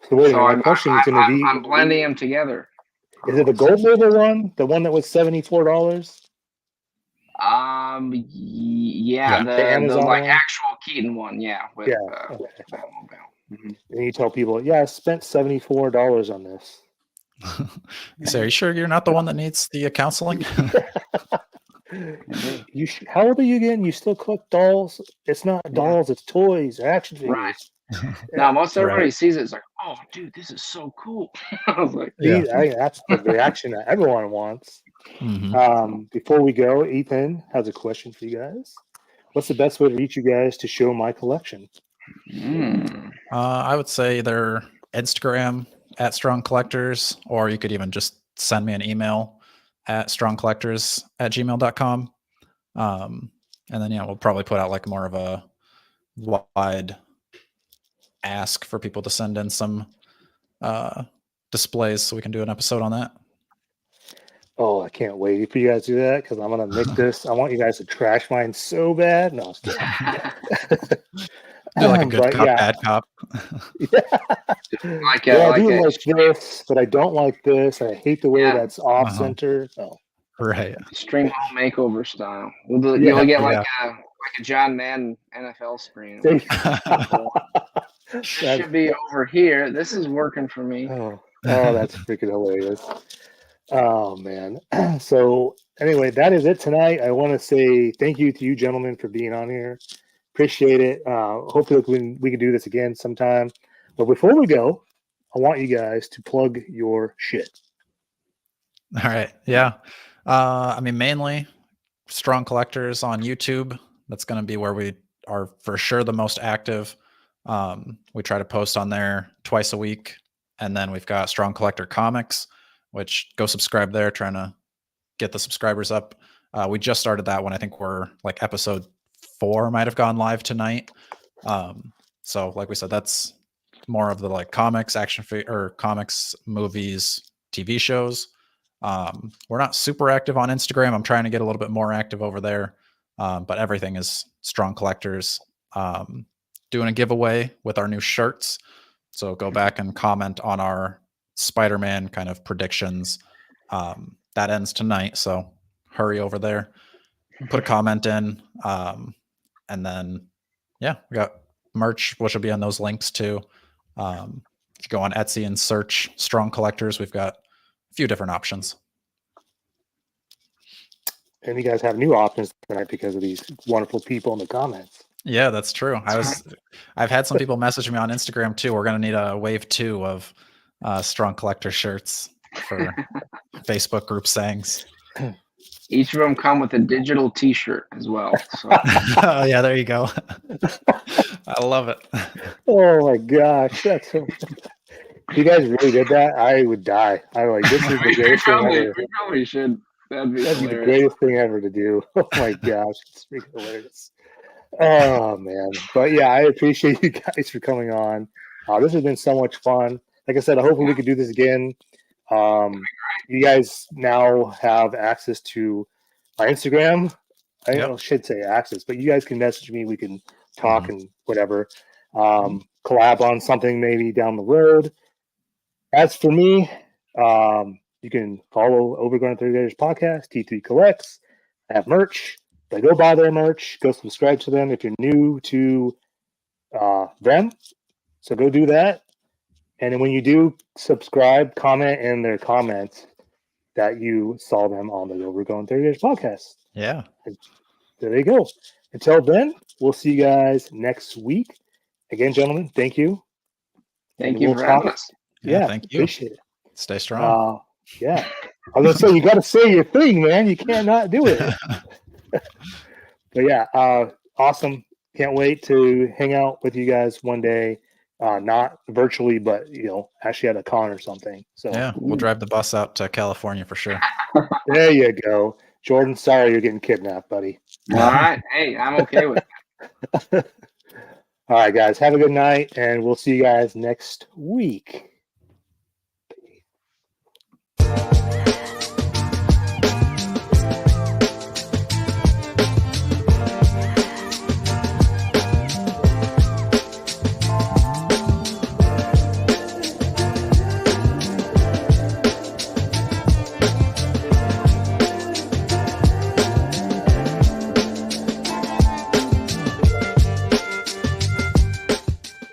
Speaker 3: So wait a minute, my question is going to be:
Speaker 2: I'm blending them together.
Speaker 3: Is it the gold label one, the one that was $74?
Speaker 2: Yeah, the
Speaker 3: Amazon
Speaker 2: like
Speaker 3: one?
Speaker 2: actual Keaton one, yeah, with
Speaker 3: Okay.
Speaker 2: Batmobile.
Speaker 3: And you tell people, yeah, I spent $74 on this.
Speaker 1: So are you sure you're not the one that needs the counseling?
Speaker 3: How old are you again? You still collect dolls? It's not dolls, it's toys, action figures.
Speaker 2: Right. Now most everybody sees it, it's like, oh, dude, this is so cool. I was like,
Speaker 3: I think that's the reaction that everyone wants.
Speaker 1: Mhm.
Speaker 3: Before we go, Ethan has a question for you guys. What's the best way to reach you guys to show my collection?
Speaker 1: I would say their Instagram at Strong Collectors, or you could even just send me an email at strongcollectors@gmail.com. And then, we'll probably put out like more of a wide ask for people to send in some displays so we can do an episode on that.
Speaker 3: Oh, I can't wait for you guys to do that, because I'm going to make this. I want you guys to trash mine so bad. No, I was kidding.
Speaker 1: Do like a good cop, bad cop.
Speaker 2: Like
Speaker 3: I do like this, but I don't like this. I hate the way that's off center. Oh.
Speaker 1: Right.
Speaker 2: Stream home makeover style. You'll get like a John Madden NFL screen. This should be over here. This is working for me.
Speaker 3: Oh, that's freaking hilarious. Oh man. So anyway, that is it tonight. I want to say thank you to you gentlemen for being on here. Appreciate it. Hopefully we can do this again sometime. But before we go, I want you guys to plug your shit.
Speaker 1: All right. Yeah. I mean, mainly Strong Collectors on YouTube. That's going to be where we are for sure the most active. We try to post on there twice a week. And then we've got Strong Collector Comics, which go subscribe there, trying to get the subscribers up. We just started that one. I think we're like episode 4 might have gone live tonight. So like we said, that's more of the like comics, comics, movies, TV shows. We're not super active on Instagram. I'm trying to get a little bit more active over there. But everything is Strong Collectors. Doing a giveaway with our new shirts. So go back and comment on our Spider-Man kind of predictions. That ends tonight. So hurry over there, put a comment in. And then, we got merch, which will be on those links too. If you go on Etsy and search Strong Collectors, we've got a few different options.
Speaker 3: And you guys have new options tonight because of these wonderful people in the comments.
Speaker 1: Yeah, that's true. I've had some people message me on Instagram too. We're going to need a wave 2 of Strong Collector shirts for Facebook group sayings.
Speaker 2: Each of them come with a digital T-shirt as well. So.
Speaker 1: Yeah, there you go. I love it.
Speaker 3: Oh my gosh, that's so. If you guys really did that, I would die. I like this is the greatest thing ever.
Speaker 2: We probably should. That'd be
Speaker 3: the greatest thing ever to do. Oh my gosh, it's freaking hilarious. Oh man, but yeah, I appreciate you guys for coming on. This has been so much fun. Like I said, hopefully we could do this again. You guys now have access to my Instagram. I should say access, but you guys can message me. We can talk and whatever. Collab on something maybe down the road. As for me, you can follow Overgrown Third Graders Podcast, T3 Collects. I have merch. Go buy their merch. Go subscribe to them if you're new to them. So go do that. And then when you do subscribe, comment in their comments. that you saw them on the We're Going 30 Days podcast.
Speaker 1: Yeah.
Speaker 3: There you go. Until then, we'll see you guys next week. Again, gentlemen, thank you.
Speaker 2: Thank you for having us.
Speaker 3: Yeah,
Speaker 1: thank you.
Speaker 3: Appreciate it.
Speaker 1: Stay strong.
Speaker 3: Yeah. I was gonna say, you got to say your thing, man. You can't not do it. But yeah, awesome. Can't wait to hang out with you guys one day. Not virtually, but actually at a con or something. So
Speaker 1: yeah, we'll drive the bus out to California for sure.
Speaker 3: There you go. Jordan, sorry you're getting kidnapped, buddy.
Speaker 2: All right. Hey, I'm okay with it.
Speaker 3: All right, guys. Have a good night, and we'll see you guys next week.